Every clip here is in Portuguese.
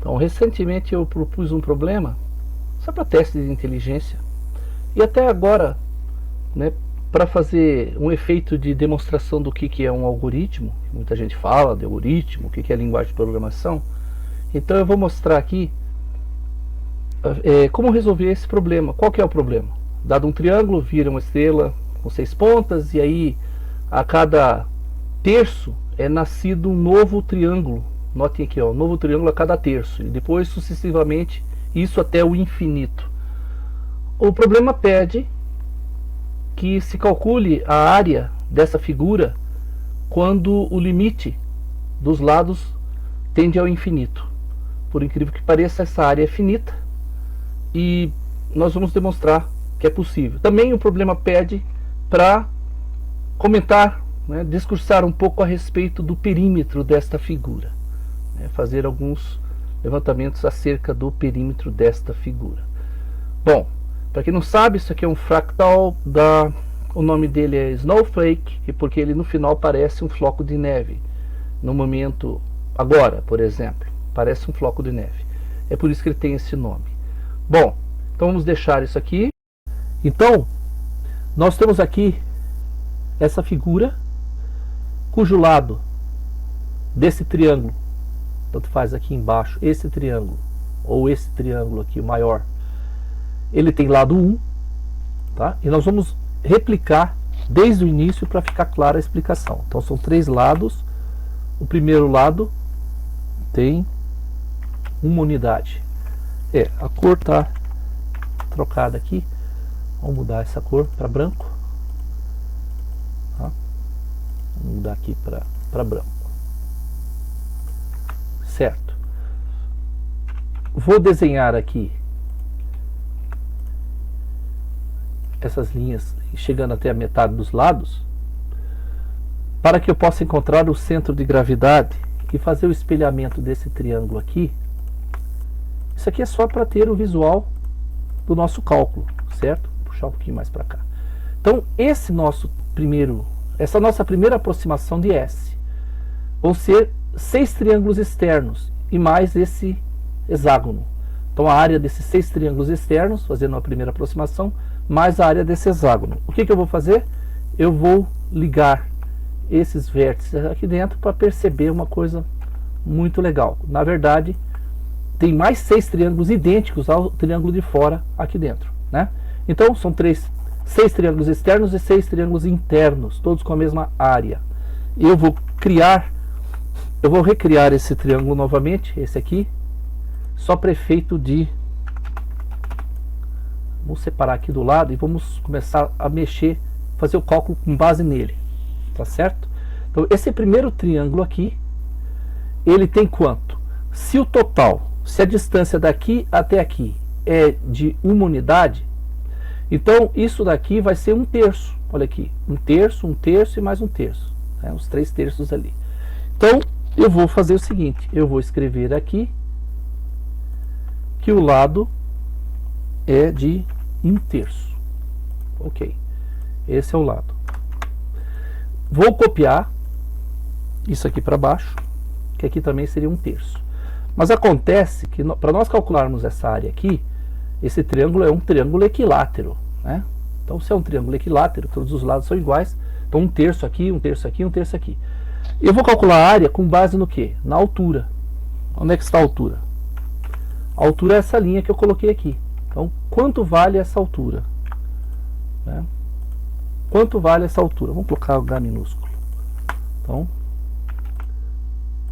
Então, recentemente eu propus um problema só para teste de inteligência e até agora, né, para fazer um efeito de demonstração do que é um algoritmo. Muita gente fala de algoritmo, o que é linguagem de programação. Então eu vou mostrar aqui como resolver esse problema. Qual que é o problema? Dado um triângulo, vira uma estrela com 6 pontas, e aí a cada terço é nascido um novo triângulo. Notem aqui, ó, um novo triângulo a cada terço, e depois sucessivamente, isso até o infinito. O problema pede que se calcule a área dessa figura quando o limite dos lados tende ao infinito. Por incrível que pareça, essa área é finita e nós vamos demonstrar que é possível. Também o problema pede para comentar, né, discursar um pouco a respeito do perímetro desta figura, né, fazer alguns levantamentos acerca do perímetro desta figura. Bom, para quem não sabe, isso aqui é um fractal o nome dele é Snowflake, porque ele no final parece um floco de neve. No momento, agora, por exemplo, parece um floco de neve. É por isso que ele tem esse nome. Bom, então vamos deixar isso aqui. Então, nós temos aqui essa figura, cujo lado desse triângulo, tanto faz aqui embaixo, esse triângulo, ou esse triângulo aqui, o maior, ele tem lado 1, tá? E nós vamos replicar desde o início para ficar clara a explicação. Então são 3 lados. O primeiro lado tem uma unidade. A cor está trocada aqui. Vamos mudar essa cor para branco. Tá? Vamos mudar aqui para branco. Certo. Vou desenhar aqui essas linhas chegando até a metade dos lados, para que eu possa encontrar o centro de gravidade e fazer o espelhamento desse triângulo aqui. Isso aqui é só para ter o visual do nosso cálculo, certo? Vou puxar um pouquinho mais para cá. Então, essa nossa primeira aproximação de S vão ser 6 triângulos externos e mais esse hexágono. Então, a área desses 6 triângulos externos, fazendo a primeira aproximação, mais a área desse hexágono. O que eu vou fazer? Eu vou ligar esses vértices aqui dentro para perceber uma coisa muito legal. Na verdade, tem mais 6 triângulos idênticos ao triângulo de fora aqui dentro, né? Então, são 6 triângulos externos e 6 triângulos internos, todos com a mesma área. Eu vou recriar esse triângulo novamente, esse aqui, só para efeito de... Vamos separar aqui do lado e vamos começar a mexer, fazer o cálculo com base nele, tá certo? Então, esse primeiro triângulo aqui, ele tem quanto? Se o total, se a distância daqui até aqui é de uma unidade, então isso daqui vai ser 1/3. Olha aqui, 1/3, 1/3 e mais 1/3, né? Os 3 terços ali. Então, eu vou fazer o seguinte, eu vou escrever aqui que o lado é de 1/3. Ok, esse é o lado. Vou copiar isso aqui para baixo, que aqui também seria 1/3. Mas acontece que para nós calcularmos essa área aqui, esse triângulo é um triângulo equilátero, né? Então, se é um triângulo equilátero, todos os lados são iguais. Então, 1/3 aqui, 1/3 aqui, 1/3 aqui. Eu vou calcular a área com base no quê? Na altura. Onde é que está a altura? A altura é essa linha que eu coloquei aqui. Então, quanto vale essa altura? Né? Quanto vale essa altura? Vamos colocar H minúsculo. Então,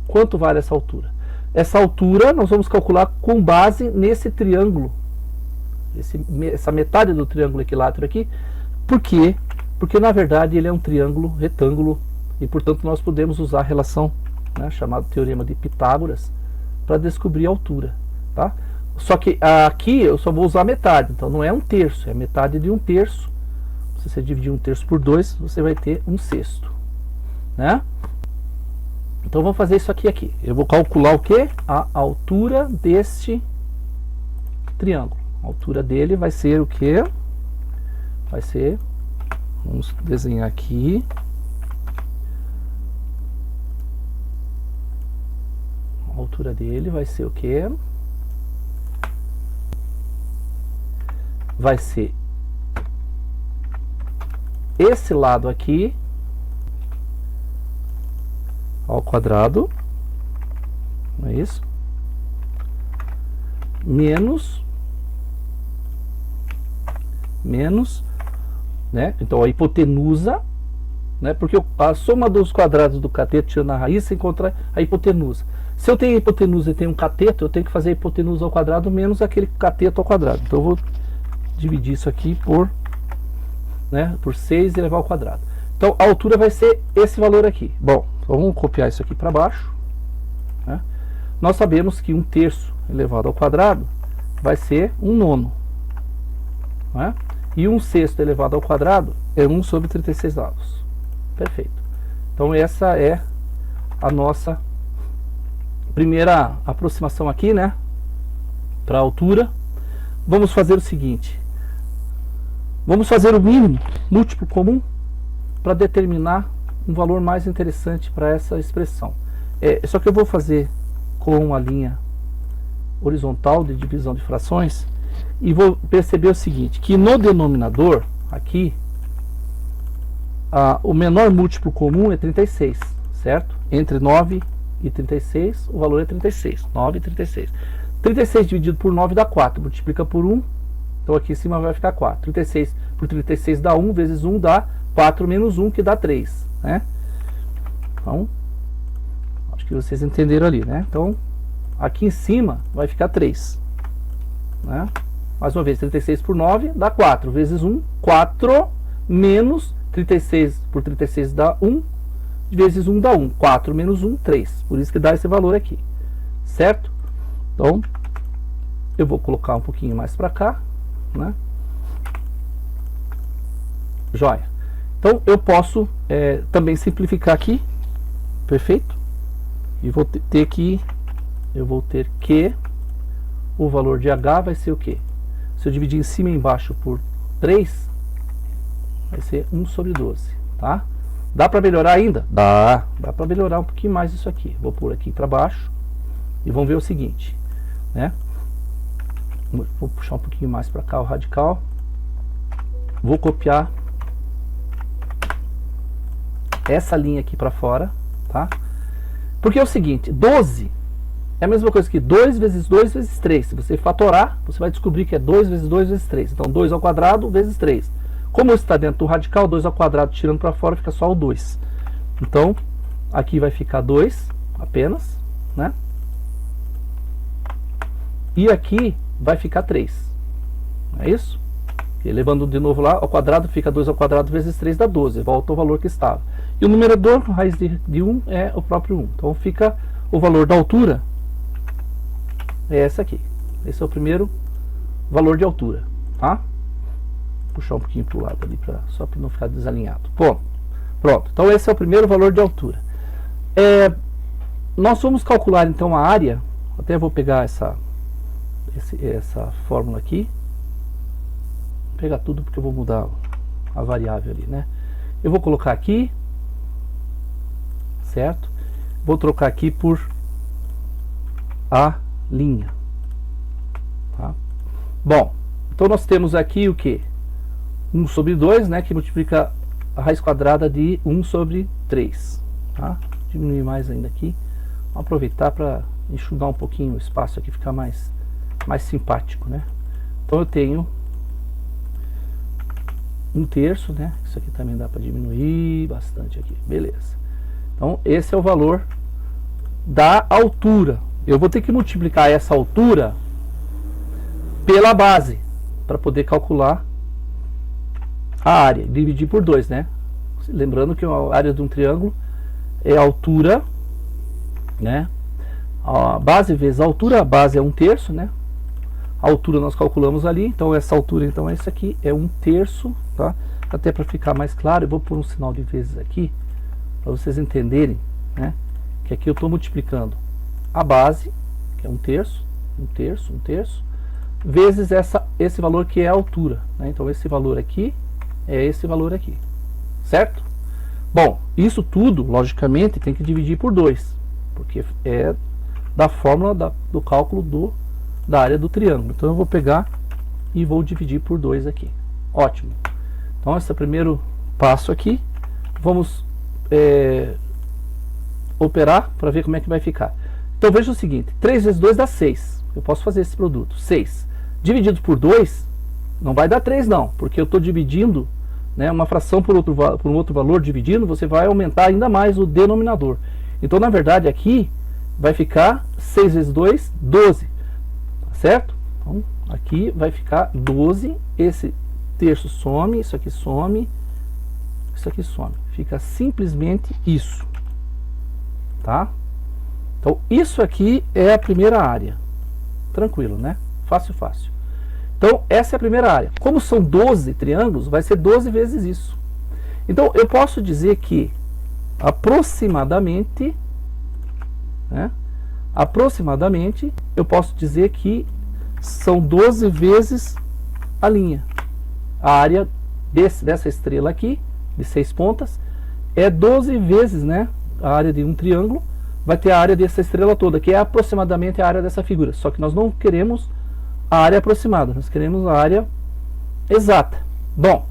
quanto vale essa altura? Essa altura nós vamos calcular com base nesse triângulo. Essa metade do triângulo equilátero aqui. Por quê? Porque na verdade ele é um triângulo retângulo e portanto nós podemos usar a relação, né, chamada teorema de Pitágoras, para descobrir a altura, tá? Só que aqui eu só vou usar metade, então não é 1/3, é metade de 1/3. Se você dividir 1/3 por 2, você vai ter 1/6, né? Então vamos fazer isso aqui. Eu vou calcular o que? A altura deste triângulo. A altura dele vai ser o que? Vai ser, vamos desenhar aqui, altura dele vai ser o quê? Vai ser esse lado aqui ao quadrado, não é isso? Menos, né? Então a hipotenusa, né? Porque a soma dos quadrados do cateto tirando a raiz, você encontra a hipotenusa. Se eu tenho a hipotenusa e tenho um cateto, eu tenho que fazer a hipotenusa ao quadrado menos aquele cateto ao quadrado. Então eu vou dividir isso aqui por, né, por 6 e levar ao quadrado. Então a altura vai ser esse valor aqui. Bom, então vamos copiar isso aqui para baixo, né? Nós sabemos que 1/3 elevado ao quadrado vai ser 1/9, né? E 1/6 elevado ao quadrado é 1 sobre 36 avos. Perfeito. Então essa é a nossa primeira aproximação aqui, né, para a altura. Vamos fazer o seguinte. Vamos fazer o mínimo múltiplo comum para determinar um valor mais interessante para essa expressão. Só que eu vou fazer com a linha horizontal de divisão de frações e vou perceber o seguinte, que no denominador aqui o menor múltiplo comum é 36, certo? Entre 9 e 36 o valor é 36, 9 e 36. 36 dividido por 9 dá 4, multiplica por 1, então aqui em cima vai ficar 4. 36 por 36 dá 1, vezes 1 dá 4 menos 1, que dá 3, né? Então, acho que vocês entenderam ali, né? Então, aqui em cima vai ficar 3, né? Mais uma vez, 36 por 9 dá 4, vezes 1, 4 menos 36 por 36 dá 1, vezes 1 dá 1, 4 menos 1, 3. Por isso que dá esse valor aqui, certo? Então, eu vou colocar um pouquinho mais para cá, né? Joia. Então, eu posso também simplificar aqui, perfeito? E vou ter que, o valor de H vai ser o quê? Se eu dividir em cima e embaixo por 3, vai ser 1 sobre 12, tá? Dá para melhorar ainda? Dá para melhorar um pouquinho mais isso aqui. Vou pôr aqui para baixo e vamos ver o seguinte, né? Vou puxar um pouquinho mais para cá o radical. Vou copiar essa linha aqui para fora, tá? Porque é o seguinte, 12 é a mesma coisa que 2 vezes 2 vezes 3. Se você fatorar, você vai descobrir que é 2 vezes 2 vezes 3. Então 2 ao quadrado vezes 3. Como está dentro do radical, 2 ao quadrado tirando para fora fica só o 2. Então, aqui vai ficar 2 apenas, né? E aqui vai ficar 3. É isso? E levando de novo lá ao quadrado, fica 2 ao quadrado vezes 3 dá 12. Volta ao valor que estava. E o numerador, raiz de 1, é o próprio 1. Então fica o valor da altura, é essa aqui. Esse é o primeiro valor de altura, tá? Vou puxar um pouquinho para o lado ali, só para não ficar desalinhado. Bom, pronto. Então esse é o primeiro valor de altura. Nós vamos calcular então a área. Até vou pegar essa fórmula aqui. Vou pegar tudo porque eu vou mudar a variável ali, né? Eu vou colocar aqui, certo? Vou trocar aqui por a linha, tá? Bom, então nós temos aqui o que? 1 sobre 2, né? Que multiplica a raiz quadrada de 1 sobre 3, tá? Diminuir mais ainda aqui. Vamos aproveitar para enxugar um pouquinho o espaço aqui, ficar mais simpático, né? Então eu tenho 1/3, né? Isso aqui também dá para diminuir bastante aqui, beleza. Então esse é o valor da altura. Eu vou ter que multiplicar essa altura pela base para poder calcular a área, dividir por 2, né? Lembrando que a área de um triângulo é a altura, né? A base vezes a altura, a base é 1/3, né? A altura nós calculamos ali, então essa altura então é isso aqui, é 1/3, tá? Até para ficar mais claro, eu vou pôr um sinal de vezes aqui, para vocês entenderem, né? Que aqui eu estou multiplicando a base, que é 1/3, 1/3, 1/3, vezes esse valor que é a altura, né? Então esse valor aqui é esse valor aqui, certo? Bom, isso tudo, logicamente, tem que dividir por 2, porque é da fórmula do cálculo da área do triângulo. Então eu vou pegar e vou dividir por 2 aqui. Ótimo. Então esse é o primeiro passo aqui. Vamos operar para ver como é que vai ficar. Então veja o seguinte, 3 vezes 2 dá 6. Eu posso fazer esse produto. 6. Dividido por 2, não vai dar 3 não, porque eu estou dividindo, né, uma fração por um outro valor, dividindo, você vai aumentar ainda mais o denominador. Então na verdade aqui vai ficar 6 vezes 2, 12. Certo? Então aqui vai ficar 12, esse terço some, isso aqui some, isso aqui some. Fica simplesmente isso. Tá? Então isso aqui é a primeira área. Tranquilo, né? Fácil, fácil. Então essa é a primeira área. Como são 12 triângulos, vai ser 12 vezes isso. Então eu posso dizer que aproximadamente, né? Aproximadamente eu posso dizer que são 12 vezes a linha. A área dessa estrela aqui, de 6 pontas, é 12 vezes, né, a área de um triângulo, vai ter a área dessa estrela toda, que é aproximadamente a área dessa figura. Só que nós não queremos a área aproximada, nós queremos a área exata. Bom,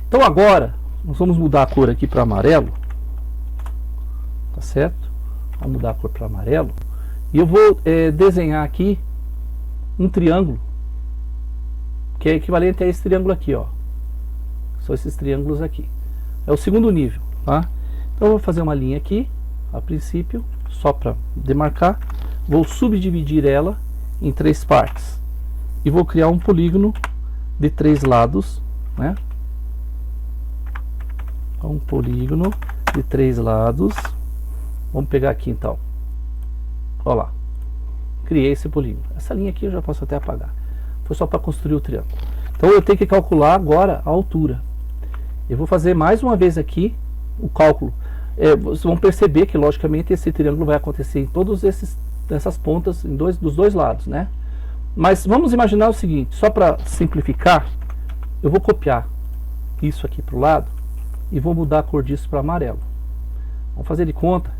então agora nós vamos mudar a cor aqui para amarelo, tá certo? Vamos mudar a cor para amarelo. E eu vou desenhar aqui um triângulo que é equivalente a esse triângulo aqui, ó. São esses triângulos aqui. É o segundo nível, tá? Então eu vou fazer uma linha aqui, a princípio, só para demarcar. Vou subdividir ela em 3 partes e vou criar um polígono de 3 lados, né? Um polígono de 3 lados. Vamos pegar aqui então. Olha lá. Criei esse polígono. Essa linha aqui eu já posso até apagar. Foi só para construir o triângulo. Então eu tenho que calcular agora a altura. Eu vou fazer mais uma vez aqui o cálculo. Vocês vão perceber que logicamente esse triângulo vai acontecer em todas essas pontas, dos dois lados, né? Mas vamos imaginar o seguinte, só para simplificar, eu vou copiar isso aqui para o lado e vou mudar a cor disso para amarelo. Vamos fazer de conta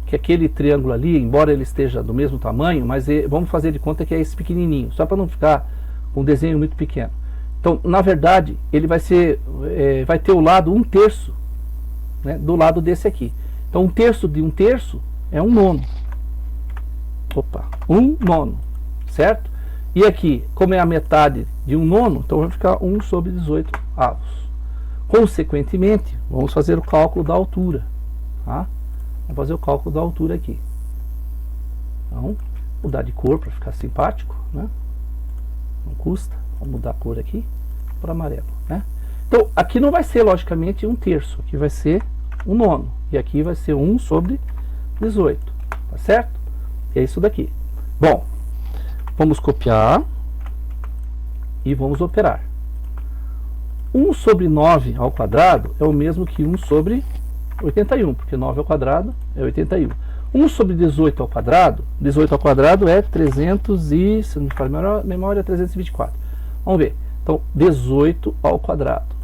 que aquele triângulo ali, embora ele esteja do mesmo tamanho, mas vamos fazer de conta que é esse pequenininho, só para não ficar com um desenho muito pequeno. Então, na verdade, ele vai ter o lado 1/3, né, do lado desse aqui. Então, 1/3 de 1/3 é 1/9. Opa, 1/9, certo? E aqui, como é a metade de 1/9, então vai ficar 1/18 avos. Consequentemente, vamos fazer o cálculo da altura, tá? Vamos fazer o cálculo da altura aqui. Então, mudar de cor para ficar simpático, né? Não custa. Vamos mudar a cor aqui para amarelo, né? Então, aqui não vai ser, logicamente, 1/3. Aqui vai ser 1/9. E aqui vai ser 1/18. Tá certo? É isso daqui. Bom, vamos copiar e vamos operar. 1/9 ao quadrado é o mesmo que 1/81, porque 9 ao quadrado é 81. 1/18 ao quadrado, 18 ao quadrado é 300 e, se não me falha a memória, 324. Vamos ver. Então, 18 ao quadrado.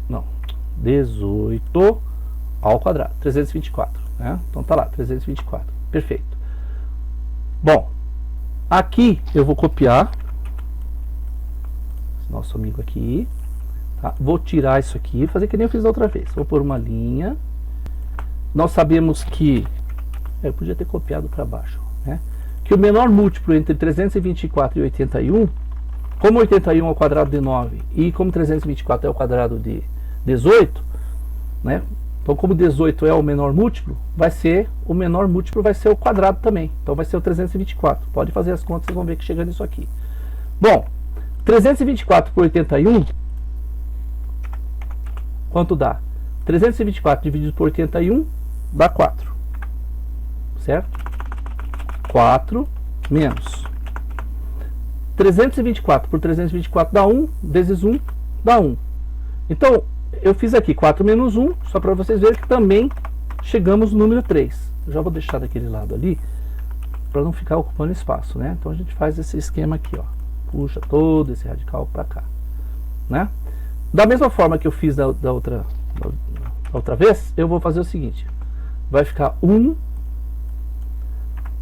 Não, 18 ao quadrado, 324, né? Então tá lá, 324. Perfeito. Bom, aqui eu vou copiar nosso amigo aqui, tá? Vou tirar isso aqui, fazer que nem eu fiz da outra vez. Vou pôr uma linha. Nós sabemos que eu podia ter copiado para baixo, né? Que o menor múltiplo entre 324 e 81, como 81 ao quadrado de 9 e como 324 é ao quadrado de 18, né? Então, como 18 é o menor múltiplo, o menor múltiplo vai ser o quadrado também. Então vai ser o 324. Pode fazer as contas, vocês vão ver que chega nisso aqui. Bom, 324 por 81, quanto dá? 324 dividido por 81 dá 4. Certo? 4 menos 324 por 324 dá 1, vezes 1 dá 1. Então, eu fiz aqui 4 menos 1, só para vocês verem que também chegamos no número 3. Eu já vou deixar daquele lado ali, para não ficar ocupando espaço, né? Então a gente faz esse esquema aqui, ó. Puxa todo esse radical para cá, né? Da mesma forma que eu fiz da outra vez, eu vou fazer o seguinte. Vai ficar 1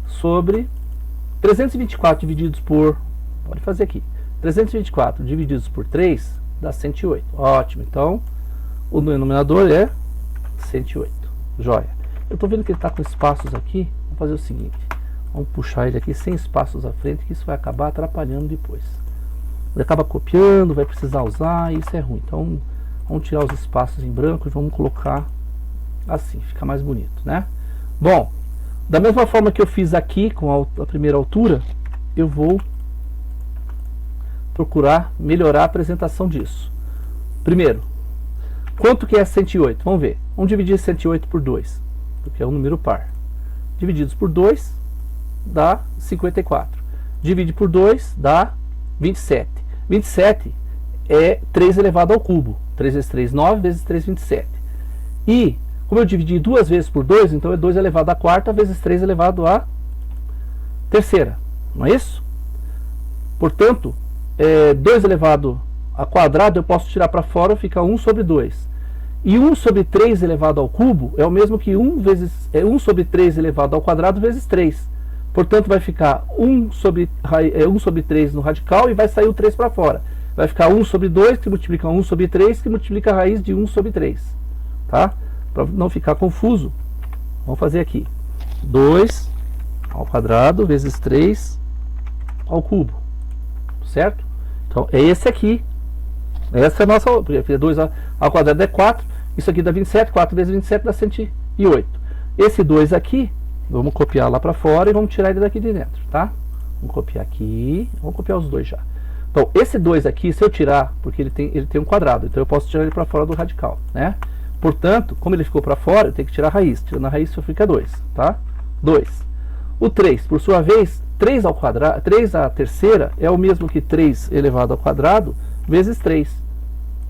sobre 324 divididos por, pode fazer aqui, 324 divididos por 3 dá 108. Ótimo, então o denominador é 108. Joia. Eu estou vendo que ele está com espaços aqui. Vamos fazer o seguinte, vamos puxar ele aqui sem espaços à frente, que isso vai acabar atrapalhando depois. Ele acaba copiando, vai precisar usar, e isso é ruim. Então vamos tirar os espaços em branco e vamos colocar assim, fica mais bonito, né? Bom, da mesma forma que eu fiz aqui com a primeira altura, eu vou procurar melhorar a apresentação disso. Primeiro, quanto que é 108? Vamos ver. Vamos dividir 108 por 2, porque é um número par. Divididos por 2 dá 54. Divide por 2 dá 27. 27 é 3 elevado ao cubo. 3 vezes 3, 9, vezes 3, 27. E, como eu dividi duas vezes por 2, então é 2 elevado à quarta vezes 3 elevado à terceira. Não é isso? Portanto, 2 elevado a quadrado eu posso tirar para fora, fica 1 sobre 2. E 1 sobre 3 elevado ao cubo é o mesmo que 1 sobre 3 elevado ao quadrado vezes 3. Portanto, vai ficar 1 sobre 3 no radical e vai sair o 3 para fora. Vai ficar 1 sobre 2, que multiplica 1 sobre 3, que multiplica a raiz de 1 sobre 3. Tá? Para não ficar confuso, vamos fazer aqui. 2 ao quadrado vezes 3 ao cubo. Certo? Então, é esse aqui. Essa é a nossa, porque 2 ao quadrado é 4, isso aqui dá 27, 4 vezes 27 dá 108. Esse 2 aqui, vamos copiar lá para fora e vamos tirar ele daqui de dentro, tá? Vamos copiar aqui, vamos copiar os dois já. Então, esse 2 aqui, se eu tirar, porque ele tem um quadrado, então eu posso tirar ele para fora do radical, né? Portanto, como ele ficou para fora, eu tenho que tirar a raiz. Tirando a raiz, só fica 2, tá? 2. O 3, por sua vez, 3 ao quadrado, 3 à terceira é o mesmo que 3 elevado ao quadrado vezes 3,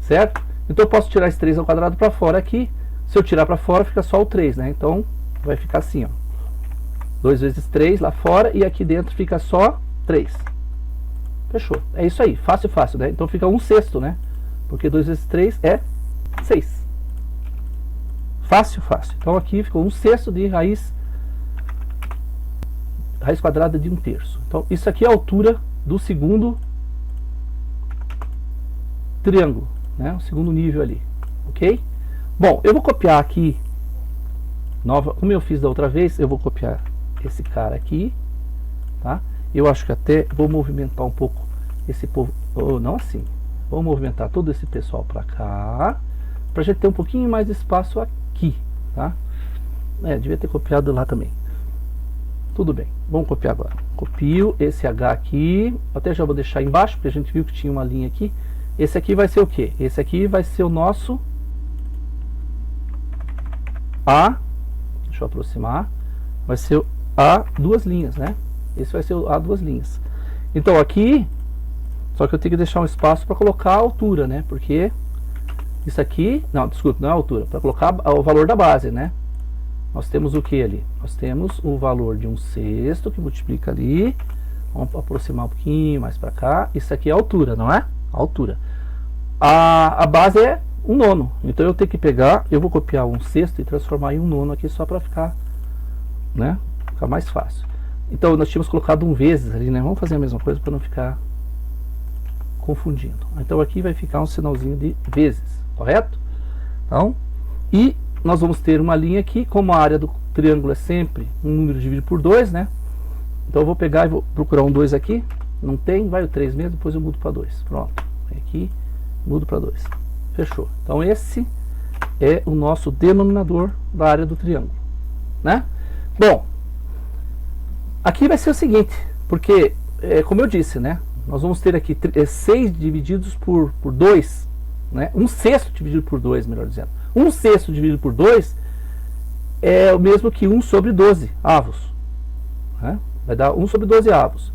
certo? Então eu posso tirar esse 3 ao quadrado para fora aqui. Se eu tirar para fora, fica só o 3, né? Então vai ficar assim, ó. 2 vezes 3 lá fora e aqui dentro fica só 3. Fechou. É isso aí, fácil, fácil, né? Então fica 1/6, né? Porque 2 vezes 3 é 6. Fácil, fácil. Então aqui ficou 1/6 de raiz quadrada de 1/3. Então isso aqui é a altura do segundo triângulo, né? O segundo nível ali, ok? Bom, eu vou copiar aqui, como eu fiz da outra vez, eu vou copiar esse cara aqui, tá? Eu acho que até vou movimentar um pouco esse povo, não assim, vou movimentar todo esse pessoal para cá, para a gente ter um pouquinho mais de espaço aqui, tá? Devia ter copiado lá também. Tudo bem, vamos copiar agora. Copio esse H aqui, até já vou deixar embaixo, porque a gente viu que tinha uma linha aqui. Esse aqui vai ser o quê? Esse aqui vai ser o nosso A, deixa eu aproximar, vai ser o A duas linhas, né? Esse vai ser o A duas linhas. Então aqui, só que eu tenho que deixar um espaço para colocar a altura, né? Porque isso aqui, não, desculpa, não é a altura, para colocar o valor da base, né? Nós temos o que ali? Nós temos o valor de 1/6 que multiplica ali. Vamos aproximar um pouquinho mais para cá. Isso aqui é a altura, não é? A altura. A base é 1/9. Então eu tenho que pegar, eu vou copiar 1/6 e transformar em 1/9 aqui só para ficar, né? Ficar mais fácil. Então nós tínhamos colocado 1 vezes ali, né? Vamos fazer a mesma coisa para não ficar confundindo. Então aqui vai ficar um sinalzinho de vezes, correto? Então, e nós vamos ter uma linha aqui, como a área do triângulo é sempre um número dividido por 2, né? Então eu vou pegar e vou procurar um 2 aqui. Não tem, vai o 3 mesmo, depois eu mudo para 2. Pronto. Aqui, mudo para 2. Fechou. Então esse é o nosso denominador da área do triângulo, né? Bom, aqui vai ser o seguinte, porque, como eu disse, né? Nós vamos ter aqui 6 divididos por 2, né? 1/6 dividido por 2, melhor dizendo. 1/6 dividido por 2 é o mesmo que 1 sobre 12 avos, né? Vai dar 1 sobre 12 avos.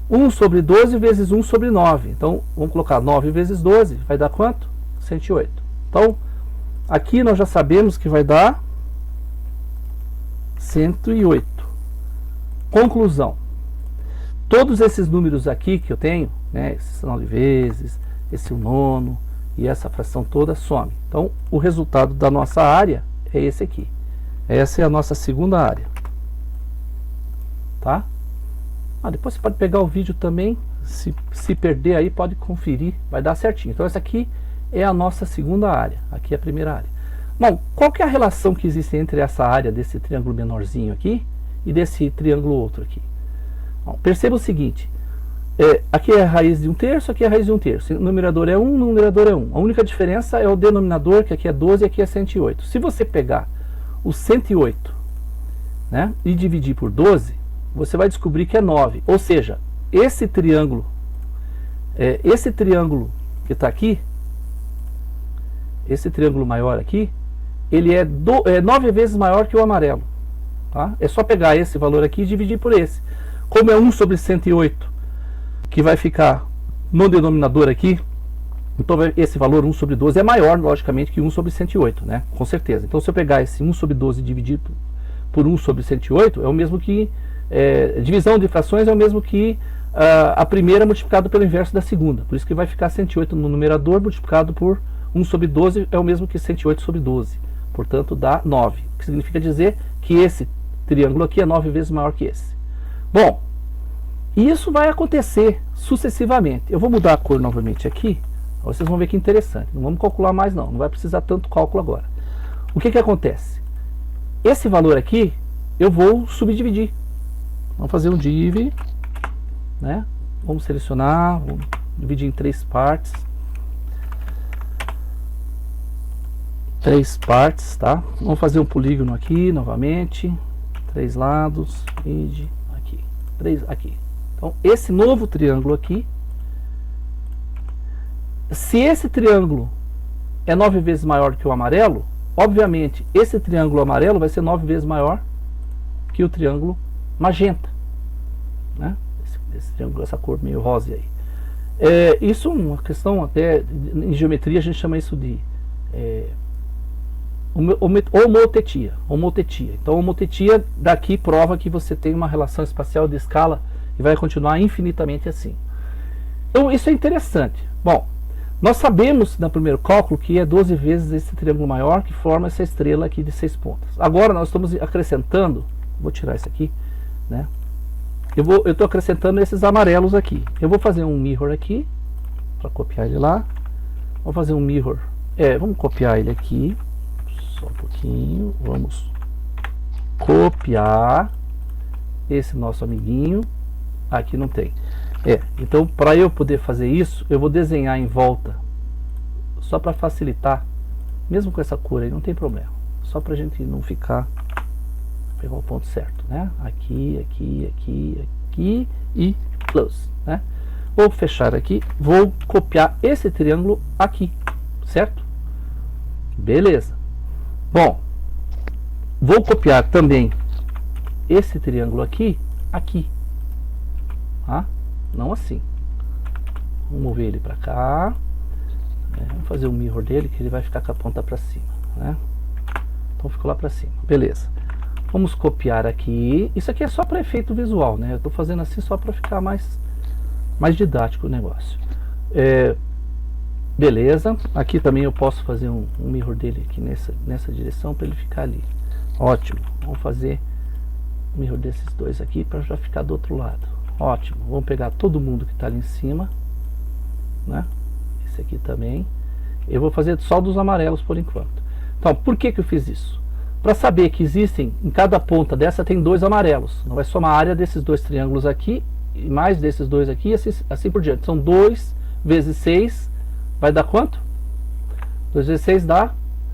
1 sobre 12 vezes 1 sobre 9. Então, vamos colocar 9 vezes 12, vai dar quanto? 108. Então, aqui nós já sabemos que vai dar 108. Conclusão. Todos esses números aqui que eu tenho, né, esse sinal de vezes, esse 1/9 e essa fração toda some. Então, o resultado da nossa área é esse aqui. Essa é a nossa segunda área. tá? Depois você pode pegar o vídeo também, se perder aí pode conferir, vai dar certinho. Então essa aqui é a nossa segunda área, aqui é a primeira área. Bom, qual que é a relação que existe entre essa área desse triângulo menorzinho aqui e desse triângulo outro aqui? Bom, perceba o seguinte, aqui é a raiz de 1/3, aqui é a raiz de 1/3. O numerador é 1, o numerador é 1. A única diferença é o denominador, que aqui é 12 e aqui é 108. Se você pegar o 108, né, e dividir por 12, você vai descobrir que é 9. Ou seja, esse triângulo que está aqui, esse triângulo maior aqui, ele é 9 vezes maior que o amarelo. Tá? É só pegar esse valor aqui e dividir por esse. Como é 1 sobre 108, que vai ficar no denominador aqui, então esse valor 1 sobre 12 é maior, logicamente, que 1 sobre 108, né? Com certeza. Então se eu pegar esse 1 sobre 12 e dividir por 1 sobre 108, é o mesmo que... divisão de frações é o mesmo que a primeira multiplicado pelo inverso da segunda. Por isso que vai ficar 108 no numerador, multiplicado por 1 sobre 12 é o mesmo que 108 sobre 12. Portanto, dá 9. O que significa dizer que esse triângulo aqui é 9 vezes maior que esse. Bom, isso vai acontecer sucessivamente. Eu vou mudar a cor novamente aqui. Vocês vão ver que interessante. Não vamos calcular mais não. Não vai precisar tanto cálculo agora. O que acontece? Esse valor aqui, eu vou subdividir. Vamos fazer um div, né? Vamos selecionar, vamos dividir em 3 partes. 3 partes, tá? Vamos fazer um polígono aqui, novamente. 3 lados, id, aqui. 3 aqui. Então, esse novo triângulo aqui, se esse triângulo é 9 vezes maior que o amarelo, obviamente, esse triângulo amarelo vai ser 9 vezes maior que o triângulo magenta, né? Esse triângulo, essa cor meio rosa aí. Isso é uma questão até em geometria, a gente chama isso de homotetia. Então, homotetia daqui prova que você tem uma relação espacial de escala e vai continuar infinitamente assim. Então, isso é interessante. Bom, nós sabemos no primeiro cálculo que é 12 vezes esse triângulo maior que forma essa estrela aqui de 6 pontas. Agora nós estamos acrescentando, vou tirar isso aqui, né? Eu estou acrescentando esses amarelos aqui. Eu vou fazer um mirror aqui, para copiar ele lá. Vou fazer um mirror, vamos copiar ele aqui, só um pouquinho, vamos copiar esse nosso amiguinho, aqui não tem. Então para eu poder fazer isso, eu vou desenhar em volta, só para facilitar, mesmo com essa cor aí, não tem problema, só para a gente não ficar, pegar o ponto certo, né? Aqui, aqui, aqui, aqui e close, né? Vou fechar aqui, vou copiar esse triângulo aqui, certo? Beleza. Bom, vou copiar também esse triângulo aqui, aqui, tá? Não assim. Vamos mover ele para cá. Vamos fazer um mirror dele, que ele vai ficar com a ponta para cima, né? Então ficou lá para cima, beleza. Vamos copiar aqui. Isso aqui é só para efeito visual, né? Eu estou fazendo assim só para ficar mais didático o negócio. Beleza. Aqui também eu posso fazer um mirror dele aqui nessa direção para ele ficar ali. Ótimo. Vamos fazer um mirror desses dois aqui para já ficar do outro lado. Ótimo. Vamos pegar todo mundo que está ali em cima, né? Esse aqui também. Eu vou fazer só dos amarelos por enquanto. Então, por que eu fiz isso? Para saber que existem, em cada ponta dessa tem 2 amarelos. Não vai somar a área desses 2 triângulos aqui e mais desses 2 aqui e assim por diante. São 2 vezes 6, vai dar quanto? 2 vezes 6 dá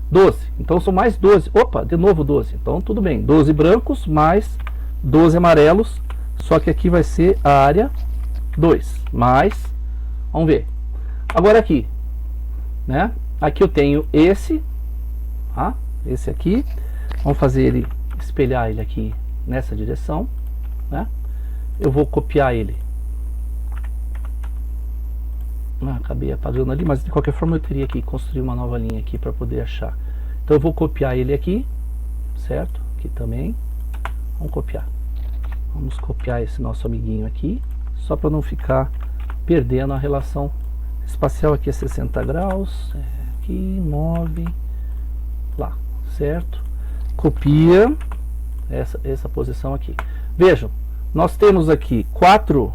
12. Então são mais 12. Opa, de novo 12. Então tudo bem. 12 brancos mais 12 amarelos. Só que aqui vai ser a área 2. Mais, vamos ver. Agora aqui, né? Aqui eu tenho esse, tá? Esse aqui. Vamos fazer ele, espelhar ele aqui nessa direção, né? Eu vou copiar ele. Acabei apagando ali, mas de qualquer forma eu teria que construir uma nova linha aqui para poder achar. Então eu vou copiar ele aqui, certo? Aqui também. Vamos copiar. Vamos copiar esse nosso amiguinho aqui, só para não ficar perdendo a relação espacial. Aqui é 60 graus, aqui 9, lá, certo? Copia essa posição aqui. Vejam, nós temos aqui quatro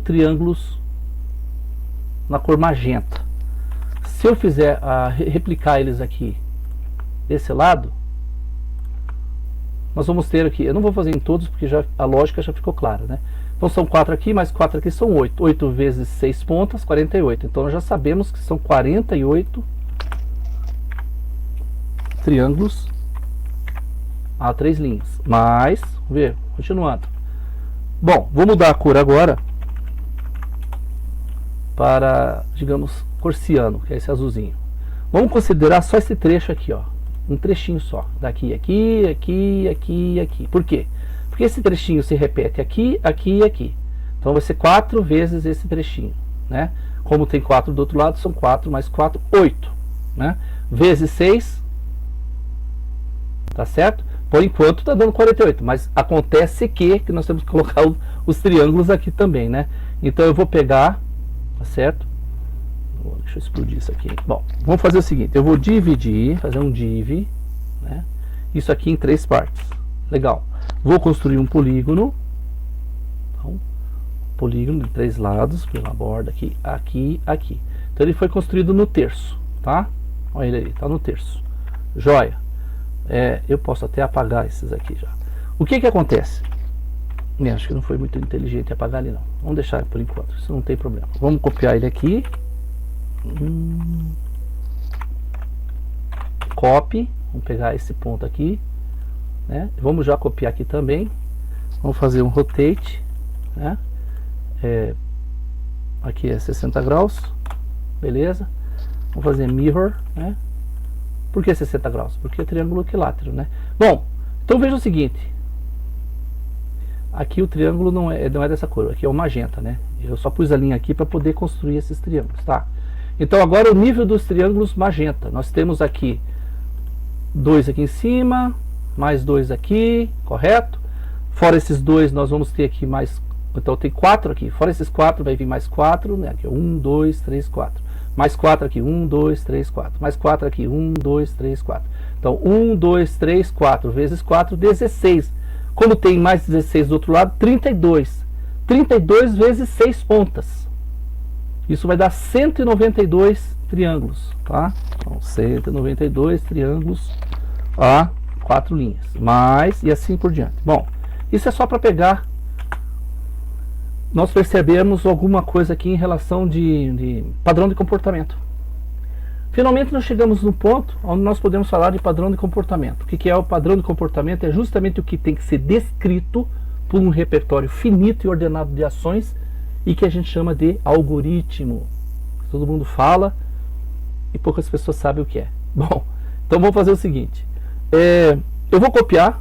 triângulos na cor magenta. Se eu fizer replicar eles aqui desse lado, nós vamos ter aqui, eu não vou fazer em todos porque a lógica já ficou clara, né? Então são 4 aqui, mais 4 aqui são 8. 8 vezes 6 pontas, 48. Então nós já sabemos que são 48 triângulos a 3 linhas. Mas, vamos ver, continuando. Bom, vou mudar a cor agora para, digamos, cor ciano, que é esse azulzinho. Vamos considerar só esse trecho aqui, ó. Um trechinho só. Daqui, aqui, aqui, aqui, aqui. Por quê? Porque esse trechinho se repete aqui, aqui e aqui. Então vai ser 4 vezes esse trechinho, né? Como tem 4 do outro lado, são 4 mais 4, 8, né? Vezes 6, tá certo? Por enquanto está dando 48, mas acontece que nós temos que colocar os triângulos aqui também, né? Então eu vou pegar, tá certo? Deixa eu explodir isso aqui. Bom, vamos fazer o seguinte, eu vou dividir, fazer um div, né? Isso aqui em 3 partes. Legal. Vou construir um polígono. Então, polígono de 3 lados, pela borda aqui, aqui, aqui. Então ele foi construído no terço, tá? Olha ele aí, tá no terço. Joia. Eu posso até apagar esses aqui já. O que que acontece? Acho que não foi muito inteligente apagar ali não. Vamos deixar por enquanto, isso não tem problema. Vamos copiar ele aqui. Copy. Vamos pegar esse ponto aqui, né? Vamos já copiar aqui também. Vamos fazer um rotate, né? Aqui é 60 graus. Beleza. Vamos fazer mirror, né? Por que 60 graus? Porque é triângulo equilátero, né? Bom, então veja o seguinte. Aqui o triângulo não é dessa cor, aqui é o magenta, né? Eu só pus a linha aqui para poder construir esses triângulos, tá? Então agora o nível dos triângulos magenta. Nós temos aqui 2 aqui em cima, mais 2 aqui, correto? Fora esses 2 nós vamos ter aqui mais, então tem 4 aqui. Fora esses 4 vai vir mais 4, né? Aqui 1, 2, 3, 4. Mais 4 aqui, 1, 2, 3, 4. Mais 4 aqui, 1, 2, 3, 4. Então 1, 2, 3, 4 vezes 4, 16. Como tem mais 16 do outro lado, 32. 32 vezes 6 pontas. Isso vai dar 192 triângulos, tá? Então 192 triângulos a 4 linhas. Mais e assim por diante. Bom, isso é só para pegar. Nós percebemos alguma coisa aqui em relação de padrão de comportamento. Finalmente nós chegamos no ponto onde nós podemos falar de padrão de comportamento. O que é o padrão de comportamento? É justamente o que tem que ser descrito por um repertório finito e ordenado de ações e que a gente chama de algoritmo. Todo mundo fala e poucas pessoas sabem o que é. Bom, então vamos fazer o seguinte. Eu vou copiar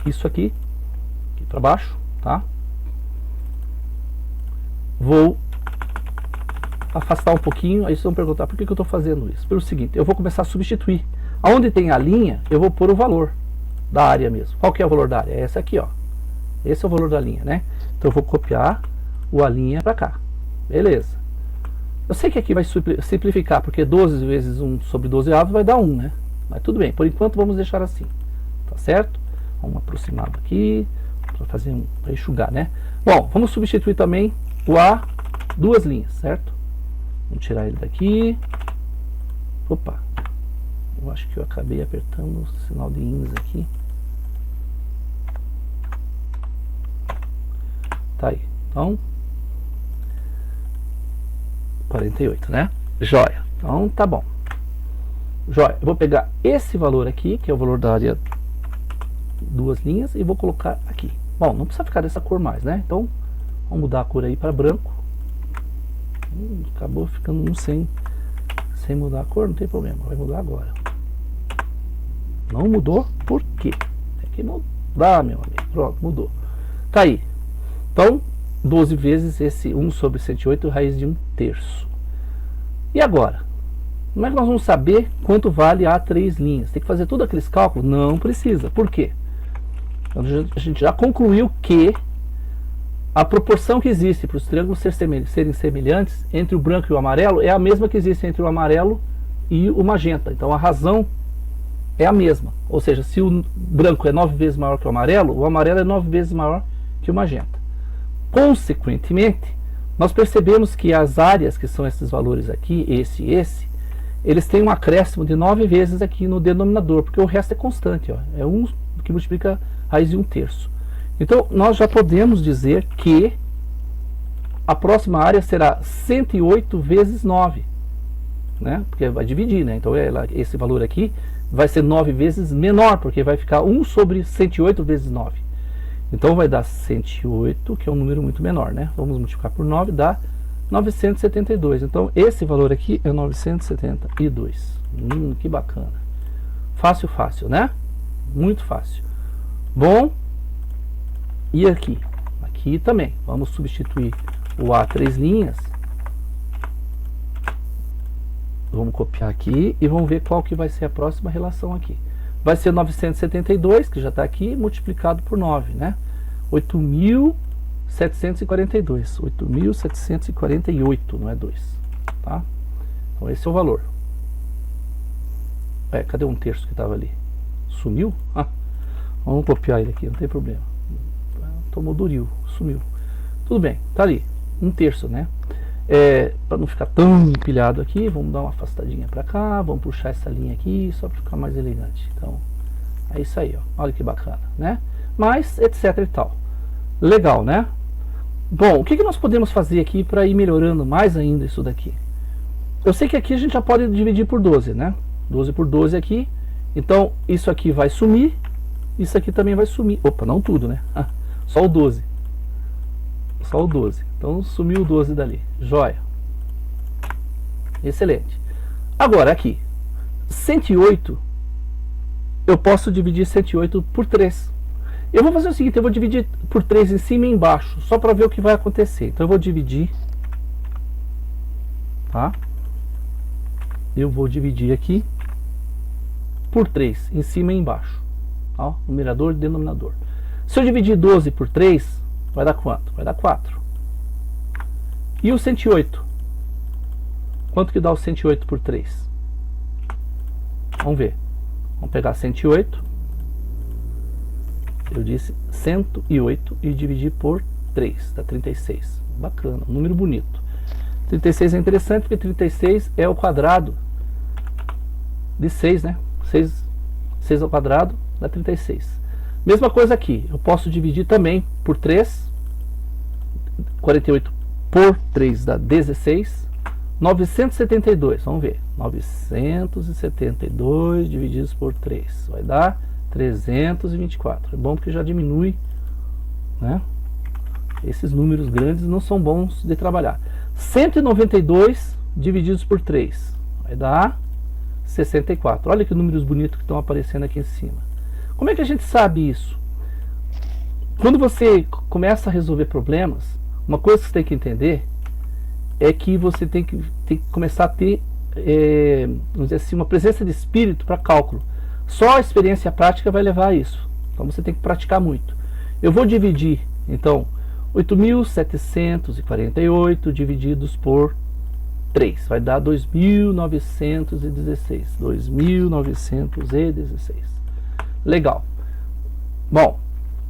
isso aqui para baixo, tá? Vou afastar um pouquinho, aí vocês vão perguntar por que eu estou fazendo isso. Pelo seguinte, eu vou começar a substituir. Onde tem a linha, eu vou pôr o valor da área mesmo. Qual que é o valor da área? É essa aqui, ó. Esse é o valor da linha, né? Então eu vou copiar a linha para cá. Beleza. Eu sei que aqui vai simplificar, porque 12 vezes 1 sobre 12 avos vai dar 1, né? Mas tudo bem, por enquanto vamos deixar assim. Tá certo? Vamos aproximar aqui, para enxugar, né? Bom, vamos substituir também o A, 2 linhas, certo? Vamos tirar ele daqui. Opa, eu acho que eu acabei apertando o sinal de ins aqui. Tá aí, então 48, né? Joia, então tá bom. Joia, eu vou pegar esse valor aqui, que é o valor da área 2 linhas, e vou colocar aqui. Bom, não precisa ficar dessa cor mais, né? Então, vamos mudar a cor aí para branco. Acabou ficando sem mudar a cor, não tem problema, vai mudar agora. Não mudou, por quê? Tem que mudar, meu amigo. Pronto, mudou. Tá aí. Então, 12 vezes esse 1 sobre 108, raiz de 1/3. E agora? Como é que nós vamos saber quanto vale a 3 linhas? Tem que fazer todos aqueles cálculos? Não precisa. Por quê? A gente já concluiu que a proporção que existe para os triângulos serem semelhantes entre o branco e o amarelo é a mesma que existe entre o amarelo e o magenta. Então a razão é a mesma. Ou seja, se o branco é 9 vezes maior que o amarelo é 9 vezes maior que o magenta. Consequentemente, nós percebemos que as áreas, que são esses valores aqui, esse e esse, eles têm um acréscimo de 9 vezes aqui no denominador, porque o resto é constante, ó, é 1 que multiplica raiz de 1/3. Então, nós já podemos dizer que a próxima área será 108 vezes 9, né? Porque vai dividir, né? Então, esse valor aqui vai ser 9 vezes menor, porque vai ficar 1 sobre 108 vezes 9. Então, vai dar 108, que é um número muito menor, né? Vamos multiplicar por 9, dá 972. Então, esse valor aqui é 972. Que bacana. Fácil, fácil, né? Muito fácil. Bom, e aqui? Aqui também. Vamos substituir o A 3 linhas. Vamos copiar aqui e vamos ver qual que vai ser a próxima relação aqui. Vai ser 972, que já está aqui, multiplicado por 9, né? 8.742. 8.748, não é 2. Tá? Então esse é o valor. Cadê 1/3 que estava ali? Sumiu? Vamos copiar ele aqui, não tem problema. Tomou duril, sumiu. Tudo bem, tá ali. 1/3, né? Para não ficar tão empilhado aqui, vamos dar uma afastadinha para cá, vamos puxar essa linha aqui, só para ficar mais elegante. Então, é isso aí, ó. Olha que bacana, né? Mas, etc e tal. Legal, né? Bom, o que nós podemos fazer aqui para ir melhorando mais ainda isso daqui? Eu sei que aqui a gente já pode dividir por 12, né? 12 por 12 aqui. Então, isso aqui vai sumir, isso aqui também vai sumir. Opa, não tudo, né? Só o 12. Só o 12. Então sumiu o 12 dali. Joia. Excelente. Agora aqui. 108. Eu posso dividir 108 por 3. Eu vou fazer o seguinte. Eu vou dividir por 3 em cima e embaixo. Só para ver o que vai acontecer. Então eu vou dividir. Tá? Eu vou dividir aqui. Por 3. Em cima e embaixo. Ó, numerador e denominador. Se eu dividir 12 por 3. Vai dar quanto? Vai dar 4. E o 108? Quanto que dá o 108 por 3? Vamos ver. Vamos pegar 108. Eu disse 108 e dividir por 3. Dá 36. Bacana, um número bonito. 36 é interessante porque 36 é o quadrado de 6, né? 6 ao quadrado dá 36. Mesma coisa aqui, eu posso dividir também por 3, 48 por 3 dá 16, 972, vamos ver, 972 divididos por 3, vai dar 324, é bom porque já diminui, né? Esses números grandes não são bons de trabalhar. 192 divididos por 3, vai dar 64, olha que números bonitos que estão aparecendo aqui em cima. Como é que a gente sabe isso? Quando você começa a resolver problemas, uma coisa que você tem que entender é que você tem que começar a ter, vamos dizer assim, uma presença de espírito para cálculo. Só a experiência prática vai levar a isso. Então você tem que praticar muito. Eu vou dividir, então, 8.748 divididos por 3. Vai dar 2.916. 2.916. Legal. Bom,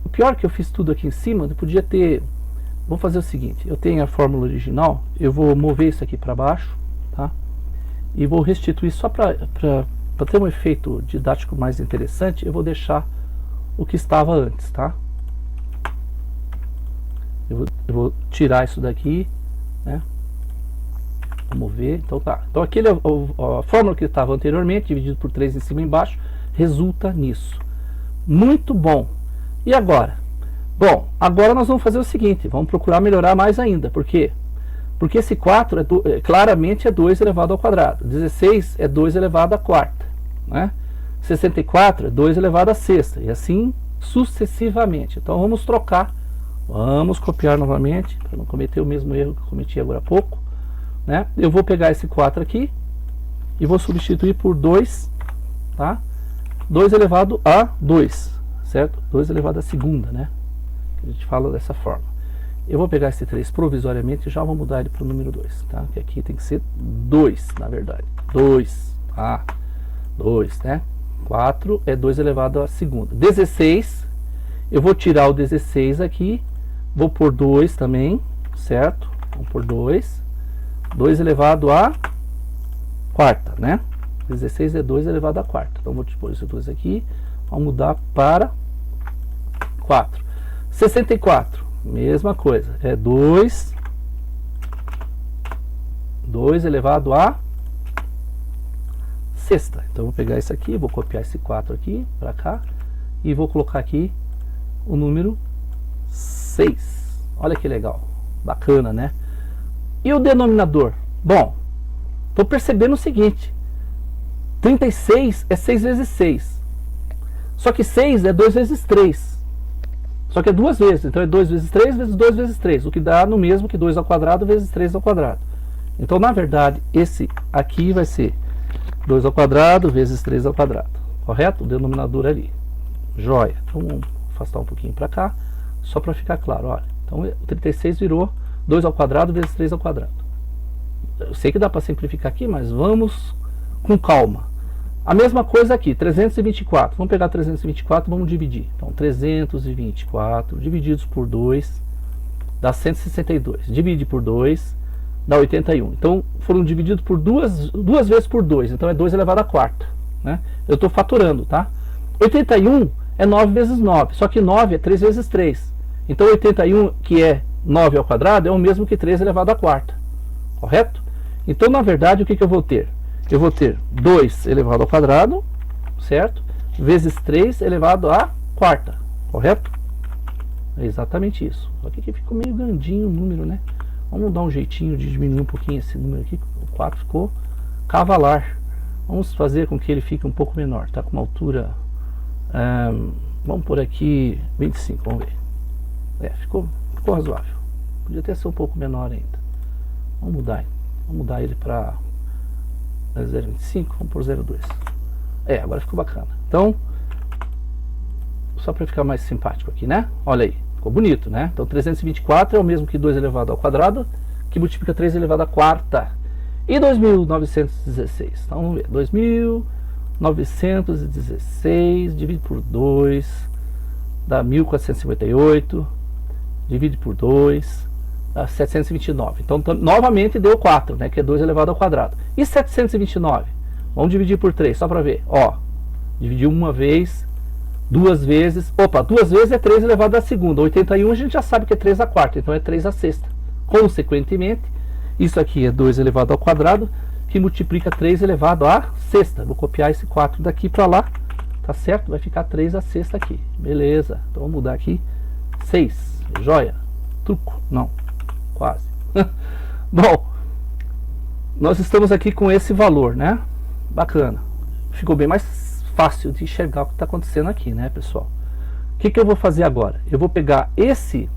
o pior é que eu fiz tudo aqui em cima, eu podia ter... Vou fazer o seguinte, eu tenho a fórmula original, eu vou mover isso aqui para baixo, tá? E vou restituir só para ter um efeito didático mais interessante, eu vou deixar o que estava antes, tá? Eu vou tirar isso daqui, né? Vamos ver, então tá. Então aquele, a fórmula que estava anteriormente, dividido por 3 em cima e embaixo, resulta nisso. Muito bom. E agora? Bom, agora nós vamos fazer o seguinte, vamos procurar melhorar mais ainda. Por quê? Porque esse 4 claramente é 2 elevado ao quadrado. 16 é 2 elevado à quarta, né? 64 é 2 elevado à sexta. E assim sucessivamente. Então vamos trocar. Vamos copiar novamente, para não cometer o mesmo erro que eu cometi agora há pouco, né? Eu vou pegar esse 4 aqui e vou substituir por 2, tá? 2 elevado a 2, certo? 2 elevado à segunda, né? A gente fala dessa forma. Eu vou pegar esse 3 provisoriamente e já vou mudar ele para o número 2, tá? Que aqui tem que ser 2, na verdade. 2, tá? 2, né? 4 é 2 elevado à segunda. 16, eu vou tirar o 16 aqui, vou pôr 2 também, certo? Vou pôr 2. 2 elevado à quarta, né? 16 é 2 elevado à quarta. Então vou pôr esse 2 aqui, vamos mudar para 4. 64, mesma coisa, é 2 elevado à sexta. Então eu vou pegar isso aqui, vou copiar esse 4 aqui para cá e vou colocar aqui o número 6. Olha que legal, bacana, né? E o denominador? Bom, estou percebendo o seguinte: 36 é 6 vezes 6. Só que 6 é 2 vezes 3. Só que é 2 vezes, então é 2 vezes 3 vezes 2 vezes 3, o que dá no mesmo que 2 ao quadrado vezes 3 ao quadrado. Então, na verdade, esse aqui vai ser 2 ao quadrado vezes 3 ao quadrado, correto? O denominador ali. Joia. Então, vamos afastar um pouquinho para cá, só para ficar claro. Olha, então, o 36 virou 2 ao quadrado vezes 3 ao quadrado. Eu sei que dá para simplificar aqui, mas vamos com calma. A mesma coisa aqui, 324. Vamos pegar 324 e vamos dividir. Então, 324 divididos por 2 dá 162. Divide por 2 dá 81. Então, foram divididos por duas vezes por 2. Então, é 2 elevado à quarta, né? Eu estou fatorando, tá? 81 é 9 vezes 9. Só que 9 é 3 vezes 3. Então, 81, que é 9 ao quadrado, é o mesmo que 3 elevado à quarta. Correto? Então, na verdade, o que eu vou ter? Eu vou ter 2 elevado ao quadrado, certo? Vezes 3 elevado à quarta, correto? É exatamente isso. Só que aqui ficou meio grandinho o número, né? Vamos dar um jeitinho de diminuir um pouquinho esse número aqui. O 4 ficou cavalar. Vamos fazer com que ele fique um pouco menor. Tá com uma altura... vamos por aqui 25, vamos ver. Ficou razoável. Podia até ser um pouco menor ainda. Vamos mudar ele para 0,25, vamos por 0,2. Agora ficou bacana. Então, só para ficar mais simpático aqui, né? Olha aí, ficou bonito, né? Então 324 é o mesmo que 2 elevado ao quadrado, que multiplica 3 elevado à quarta. E 2.916? Então vamos ver, 2.916 dividido por 2 dá 1.458, divide por 2 dá 729. Então novamente deu 4, né? Que é 2 elevado ao quadrado. E 729? Vamos dividir por 3, só para ver. Ó, dividir uma vez, duas vezes. Opa, duas vezes é 3 elevado à segunda. 81 a gente já sabe que é 3 à quarta, então é 3 à sexta. Consequentemente, isso aqui é 2 elevado ao quadrado, que multiplica 3 elevado à sexta. Vou copiar esse 4 daqui para lá, tá certo? Vai ficar 3 à sexta aqui. Beleza, então vamos mudar aqui. 6, joia. Truco, não, quase. Bom, nós estamos aqui com esse valor, né? Bacana. Ficou bem mais fácil de enxergar o que está acontecendo aqui, né, pessoal? O que eu vou fazer agora? Eu vou pegar esses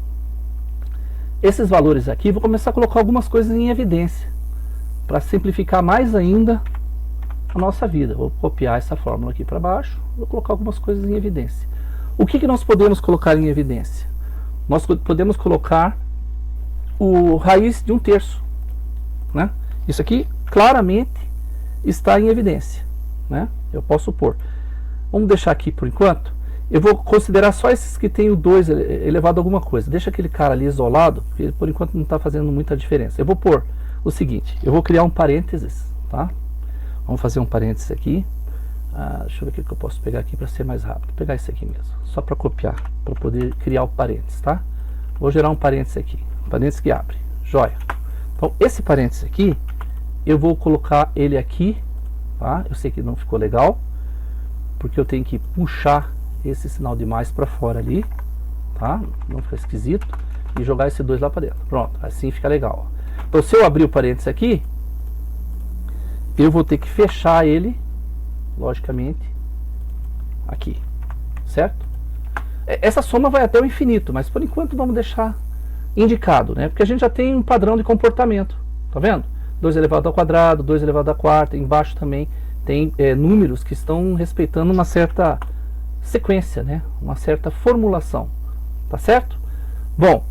valores aqui e vou começar a colocar algumas coisas em evidência para simplificar mais ainda a nossa vida. Vou copiar essa fórmula aqui para baixo, vou colocar algumas coisas em evidência. O que nós podemos colocar em evidência? Nós podemos colocar o raiz de 1/3, né? Isso aqui claramente está em evidência, né? Eu posso pôr. Vamos deixar aqui por enquanto. Eu vou considerar só esses que tem o 2 elevado a alguma coisa. Deixa aquele cara ali isolado, porque ele por enquanto não está fazendo muita diferença. Eu vou pôr o seguinte, eu vou criar um parênteses, tá? Vamos fazer um parênteses aqui. Deixa eu ver o que eu posso pegar aqui para ser mais rápido. Vou pegar esse aqui mesmo, só para copiar, para poder criar o parênteses, tá? Vou gerar um parênteses aqui, parênteses que abre, joia. Então esse parênteses aqui, eu vou colocar ele aqui, tá? Eu sei que não ficou legal, porque eu tenho que puxar esse sinal de mais para fora ali, tá? Não fica esquisito, e jogar esse 2 lá para dentro. Pronto, assim fica legal. Então se eu abrir o parênteses aqui, eu vou ter que fechar ele, logicamente, aqui, certo? Essa soma vai até o infinito, mas por enquanto vamos deixar indicado, né? Porque a gente já tem um padrão de comportamento, tá vendo? 2 elevado ao quadrado, 2 elevado à quarta, embaixo também tem números que estão respeitando uma certa sequência, né? Uma certa formulação, tá certo? Bom,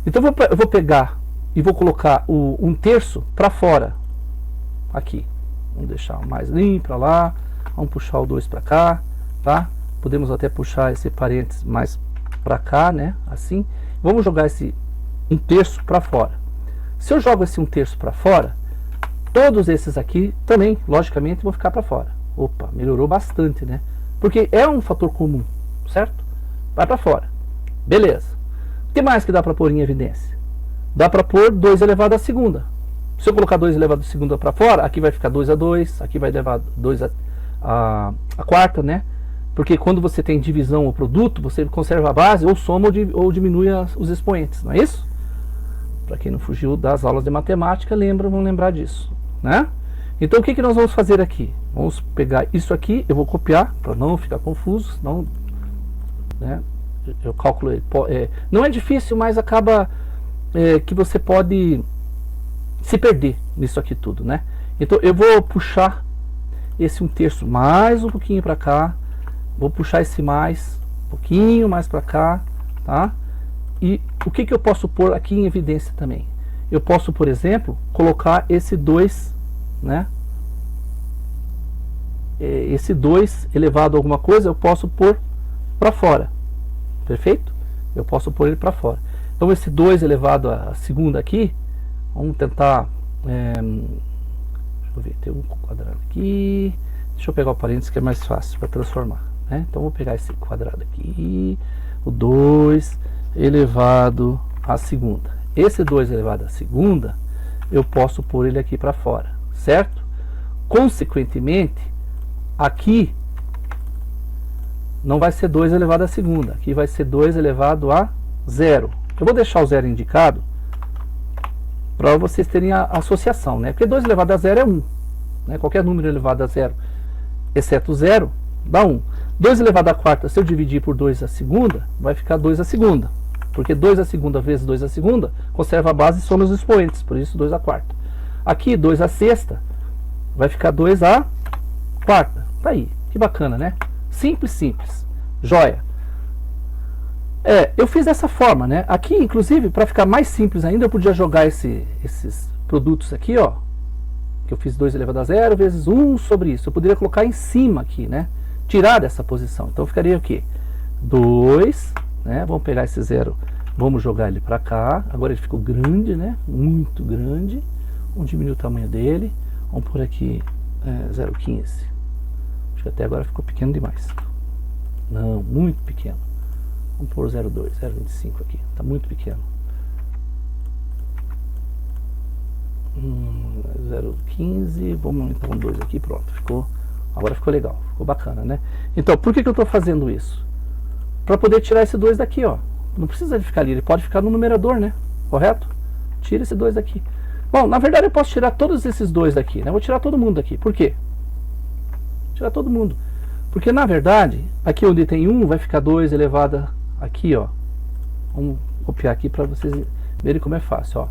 então eu vou pegar e vou colocar o 1/3 para fora, aqui. Vamos deixar mais limpo para lá, Vamos puxar o 2 para cá, tá? Podemos até puxar esse parênteses mais para cá, né? Assim. Vamos jogar esse 1/3 para fora. Se eu jogo esse 1/3 para fora, todos esses aqui também, logicamente, vão ficar para fora. Opa, melhorou bastante, né? Porque é um fator comum, certo? Vai para fora. Beleza. O que mais que dá para pôr em evidência? Dá para pôr 2 elevado à segunda. Se eu colocar 2 elevado à segunda para fora, aqui vai ficar 2 a 2, aqui vai levar 2 a quarta, né? Porque quando você tem divisão ou produto, você conserva a base, ou soma ou diminui os expoentes, não é isso? Para quem não fugiu das aulas de matemática, vão lembrar disso, né? Então o que nós vamos fazer aqui? Vamos pegar isso aqui, eu vou copiar, para não ficar confuso, senão, né, eu calculo, não é difícil, mas acaba que você pode se perder nisso aqui tudo, né? Então eu vou puxar esse 1/3 mais um pouquinho para cá, vou puxar esse mais um pouquinho mais para cá, tá? E o que eu posso pôr aqui em evidência também? Eu posso, por exemplo, colocar esse 2, né? Esse 2 elevado a alguma coisa, eu posso pôr para fora, perfeito? Eu posso pôr ele para fora. Então esse 2 elevado à segunda aqui, vamos tentar, deixa eu ver, tem um quadrado aqui, deixa eu pegar o parênteses que é mais fácil para transformar, né? Então vou pegar esse quadrado aqui, o 2 elevado à segunda. Esse 2 elevado à segunda, eu posso pôr ele aqui para fora, certo? Consequentemente, aqui não vai ser 2 elevado à segunda, aqui vai ser 2 elevado a 0. Eu vou deixar o 0 indicado para vocês terem a associação, né? Porque 2 elevado a 0 é 1, né? Qualquer número elevado a 0, exceto 0, dá 1. 2 elevado à quarta, se eu dividir por 2 à segunda, vai ficar 2 à segunda. Porque 2 à segunda vezes 2 à segunda, conserva a base e soma os expoentes, por isso 2 à quarta. Aqui, 2 à sexta, vai ficar 2 à quarta. Tá aí, que bacana, né? Simples, simples. Joia. Eu fiz dessa forma, né? Aqui, inclusive, para ficar mais simples ainda, eu podia jogar esses produtos aqui, ó. Que eu fiz 2 elevado a 0 vezes 1 sobre isso. Eu poderia colocar em cima aqui, né? Tirar dessa posição. Então ficaria o quê? 2, né? Vamos pegar esse 0, vamos jogar ele para cá. Agora ele ficou grande, né? Muito grande. Vamos diminuir o tamanho dele. Vamos por aqui 0,15. Acho que até agora ficou pequeno demais. Não, muito pequeno. Vamos pôr 0,2, 0,25 aqui. Está muito pequeno. 0,15. Vamos aumentar um 2 aqui. Pronto. Agora ficou legal. Ficou bacana, né? Então, por que eu estou fazendo isso? Para poder tirar esse 2 daqui, ó. Não precisa ele ficar ali. Ele pode ficar no numerador, né? Correto? Tira esse 2 daqui. Bom, na verdade eu posso tirar todos esses 2 daqui, né? Eu vou tirar todo mundo daqui. Por quê? Tirar todo mundo. Porque, na verdade, aqui onde tem 1, vai ficar 2 elevado aqui, ó. Vamos copiar aqui para vocês verem como é fácil, ó.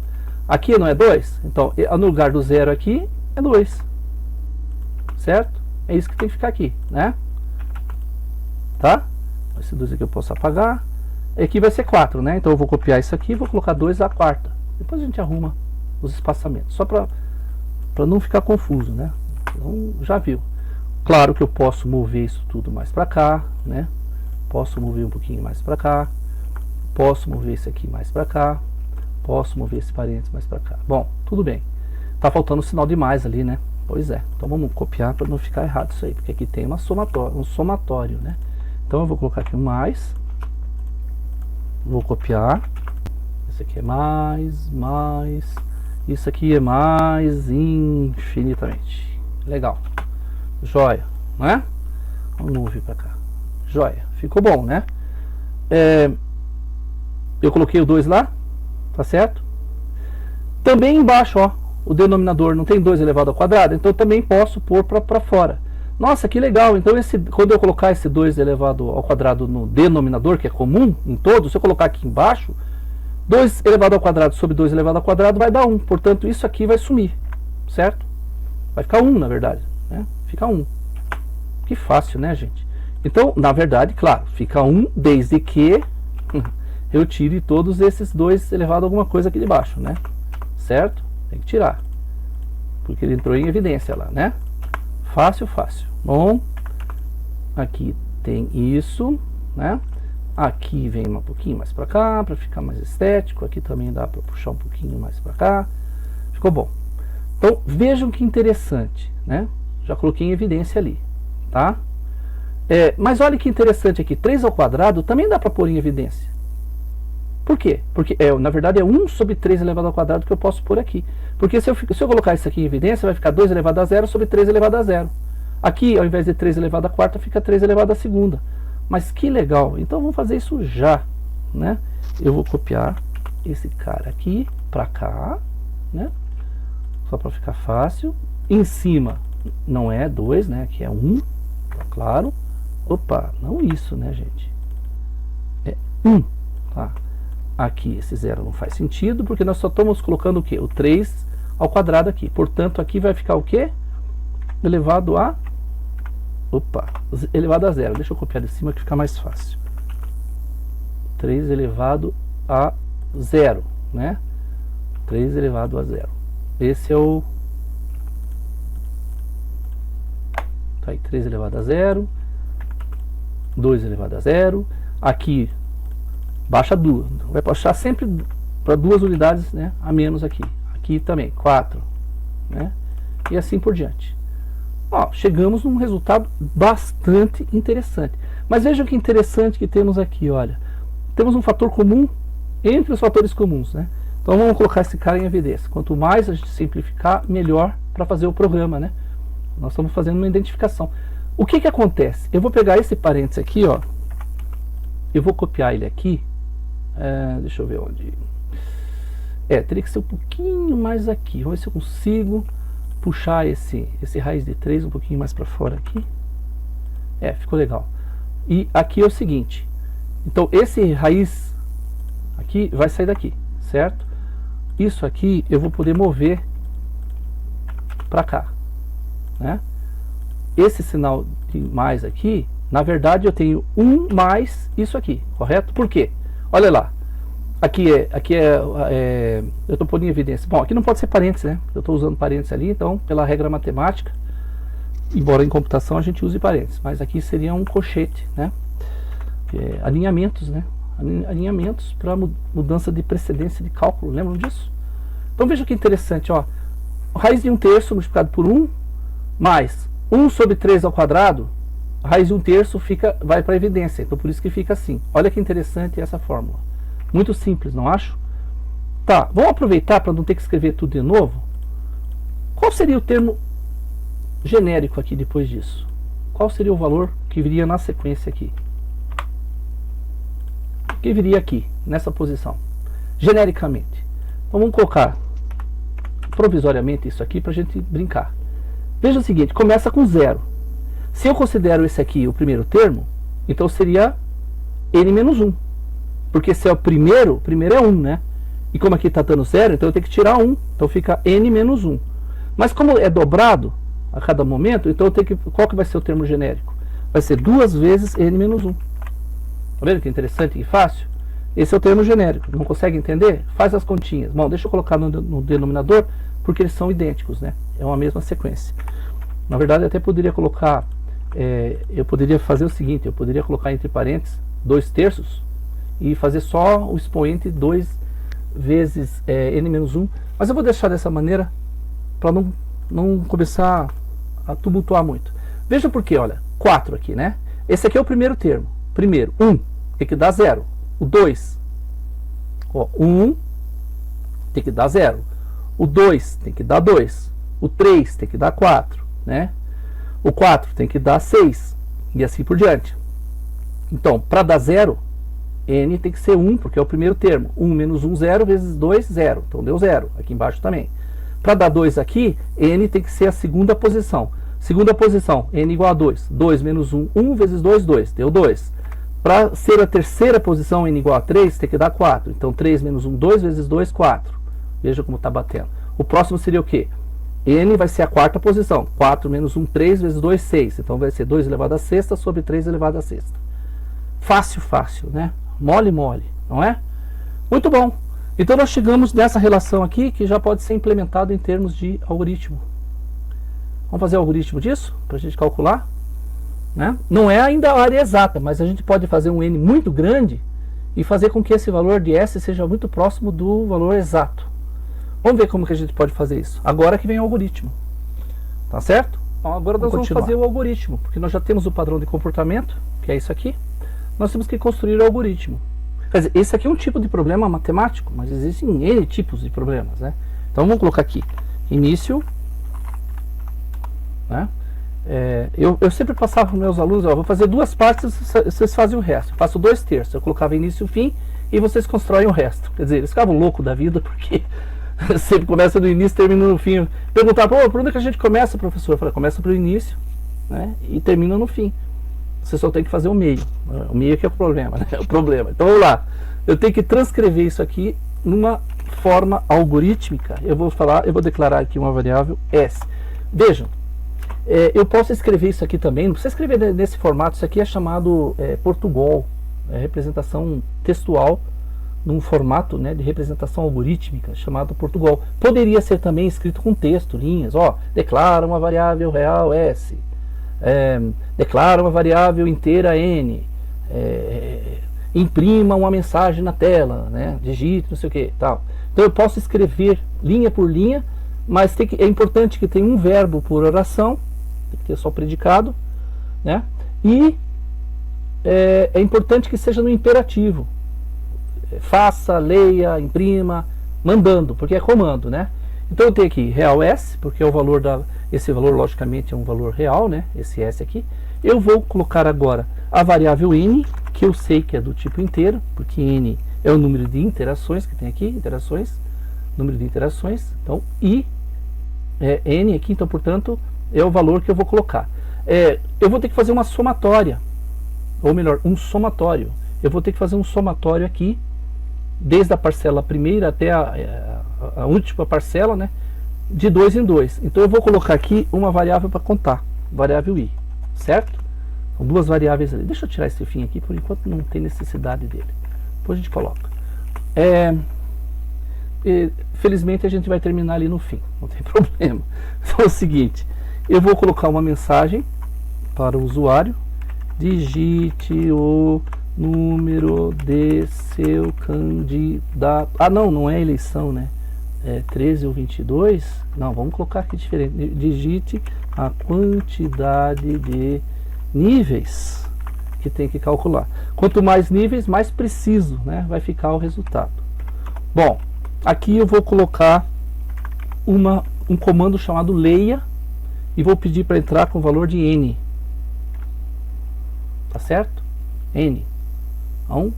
Aqui não é 2? Então, no lugar do 0 aqui, é 2. Certo? É isso que tem que ficar aqui, né? Tá? Esse 2 aqui eu posso apagar. Aqui vai ser 4, né? Então eu vou copiar isso aqui e vou colocar 2 à quarta. Depois a gente arruma os espaçamentos. Só para não ficar confuso, né? Então, já viu. Claro que eu posso mover isso tudo mais para cá, né? Posso mover um pouquinho mais para cá. Posso mover esse aqui mais para cá. Posso mover esse parênteses mais para cá. Bom, tudo bem. Tá faltando um sinal de mais ali, né? Pois é. Então vamos copiar para não ficar errado isso aí. Porque aqui tem um somatório, né? Então eu vou colocar aqui um mais. Vou copiar. Esse aqui é mais. Isso aqui é mais infinitamente. Legal. Joia, não é? Vamos mover para cá. Joia. Ficou bom, né? Eu coloquei o 2 lá. Tá certo? Também embaixo, ó, o denominador não tem 2 elevado ao quadrado, então eu também posso pôr para fora. Nossa, que legal. Então quando eu colocar esse 2 elevado ao quadrado no denominador, que é comum em todos, se eu colocar aqui embaixo, 2 elevado ao quadrado sobre 2 elevado ao quadrado vai dar 1. Portanto, isso aqui vai sumir, certo? Vai ficar 1, na verdade, né? Fica 1. Que fácil, né, gente? Então, na verdade, claro, fica 1 desde que eu tire todos esses 2 elevado a alguma coisa aqui de baixo, né? Certo? Tem que tirar. Porque ele entrou em evidência lá, né? Fácil, fácil. Bom, aqui tem isso, né? Aqui vem um pouquinho mais para cá, para ficar mais estético. Aqui também dá para puxar um pouquinho mais para cá. Ficou bom. Então, vejam que interessante, né? Já coloquei em evidência ali, tá? Mas olha que interessante aqui, 3 ao quadrado também dá para pôr em evidência. Por quê? Porque, na verdade, é 1 sobre 3 elevado ao quadrado que eu posso pôr aqui. Porque se eu colocar isso aqui em evidência, vai ficar 2 elevado a 0 sobre 3 elevado a 0. Aqui, ao invés de 3 elevado a quarta, fica 3 elevado a segunda. Mas que legal! Então, vamos fazer isso já, né? Eu vou copiar esse cara aqui para cá, né? Só para ficar fácil. Em cima não é 2, né? Aqui é 1, tá claro. Opa, não isso, né, gente? É 1, tá? Aqui esse 0 não faz sentido, porque nós só estamos colocando o quê? O 3 ao quadrado aqui. Portanto, aqui vai ficar o quê? Elevado a... Opa, elevado a 0. Deixa eu copiar de cima que fica mais fácil. 3 elevado a 0, né? 3 elevado a 0. Esse é o... Tá aí, 3 elevado a 0. 2 elevado a 0. Aqui, baixa 2. Vai baixar sempre para 2 unidades, né, a menos aqui. Aqui também, 4. Né? E assim por diante. Ó, chegamos num resultado bastante interessante. Mas vejam que interessante que temos aqui, olha. Temos um fator comum entre os fatores comuns, né? Então vamos colocar esse cara em evidência. Quanto mais a gente simplificar, melhor para fazer o programa, né? Nós estamos fazendo uma identificação. O que que acontece? Eu vou pegar esse parênteses aqui, ó. Eu vou copiar ele aqui. Deixa eu ver onde. Teria que ser um pouquinho mais aqui. Vamos ver se eu consigo puxar esse raiz de 3 um pouquinho mais para fora aqui. Ficou legal. E aqui é o seguinte. Então esse raiz aqui vai sair daqui, certo? Isso aqui eu vou poder mover para cá, né? Esse sinal de mais aqui, na verdade eu tenho 1 mais isso aqui, correto? Por quê? Olha lá. Aqui eu estou pondo em evidência. Bom, aqui não pode ser parênteses, né? Eu estou usando parênteses ali, então, pela regra matemática, embora em computação a gente use parênteses, mas aqui seria um colchete, né? Alinhamentos, né? Alinhamentos para mudança de precedência de cálculo, lembram disso? Então veja que interessante, ó. Raiz de 1/3 multiplicado por 1, mais 1 sobre 3 ao quadrado, a raiz de 1/3 vai para a evidência, então por isso que fica assim. Olha que interessante essa fórmula. Muito simples, não acho? Tá, vamos aproveitar para não ter que escrever tudo de novo. Qual seria o termo genérico aqui depois disso? Qual seria o valor que viria na sequência aqui? Que viria aqui, nessa posição, genericamente. Então vamos colocar provisoriamente isso aqui para a gente brincar. Veja o seguinte, começa com 0. Se eu considero esse aqui o primeiro termo, então seria n menos 1. Porque se é o primeiro é 1, né? E como aqui está dando 0, então eu tenho que tirar 1. Então fica n menos 1. Mas como é dobrado a cada momento, então eu tenho que... Qual que vai ser o termo genérico? Vai ser 2 vezes n menos 1. Tá vendo que interessante e fácil? Esse é o termo genérico. Não consegue entender? Faz as continhas. Bom, deixa eu colocar no denominador, porque eles são idênticos, né? É uma mesma sequência. Na verdade, eu até poderia colocar... eu poderia fazer o seguinte, eu poderia colocar entre parênteses 2/3 e fazer só o expoente 2 vezes n menos 1. Mas eu vou deixar dessa maneira para não começar a tumultuar muito. Veja por quê, olha. 4 aqui, né? Esse aqui é o primeiro termo. Primeiro, 1 tem que dar 0. O 2, 1 tem que dar 0. O 2 tem que dar 2. O 3 tem que dar 4, né? O 4 tem que dar 6. E assim por diante. Então, para dar 0, n tem que ser 1, porque é o primeiro termo. 1 menos 1, 0, vezes 2, 0. Então deu 0. Aqui embaixo também. Para dar 2 aqui, n tem que ser a segunda posição. Segunda posição, n igual a 2. 2 menos 1, 1 vezes 2, 2. Deu 2. Para ser a terceira posição, n igual a 3, tem que dar 4. Então 3 menos 1, 2 vezes 2, 4. Veja como está batendo. O próximo seria o quê? N vai ser a quarta posição. 4 menos 1, 3 vezes 2, 6. Então vai ser 2 elevado a sexta sobre 3 elevado a sexta. Fácil, fácil, né? Mole, mole, não é? Muito bom. Então nós chegamos nessa relação aqui que já pode ser implementado em termos de algoritmo. Vamos fazer o algoritmo disso? Para a gente calcular? né? Não é ainda a área exata, mas a gente pode fazer um N muito grande e fazer com que esse valor de S seja muito próximo do valor exato. Vamos ver como que a gente pode fazer isso. Agora que vem o algoritmo. Tá certo? Então agora nós vamos fazer o algoritmo, porque nós já temos o padrão de comportamento, que é isso aqui. Nós temos que construir o algoritmo. Quer dizer, esse aqui é um tipo de problema matemático, mas existem N tipos de problemas, né? Então vamos colocar aqui, início, né? Eu sempre passava para os meus alunos, ó, vou fazer duas partes, vocês fazem o resto. Eu faço 2/3, eu colocava início e fim, e vocês constroem o resto. Quer dizer, eles ficavam loucos da vida, porque sempre começa do início e termina no fim. Perguntavam, pô, por onde é que a gente começa, professor? Eu falei, começa pelo início, né, e termina no fim. Você só tem que fazer o meio. O meio que é o problema, né? O problema. Então vamos lá. Eu tenho que transcrever isso aqui numa forma algorítmica. Eu vou declarar aqui uma variável S. Vejam, eu posso escrever isso aqui também. Não precisa escrever nesse formato. Isso aqui é chamado Portugal, representação textual num formato, né, de representação algorítmica chamado Portugal. Poderia ser também escrito com texto, linhas. Ó, declara uma variável real S. Declara uma variável inteira N, imprima uma mensagem na tela, né, digite, não sei o que, tal. Então eu posso escrever linha por linha, mas é importante que tenha um verbo por oração, tem que ter só predicado, né, e é importante que seja no imperativo. Faça, leia, imprima, mandando, porque é comando, né. Então eu tenho aqui real S, porque é o valor esse valor logicamente é um valor real, né? Esse S aqui. Eu vou colocar agora a variável N, que eu sei que é do tipo inteiro, porque N é o número de interações que tem aqui, número de interações. Então, I é N aqui, então portanto é o valor que eu vou colocar. Eu vou ter que fazer uma somatória, ou melhor, um somatório. Eu vou ter que fazer um somatório aqui, desde a parcela primeira até a última parcela, né, de 2 em 2. Então eu vou colocar aqui uma variável para contar, variável I, certo? São duas variáveis ali. Deixa eu tirar esse fim aqui, por enquanto não tem necessidade dele. Depois a gente coloca. Felizmente a gente vai terminar ali no fim, não tem problema. Então é o seguinte, eu vou colocar uma mensagem para o usuário: digite o número de seu candidato. Ah, não é eleição, né? 13 ou 22. Não, vamos colocar aqui diferente. Digite a quantidade de níveis que tem que calcular. Quanto mais níveis, mais preciso, né, vai ficar o resultado. Bom, aqui eu vou colocar um comando chamado leia e vou pedir para entrar com o valor de N. Tá certo? N. Então,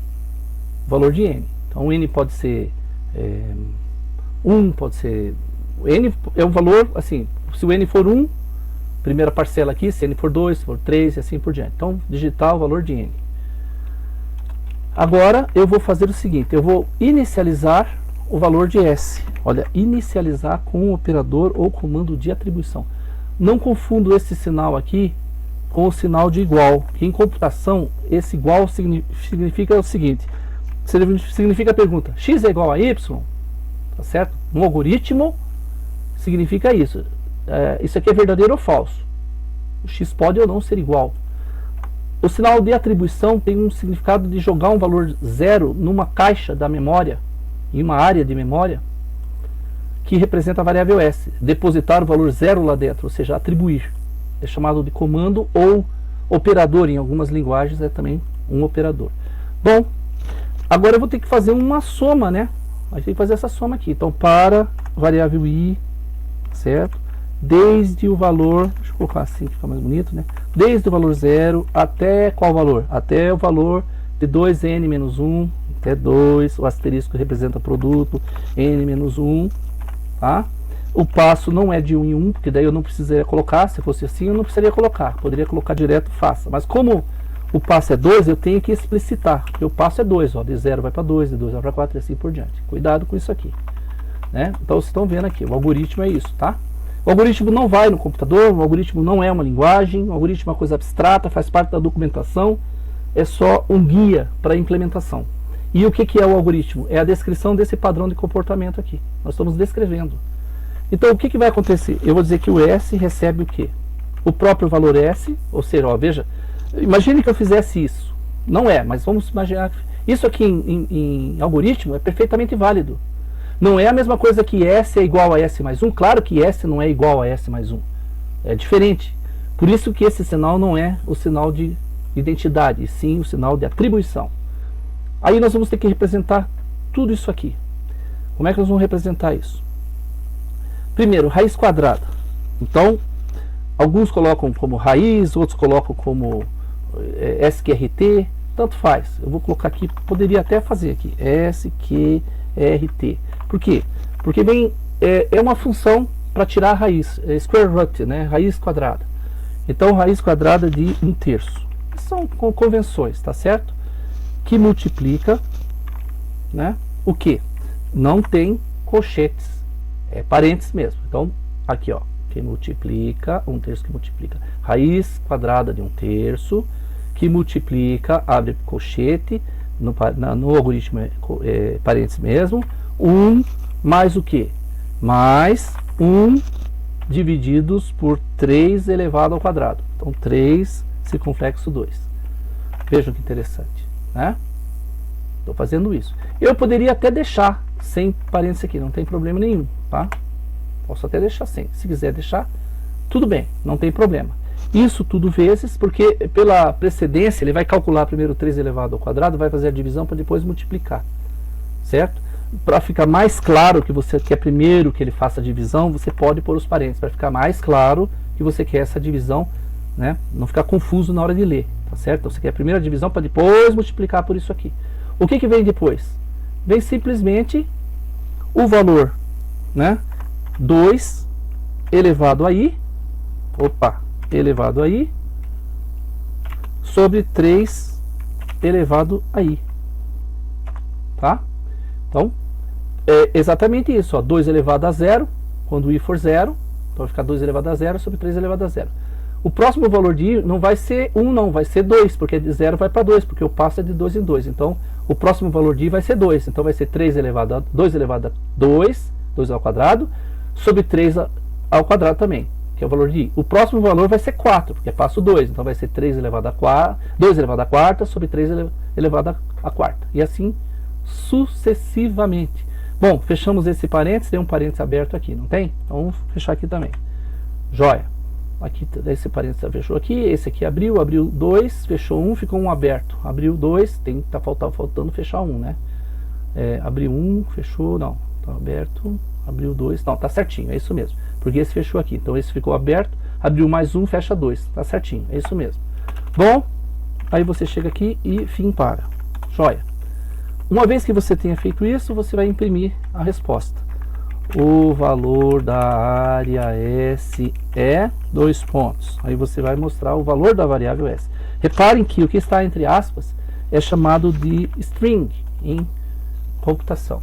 valor de N. Então, N pode ser 1, pode ser... N é um valor, assim, se o N for 1, primeira parcela aqui, se N for 2, se for 3 e assim por diante. Então, digitar o valor de N. Agora, eu vou fazer o seguinte, eu vou inicializar o valor de S. Olha, inicializar com o operador ou comando de atribuição. Não confundo esse sinal aqui com o sinal de igual, que em computação, esse igual significa o seguinte, significa a pergunta, x é igual a y? Tá certo? No algoritmo significa isso. Isso aqui é verdadeiro ou falso? O x pode ou não ser igual. O sinal de atribuição tem um significado de jogar um valor 0 numa caixa da memória, em uma área de memória, que representa a variável S. Depositar o valor 0 lá dentro, ou seja, atribuir. É chamado de comando ou operador, em algumas linguagens é também um operador. Bom, agora eu vou ter que fazer uma soma, né? A gente tem que fazer essa soma aqui. Então, para variável I, certo? Desde o valor, deixa eu colocar assim que fica mais bonito, né? Desde o valor 0 até qual valor? Até o valor de 2n menos 1, até 2, o asterisco representa produto, n menos 1, tá? O passo não é de 1 em 1, porque daí eu não precisaria colocar, se fosse assim eu não precisaria colocar, poderia colocar direto, faça. Mas como o passo é 2, eu tenho que explicitar, porque o passo é 2, ó, de 0 vai para 2, de 2 vai para 4 e assim por diante. Cuidado com isso aqui, né? Então vocês estão vendo aqui, o algoritmo é isso, tá? O algoritmo não vai no computador, o algoritmo não é uma linguagem, o algoritmo é uma coisa abstrata, faz parte da documentação, é só um guia para a implementação. E o que é o algoritmo? É a descrição desse padrão de comportamento aqui. Nós estamos descrevendo. Então o que vai acontecer? Eu vou dizer que o S recebe o quê? o próprio valor S, ou seja, ó, veja, imagine que eu fizesse isso. Não é, mas vamos imaginar. Isso aqui em algoritmo é perfeitamente válido. Não é a mesma coisa que S é igual a S mais 1. Claro que S não é igual a S mais 1. É diferente. Por isso que esse sinal não é o sinal de identidade, e sim o sinal de atribuição. Aí nós vamos ter que representar tudo isso aqui. Como é que nós vamos representar isso? Primeiro, raiz quadrada. Então, alguns colocam como raiz, outros colocam como SQRT, tanto faz. Eu vou colocar aqui, poderia até fazer aqui, SQRT. Por quê? Porque é uma função para tirar a raiz, square root, né? Raiz quadrada. Então, raiz quadrada de 1/3. São convenções, tá certo? Que multiplica, né? O que? Não tem colchetes, é parênteses mesmo. Então, aqui, ó, que multiplica, 1/3 que multiplica raiz quadrada de 1/3, que multiplica, abre colchete, no algoritmo é parênteses mesmo, 1 mais o que? Mais 1 divididos por 3 elevado ao quadrado. Então, 3 circunflexo 2. Vejam que interessante, né? Estou fazendo isso. Eu poderia até deixar sem parênteses aqui, não tem problema nenhum, tá? Posso até deixar sem. Se quiser deixar, tudo bem, não tem problema. Isso tudo vezes, porque pela precedência ele vai calcular primeiro 3 elevado ao quadrado, vai fazer a divisão para depois multiplicar, certo? Para ficar mais claro que você quer primeiro que ele faça a divisão, você pode pôr os parênteses, para ficar mais claro que você quer essa divisão, né? Não ficar confuso na hora de ler, tá certo? Então, você quer a primeira divisão para depois multiplicar por isso aqui. O que vem depois? Vem simplesmente o valor, né? 2 elevado a i, elevado a i, sobre 3 elevado a i, tá? Então, é exatamente isso, ó, 2 elevado a 0, quando i for 0, então vai ficar 2 elevado a 0 sobre 3 elevado a 0. O próximo valor de i não vai ser 1 não, vai ser 2, porque de 0 vai para 2, porque o passo é de 2 em 2. Então, o próximo valor de i vai ser 2, então vai ser 2 elevado a 2 ao quadrado, sobre 3 ao quadrado também, que é o valor de i. O próximo valor vai ser 4, porque é passo 2, então vai ser 3 elevado a 4, 2 elevado a quarta sobre 3 elevado a quarta. E assim sucessivamente. Bom, fechamos esse parênteses, tem um parênteses aberto aqui, não tem? Então vamos fechar aqui também. Joia. Aqui, esse parênteses fechou aqui, esse aqui abriu 2, fechou 1, ficou 1 aberto. Abriu 2, tem que tá faltando fechar 1, né? Abriu 1, fechou, não, tá aberto, abriu 2, não, tá certinho, é isso mesmo. Porque esse fechou aqui, então esse ficou aberto, abriu mais 1, fecha 2, tá certinho, é isso mesmo. Bom, aí você chega aqui e fim para. Joia. Uma vez que você tenha feito isso, você vai imprimir a resposta. O valor da área S é 2 pontos. Aí você vai mostrar o valor da variável S. Reparem que o que está entre aspas é chamado de string em computação.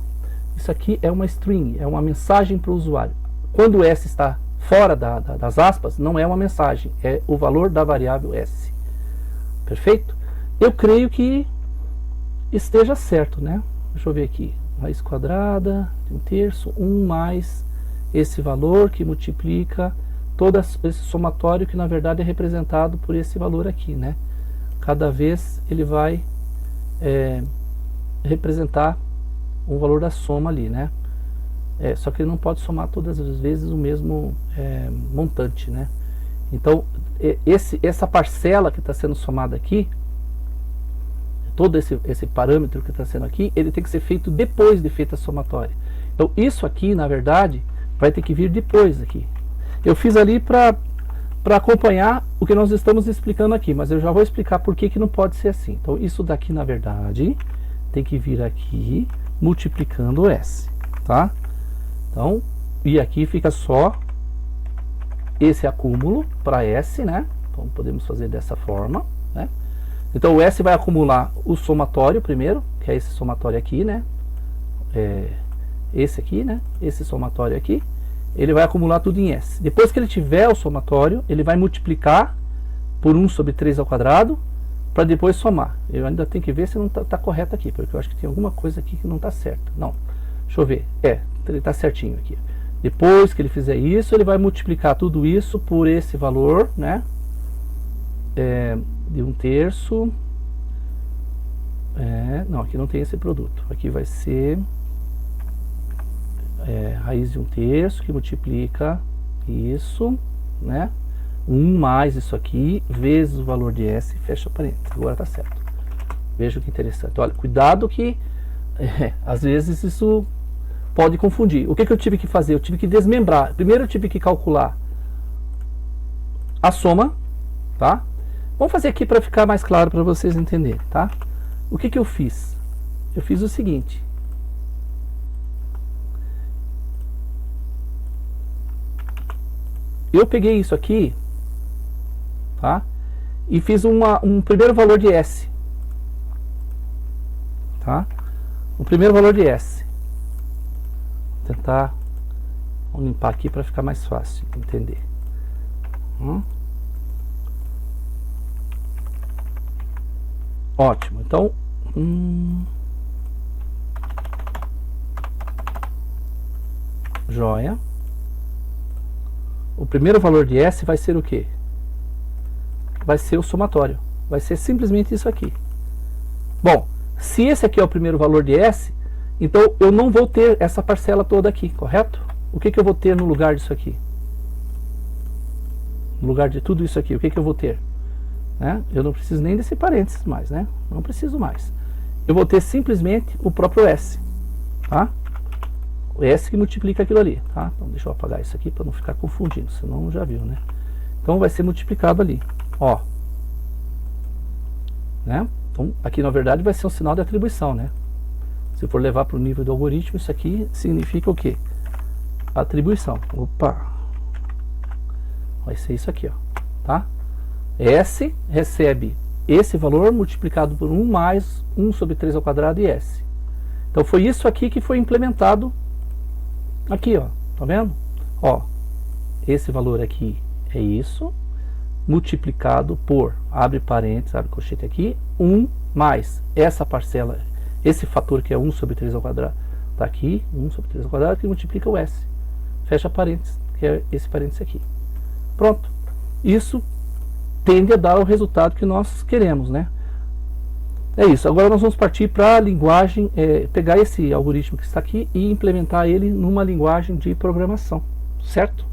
Isso aqui é uma string, é uma mensagem para o usuário. Quando o S está fora das aspas, não é uma mensagem, é o valor da variável S. Perfeito? Eu creio que esteja certo, né? Deixa eu ver aqui. Raiz quadrada de 1/3, 1 mais esse valor que multiplica todo esse somatório que na verdade é representado por esse valor aqui, né? Cada vez ele vai representar um valor da soma ali, né? Só que ele não pode somar todas as vezes o mesmo montante, né? Então, essa parcela que está sendo somada aqui, todo esse parâmetro que está sendo aqui, ele tem que ser feito depois de feita a somatória. Então, isso aqui, na verdade, vai ter que vir depois aqui. Eu fiz ali para acompanhar o que nós estamos explicando aqui, mas eu já vou explicar por que não pode ser assim. Então, isso daqui, na verdade, tem que vir aqui multiplicando S, tá? Então, e aqui fica só esse acúmulo para S, né? Então, podemos fazer dessa forma, né? Então, o S vai acumular o somatório primeiro, que é esse somatório aqui, né? Esse aqui, né? Esse somatório aqui. Ele vai acumular tudo em S. Depois que ele tiver o somatório, ele vai multiplicar por 1 sobre 3 ao quadrado, para depois somar. Eu ainda tenho que ver se não está correto aqui, porque eu acho que tem alguma coisa aqui que não está certa. Não, deixa eu ver. Ele está certinho aqui. Depois que ele fizer isso, ele vai multiplicar tudo isso por esse valor, né? De 1/3. Não, aqui não tem esse produto. Aqui vai ser raiz de 1/3 que multiplica isso, né? 1 mais isso aqui, vezes o valor de S, fecha parênteses. Agora tá certo. Veja que interessante. Olha, cuidado que às vezes isso pode confundir. O que eu tive que fazer? Eu tive que desmembrar. Primeiro eu tive que calcular a soma, tá? Vamos fazer aqui para ficar mais claro para vocês entenderem, tá? O que eu fiz? Eu fiz o seguinte. Eu peguei isso aqui, tá? E fiz um primeiro valor de S, tá? O primeiro valor de S. Vou tentar limpar aqui para ficar mais fácil de entender. Ótimo. Então, joia. O primeiro valor de S vai ser o quê? Vai ser o somatório. Vai ser simplesmente isso aqui. Bom, se esse aqui é o primeiro valor de S, então eu não vou ter essa parcela toda aqui, correto? O que eu vou ter no lugar disso aqui? No lugar de tudo isso aqui, o que eu vou ter? Eu não preciso nem desse parênteses mais, né? Não preciso mais. Eu vou ter simplesmente o próprio S, tá? O S que multiplica aquilo ali, tá? Então deixa eu apagar isso aqui para não ficar confundindo, senão já viu, né? Então vai ser multiplicado ali, ó. Né? Então aqui na verdade vai ser um sinal de atribuição, né? Se for levar para o nível do algoritmo, isso aqui significa o quê? Atribuição. Opa! Vai ser isso aqui, ó, tá? S recebe esse valor multiplicado por 1 mais 1/3² e S. Então foi isso aqui que foi implementado aqui, ó, tá vendo? Ó, esse valor aqui é isso, multiplicado por, abre parênteses, abre colchete aqui, 1 mais essa parcela, esse fator que é 1/3², tá aqui, 1/3² que multiplica o S, fecha parênteses, que é esse parênteses aqui. Pronto, isso tende a dar o resultado que nós queremos, né? É isso. Agora nós vamos partir para a linguagem, pegar esse algoritmo que está aqui e implementar ele numa linguagem de programação, certo?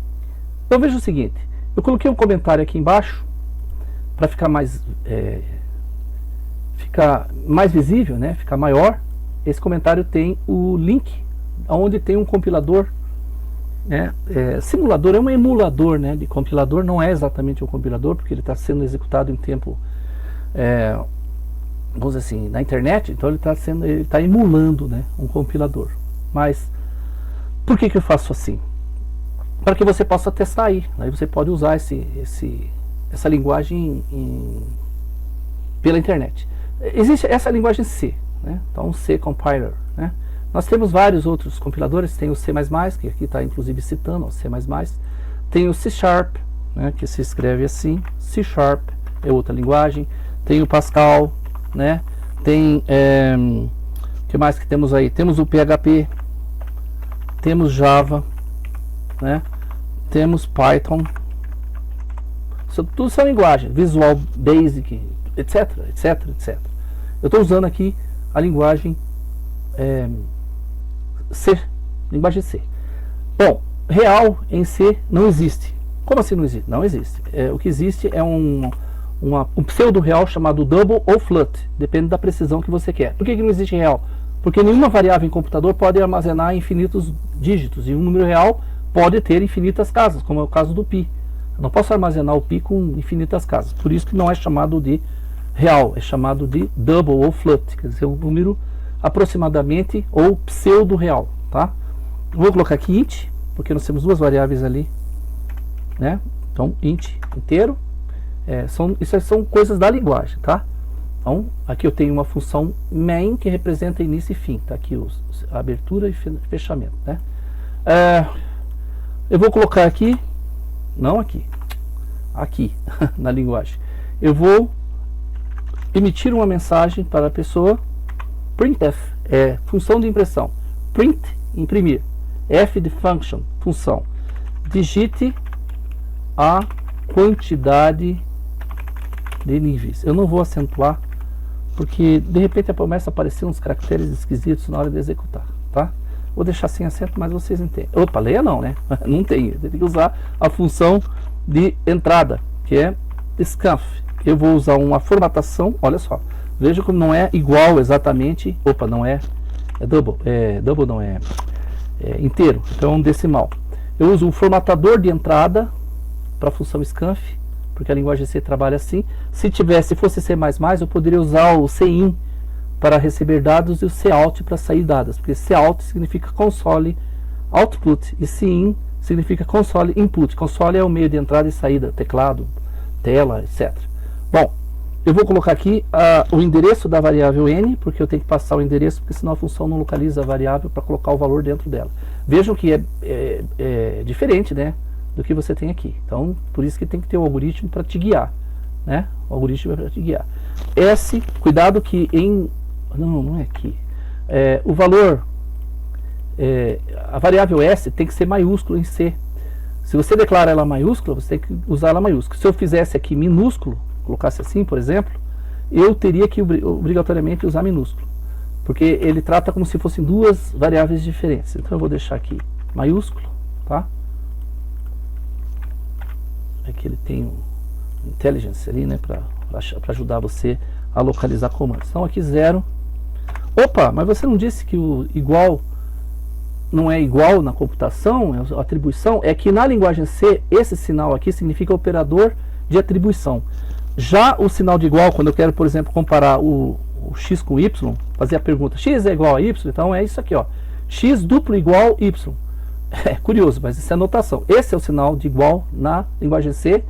Então veja o seguinte, eu coloquei um comentário aqui embaixo para ficar mais visível, né? Ficar maior. Esse comentário tem o link onde tem um compilador, né? Simulador é um emulador, né, de compilador, não é exatamente um compilador, porque ele está sendo executado em tempo, vamos dizer assim, na internet, então ele está emulando, né, um compilador. Mas por que eu faço assim? Para que você possa testar aí você pode usar essa linguagem pela internet. Existe essa linguagem C, né? Então C compiler, né? Nós temos vários outros compiladores, tem o C++, que aqui está inclusive citando, o C++, tem o C#, né, que se escreve assim, C# é outra linguagem, tem o Pascal, né, tem, o que mais que temos aí? Temos o PHP, temos Java, né, temos Python, tudo são linguagens, Visual Basic, etc, etc, etc. Eu estou usando aqui a linguagem C, linguagem C. Bom, real em C não existe. Como assim não existe? Não existe. O que existe é um pseudo-real chamado double ou float, depende da precisão que você quer. Por que não existe real? Porque nenhuma variável em computador pode armazenar infinitos dígitos, e um número real pode ter infinitas casas, como é o caso do pi. Eu não posso armazenar o pi com infinitas casas, por isso que não é chamado de real, é chamado de double ou float, quer dizer, um número aproximadamente ou pseudo real, tá? Vou colocar aqui int, porque nós temos duas variáveis ali, né? Então int inteiro, isso são coisas da linguagem, tá? Então aqui eu tenho uma função main que representa início e fim, tá aqui a abertura e fechamento, né? Eu vou colocar aqui, não aqui na linguagem, eu vou emitir uma mensagem para a pessoa. Printf é função de impressão. Print, imprimir. f de function, função, digite a quantidade de níveis. Eu não vou acentuar, porque de repente começa a aparecer uns caracteres esquisitos na hora de executar, tá? Vou deixar sem acento, mas vocês entendem. Opa, leia não, né? Não tem, tem que usar a função de entrada, que é scanf. Eu vou usar uma formatação, olha só, veja como não é igual exatamente, opa, não é, double não é inteiro, então é um decimal. Eu uso um formatador de entrada para a função scanf, porque a linguagem C trabalha assim. Se fosse C++, eu poderia usar o cin para receber dados e o cout para sair dados, porque cout significa console output e cin significa console input. Console é o meio de entrada e saída, teclado, tela, etc. Bom, eu vou colocar aqui o endereço da variável n, porque eu tenho que passar o endereço, porque senão a função não localiza a variável para colocar o valor dentro dela. Vejam que é diferente, né, do que você tem aqui. Então, por isso que tem que ter um algoritmo para te guiar, né? O algoritmo é para te guiar. S, cuidado que não é aqui. O valor, a variável S tem que ser maiúsculo em C. Se você declara ela maiúscula, você tem que usar ela maiúscula. Se eu fizesse aqui minúsculo, colocasse assim, por exemplo, eu teria que obrigatoriamente usar minúsculo, porque ele trata como se fossem duas variáveis diferentes. Então eu vou deixar aqui maiúsculo, tá? Aqui ele tem um intelligence ali, né, para ajudar você a localizar comandos. Então aqui 0. Opa, mas você não disse que o igual não é igual na computação, a atribuição? É que na linguagem C, esse sinal aqui significa operador de atribuição. Já o sinal de igual, quando eu quero, por exemplo, comparar o x com y, fazer a pergunta, x é igual a y, então é isso aqui, ó, x duplo igual y. É curioso, mas isso é notação. Esse é o sinal de igual na linguagem C,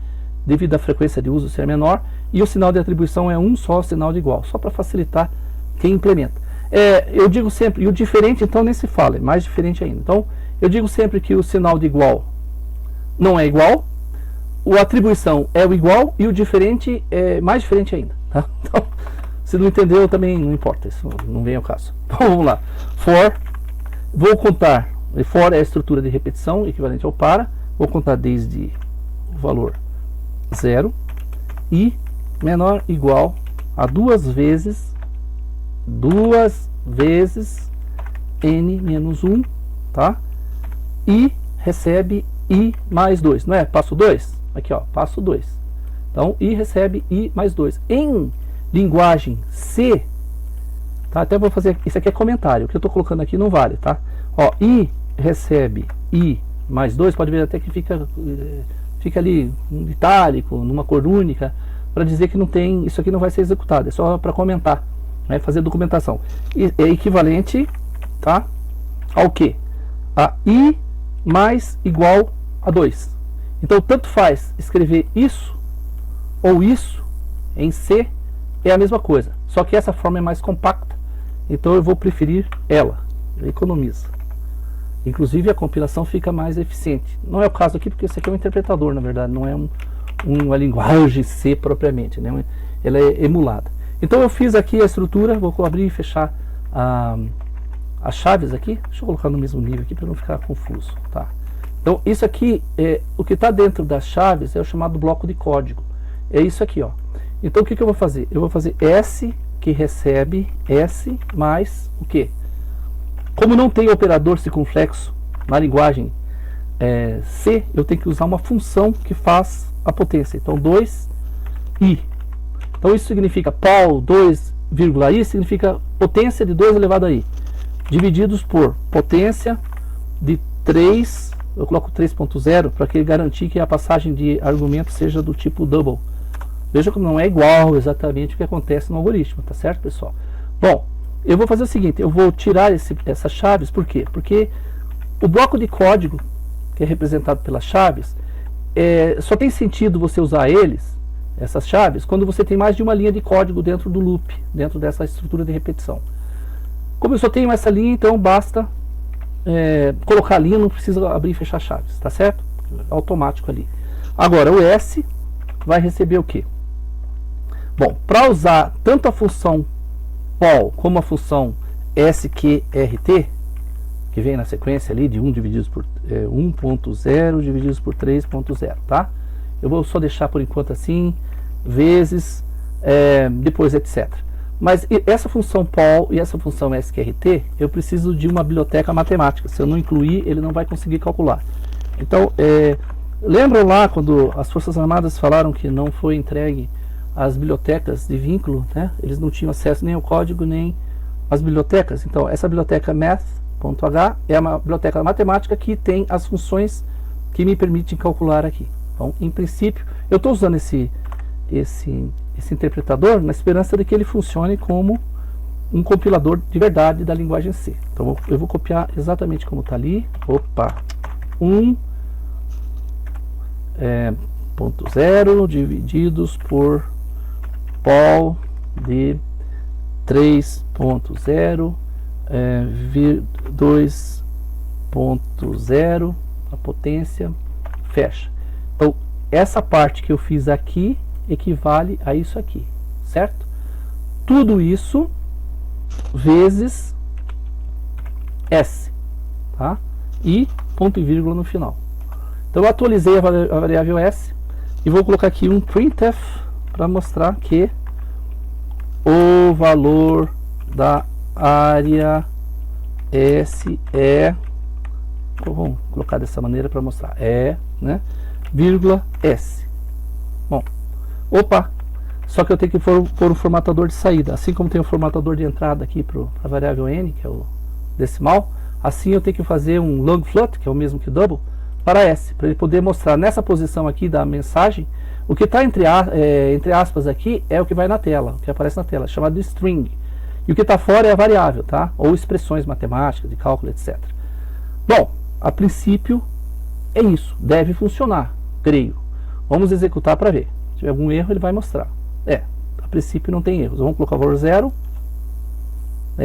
devido à frequência de uso ser menor, e o sinal de atribuição é um só sinal de igual, só para facilitar quem implementa. Eu digo sempre, e o diferente então nem se fala, é mais diferente ainda. Então, eu digo sempre que o sinal de igual não é igual, a atribuição é o igual e o diferente é mais diferente ainda, tá? Então, se não entendeu, também não importa, isso não vem ao caso. Então, vamos lá. For, vou contar, for é a estrutura de repetição, equivalente ao para, vou contar desde o valor 0 e menor ou igual a duas vezes n menos 1, tá? E recebe i mais 2, não é? Passo 2? Aqui, ó, passo 2. Então, i recebe i mais 2. Em linguagem C, tá? Até vou fazer, isso aqui é comentário, o que eu estou colocando aqui não vale, tá? Ó, i recebe i mais 2, pode ver até que fica ali um itálico, numa cor única, para dizer que não tem, isso aqui não vai ser executado, é só para comentar, né? Fazer documentação. E é equivalente, tá? Ao que? A i mais igual a 2. Então, tanto faz escrever isso ou isso em C, é a mesma coisa, só que essa forma é mais compacta, então eu vou preferir ela, economiza. Inclusive a compilação fica mais eficiente. Não é o caso aqui, porque isso aqui é um interpretador, na verdade, não é uma linguagem C propriamente, né? Ela é emulada. Então eu fiz aqui a estrutura, vou abrir e fechar as chaves aqui, deixa eu colocar no mesmo nível aqui para não ficar confuso, tá? Então isso aqui, o que está dentro das chaves é o chamado bloco de código, é isso aqui, ó. Então o que eu vou fazer? Eu vou fazer S que recebe S mais o quê? Como não tem operador circunflexo na linguagem C, eu tenho que usar uma função que faz a potência. Então 2i. Então isso significa pol 2,i significa potência de 2 elevado a i, divididos por potência de 3, eu coloco 3.0 para garantir que a passagem de argumento seja do tipo double. Veja como não é igual exatamente o que acontece no algoritmo, tá certo, pessoal? Bom, eu vou fazer o seguinte, eu vou tirar essas chaves, por quê? Porque o bloco de código, que é representado pelas chaves, só tem sentido você usar essas chaves, quando você tem mais de uma linha de código dentro do loop, dentro dessa estrutura de repetição. Como eu só tenho essa linha, então basta colocar a linha, não precisa abrir e fechar chaves, tá certo? Automático ali. Agora, o S vai receber o quê? Bom, para usar tanto a função pol como a função sqrt, que vem na sequência ali de 1 divididos por 1.0 divididos por 3.0, tá? Eu vou só deixar por enquanto assim, vezes, depois etc. Mas essa função POL e essa função SQRT, eu preciso de uma biblioteca matemática. Se eu não incluir, ele não vai conseguir calcular. Então, lembram lá quando as Forças Armadas falaram que não foi entregue as bibliotecas de vínculo, né? Eles não tinham acesso nem ao código, nem às bibliotecas. Então, essa biblioteca math.h é uma biblioteca matemática que tem as funções que me permitem calcular aqui. Então, em princípio, eu estou usando esse interpretador na esperança de que ele funcione como um compilador de verdade da linguagem C. Então eu vou copiar exatamente como está ali. Opa! 1.0 divididos por POL de 3.0 2.0 a potência, fecha. Então essa parte que eu fiz aqui equivale a isso aqui, certo? Tudo isso vezes S, tá? E ponto e vírgula no final. Então eu atualizei a variável S e vou colocar aqui um printf para mostrar que o valor da área S vamos colocar dessa maneira para mostrar, né, vírgula S. Bom, opa, só que eu tenho que pôr um formatador de saída, assim como tem um formatador de entrada aqui para a variável n, que é o decimal, assim eu tenho que fazer um long float, que é o mesmo que double, para S, para ele poder mostrar nessa posição aqui da mensagem, o que está entre aspas aqui é o que vai na tela, o que aparece na tela, chamado de string, e o que está fora é a variável, tá? Ou expressões matemáticas, de cálculo, etc. Bom, a princípio é isso, deve funcionar, creio. Vamos executar para ver. Se tiver algum erro, ele vai mostrar. A princípio não tem erros. Vamos colocar o valor 0.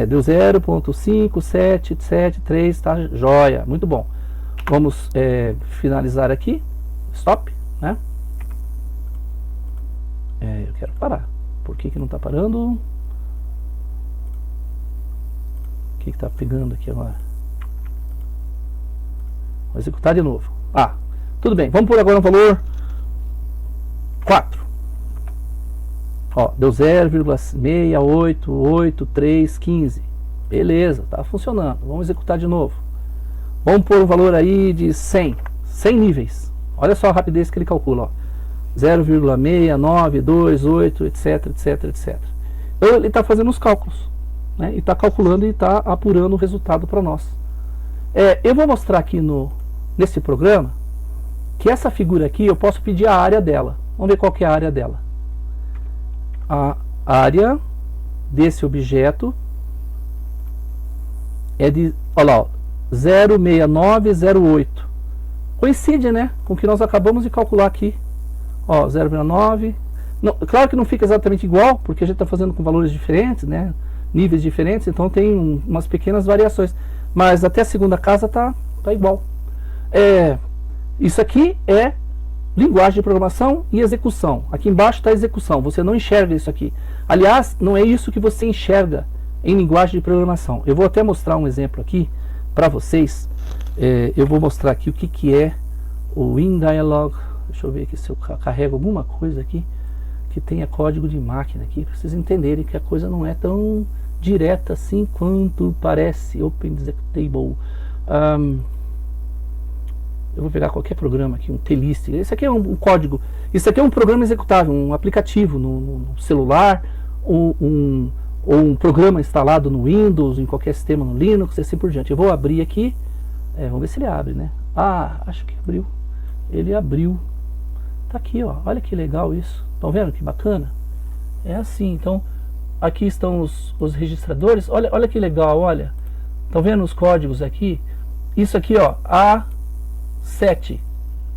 Deu 0.57773, tá? Joia, muito bom. Vamos finalizar aqui. Stop, né? Eu quero parar. Por que não está parando? O que está pegando aqui agora? Vou executar de novo. Tudo bem. Vamos por agora um valor 4. Ó, deu 0,6883315. Beleza, tá funcionando. Vamos executar de novo. Vamos pôr um valor aí de 100 níveis. Olha só a rapidez que ele calcula, ó. 0,6928, etc, etc, etc. Então ele está fazendo os cálculos, né? E está calculando e está apurando o resultado para nós. Eu vou mostrar aqui nesse programa que essa figura aqui eu posso pedir a área dela. Vamos ver qual que é a área dela. A área desse objeto é de, olha lá, ó, 06908. Coincide, né, com o que nós acabamos de calcular aqui. Ó, 0,9. Claro que não fica exatamente igual, porque a gente está fazendo com valores diferentes, né, níveis diferentes, então tem umas pequenas variações. Mas até a segunda casa tá igual. Isso aqui é linguagem de programação e execução. Aqui embaixo está a execução. Você não enxerga isso aqui. Aliás, não é isso que você enxerga em linguagem de programação. Eu vou até mostrar um exemplo aqui para vocês. Eu vou mostrar aqui o que é o InDialog. Deixa eu ver aqui se eu carrego alguma coisa aqui que tenha código de máquina aqui, para vocês entenderem que a coisa não é tão direta assim quanto parece. Open Executable. Eu vou pegar qualquer programa aqui, um T-List. Esse aqui é um código. Isso aqui é um programa executável, um aplicativo no celular, ou um programa instalado no Windows, em qualquer sistema no Linux, e assim por diante. Eu vou abrir aqui. Vamos ver se ele abre, né? Acho que abriu. Ele abriu. Tá aqui, ó. Olha que legal isso. Estão vendo que bacana? É assim. Então, aqui estão os registradores. Olha que legal, olha. Estão vendo os códigos aqui? Isso aqui, ó. A7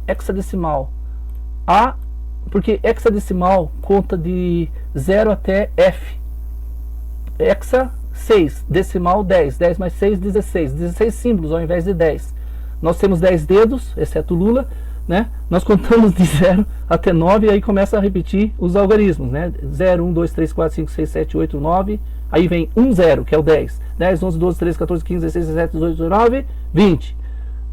hexadecimal. Porque hexadecimal conta de 0 até F. Hexa 6, decimal 10, 10 mais 6, 16. 16 símbolos ao invés de 10. Nós temos 10 dedos, exceto o Lula, né? Nós contamos de 0 até 9 e aí começa a repetir os algarismos, né? 0, 1, 2, 3, 4, 5, 6, 7, 8, 9, Aí vem 1, 0, que é o 10. 10, 11, 12, 13, 14, 15, 16, 17, 18, 19, 20.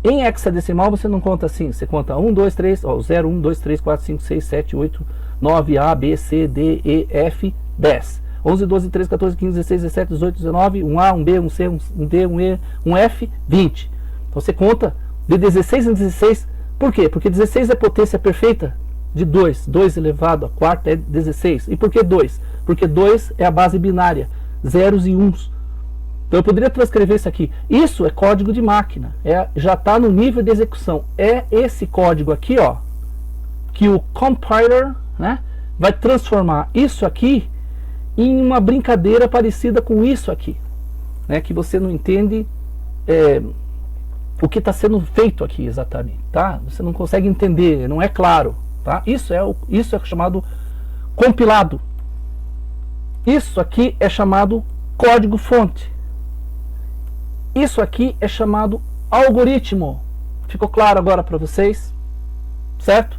Em hexadecimal você não conta assim, você conta 1, 2, 3, ó, 0, 1, 2, 3, 4, 5, 6, 7, 8, 9, A, B, C, D, E, F, 10. 11, 12, 13, 14, 15, 16, 17, 18, 19, 1A, 1B, 1C, 1D, 1E, 1F, 20. Então você conta de 16 em 16. Por quê? Porque 16 é potência perfeita de 2. 2 elevado a quarta é 16. E por que 2? Porque 2 é a base binária, zeros e uns. Então eu poderia transcrever isso aqui. Isso é código de máquina. Já está no nível de execução. É esse código aqui, ó, que o compiler, né, vai transformar isso aqui em uma brincadeira parecida com isso aqui, né, que você não entende o que está sendo feito aqui exatamente, tá? Você não consegue entender, não é claro, tá? Isso é chamado compilado. Isso aqui é chamado código-fonte. Isso aqui é chamado algoritmo. Ficou claro agora para vocês? Certo?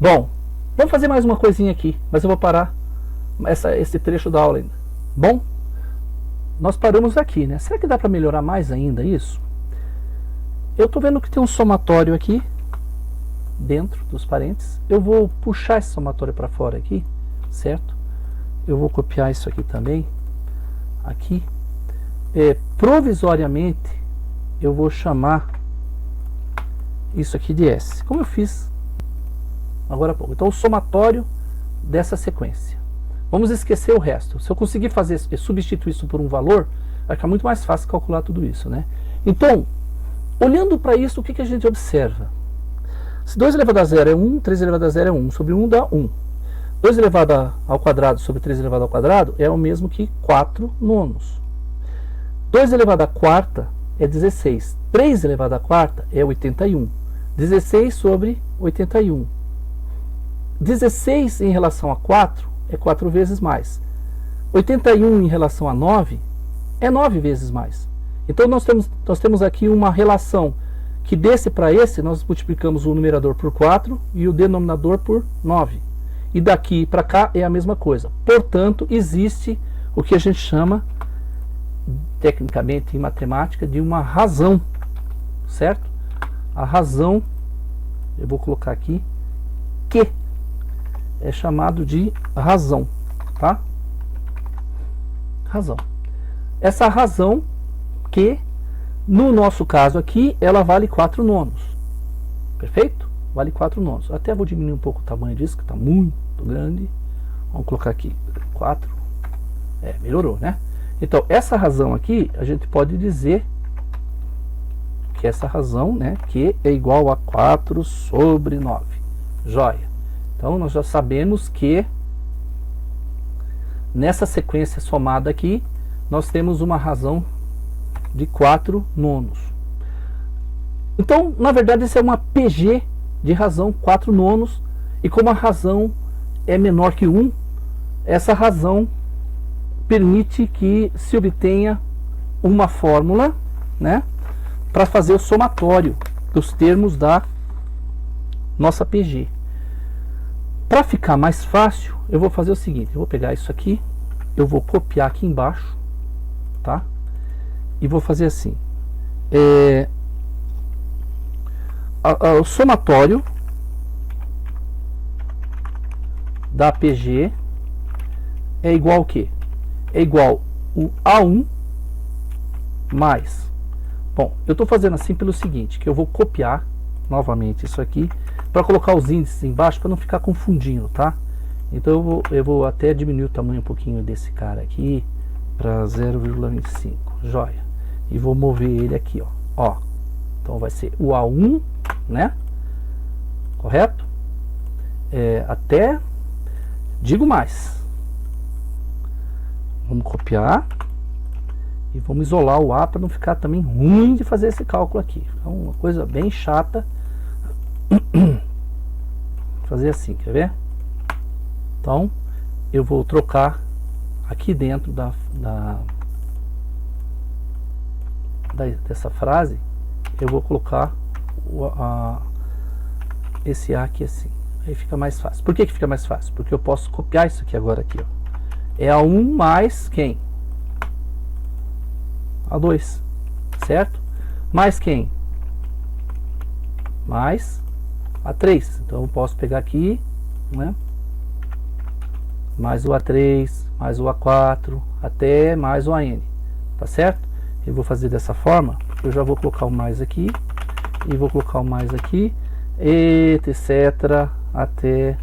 Bom, vamos fazer mais uma coisinha aqui, mas eu vou parar esse trecho da aula ainda. Bom, nós paramos aqui, né? Será que dá para melhorar mais ainda isso? Eu estou vendo que tem um somatório aqui dentro dos parênteses. Eu vou puxar esse somatório para fora aqui, certo? Eu vou copiar isso aqui também, aqui. Provisoriamente eu vou chamar isso aqui de S, como eu fiz agora há pouco. Então o somatório dessa sequência. Vamos esquecer o resto. Se eu conseguir substituir isso por um valor, vai ficar muito mais fácil calcular tudo isso, né? Então, olhando para isso, o que a gente observa? Se 2 elevado a 0 é 1, 3 elevado a 0 é 1, sobre 1 dá 1. 2 elevado ao quadrado sobre 3 elevado ao quadrado é o mesmo que 4 nonos. 2 elevado à quarta é 16. 3 elevado à quarta é 81. 16 sobre 81. 16 em relação a 4 é 4 vezes mais. 81 em relação a 9 é 9 vezes mais. Então nós temos aqui uma relação que desse para esse nós multiplicamos o numerador por 4 e o denominador por 9. E daqui para cá é a mesma coisa. Portanto, existe o que a gente chama tecnicamente em matemática de uma razão, certo? A razão, eu vou colocar aqui, que é chamado de razão, tá? Razão. Essa razão que, no nosso caso aqui, ela vale 4 nonos. Perfeito? Vale 4 nonos. Até vou diminuir um pouco o tamanho disso, que está muito grande. Vamos colocar aqui 4. Melhorou, né? Então, essa razão aqui, a gente pode dizer que essa razão, né, que é igual a 4 sobre 9. Joia. Então, nós já sabemos que nessa sequência somada aqui, nós temos uma razão de 4 nonos. Então, na verdade, isso é uma PG de razão 4 nonos. E como a razão é menor que 1, essa razão permite que se obtenha uma fórmula, né, para fazer o somatório dos termos da nossa PG. Para ficar mais fácil, eu vou fazer o seguinte, eu vou pegar isso aqui, eu vou copiar aqui embaixo, tá? E vou fazer assim, o somatório da PG é igual ao quê? É igual o A1 mais. Bom, eu estou fazendo assim pelo seguinte, que eu vou copiar novamente isso aqui para colocar os índices embaixo para não ficar confundindo, tá? Então eu vou até diminuir o tamanho um pouquinho desse cara aqui para 0,25, joia. E vou mover ele aqui, ó. Então vai ser o A1, né? Correto? Até, digo mais. Vamos copiar e vamos isolar o A para não ficar também ruim de fazer esse cálculo aqui. É uma coisa bem chata. Fazer assim, quer ver? Então, eu vou trocar aqui dentro dessa frase, eu vou colocar esse A aqui assim. Aí fica mais fácil. Por que fica mais fácil? Porque eu posso copiar isso aqui agora aqui, ó. É A1 mais quem? A2, certo? Mais quem? Mais A3. Então eu posso pegar aqui, né? Mais o A3, mais o A4, até mais o AN, tá certo? Eu vou fazer dessa forma, eu já vou colocar o mais aqui, e vou colocar o mais aqui, etc, até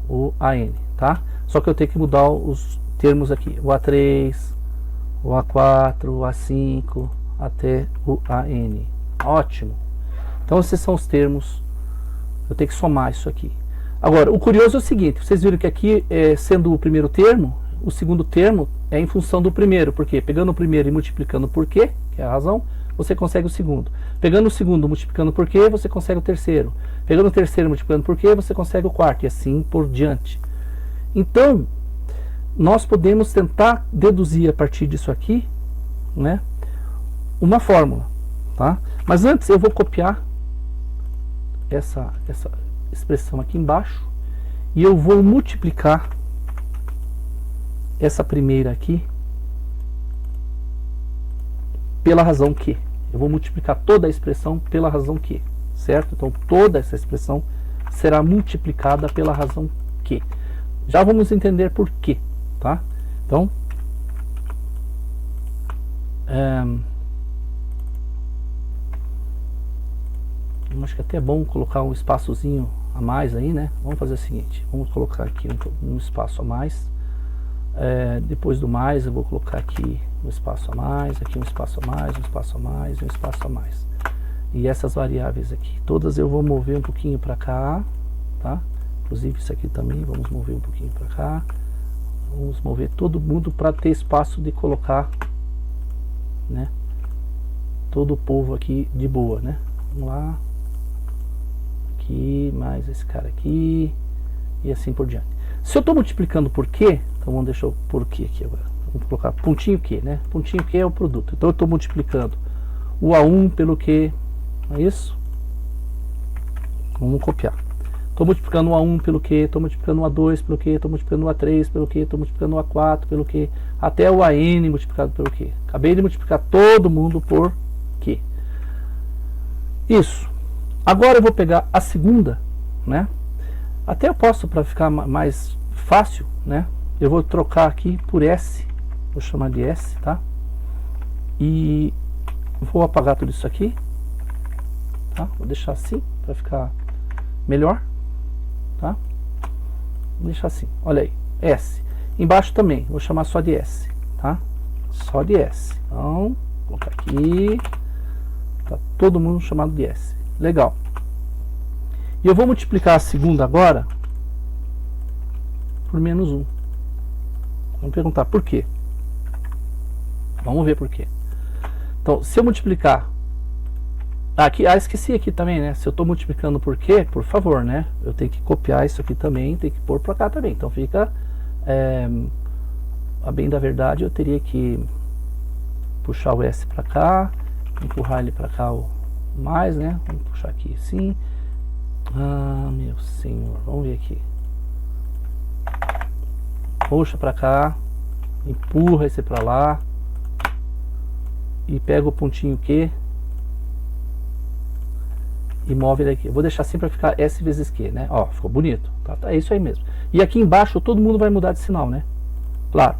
o AN, tá? Só que eu tenho que mudar os termos aqui, o A3, o A4, o A5, até o AN. Ótimo! Então esses são os termos, eu tenho que somar isso aqui. Agora, o curioso é o seguinte, vocês viram que aqui, sendo o primeiro termo, o segundo termo é em função do primeiro, porque pegando o primeiro e multiplicando por quê, que é a razão, você consegue o segundo. Pegando o segundo multiplicando por quê, você consegue o terceiro. Pegando o terceiro multiplicando por quê, você consegue o quarto, e assim por diante. Então, nós podemos tentar deduzir a partir disso aqui, né, uma fórmula, tá? Mas antes eu vou copiar essa expressão aqui embaixo e eu vou multiplicar essa primeira aqui pela razão que. Eu vou multiplicar toda a expressão pela razão que, certo? Então toda essa expressão será multiplicada pela razão que. Já vamos entender por quê, tá? Então, acho que até é bom colocar um espaçozinho a mais aí, né? Vamos fazer o seguinte, vamos colocar aqui um espaço a mais. Depois do mais eu vou colocar aqui um espaço a mais, aqui um espaço a mais, um espaço a mais, um espaço a mais. E essas variáveis aqui, todas eu vou mover um pouquinho para cá, tá? Inclusive isso aqui também, vamos mover um pouquinho para cá. Vamos mover todo mundo para ter espaço de colocar, né? Todo o povo aqui de boa, né? Vamos lá. Aqui, mais esse cara aqui, e assim por diante. Se eu estou multiplicando por quê, então vamos deixar o porquê aqui agora. Vamos colocar pontinho Q, né? Pontinho Q é o produto. Então eu estou multiplicando o A1 pelo Q, não é isso? Vamos copiar. Estou multiplicando o A1 pelo Q, estou multiplicando o A2 pelo Q, estou multiplicando o A3 pelo Q, estou multiplicando o A4 pelo Q, até o AN multiplicado pelo Q. Acabei de multiplicar todo mundo por Q. Isso. Agora eu vou pegar a segunda, né? Até eu posso, para ficar mais fácil, né? Eu vou trocar aqui por S, vou chamar de S, tá? E vou apagar tudo isso aqui, tá? Vou deixar assim, para ficar melhor, tá? Vou deixar assim, olha aí, S. Embaixo também, vou chamar só de S, tá? Só de S. Então, vou colocar aqui, tá todo mundo chamado de S. Legal. E eu vou multiplicar a segunda agora por menos 1. Vamos perguntar por quê. Vamos ver por quê. Então, se eu multiplicar... Aqui, esqueci aqui também, né? Se eu estou multiplicando por quê, por favor, né? Eu tenho que copiar isso aqui também, tem que pôr para cá também. Então fica... a bem da verdade, eu teria que puxar o S para cá, empurrar ele para cá o mais, né? Vamos puxar aqui assim. Ah, meu senhor, vamos ver aqui. Puxa para cá, empurra esse para lá e pega o pontinho Q e move ele aqui. Eu vou deixar assim para ficar S vezes Q, né? Ó, ficou bonito. Tá, é isso aí mesmo. E aqui embaixo todo mundo vai mudar de sinal, né? Claro,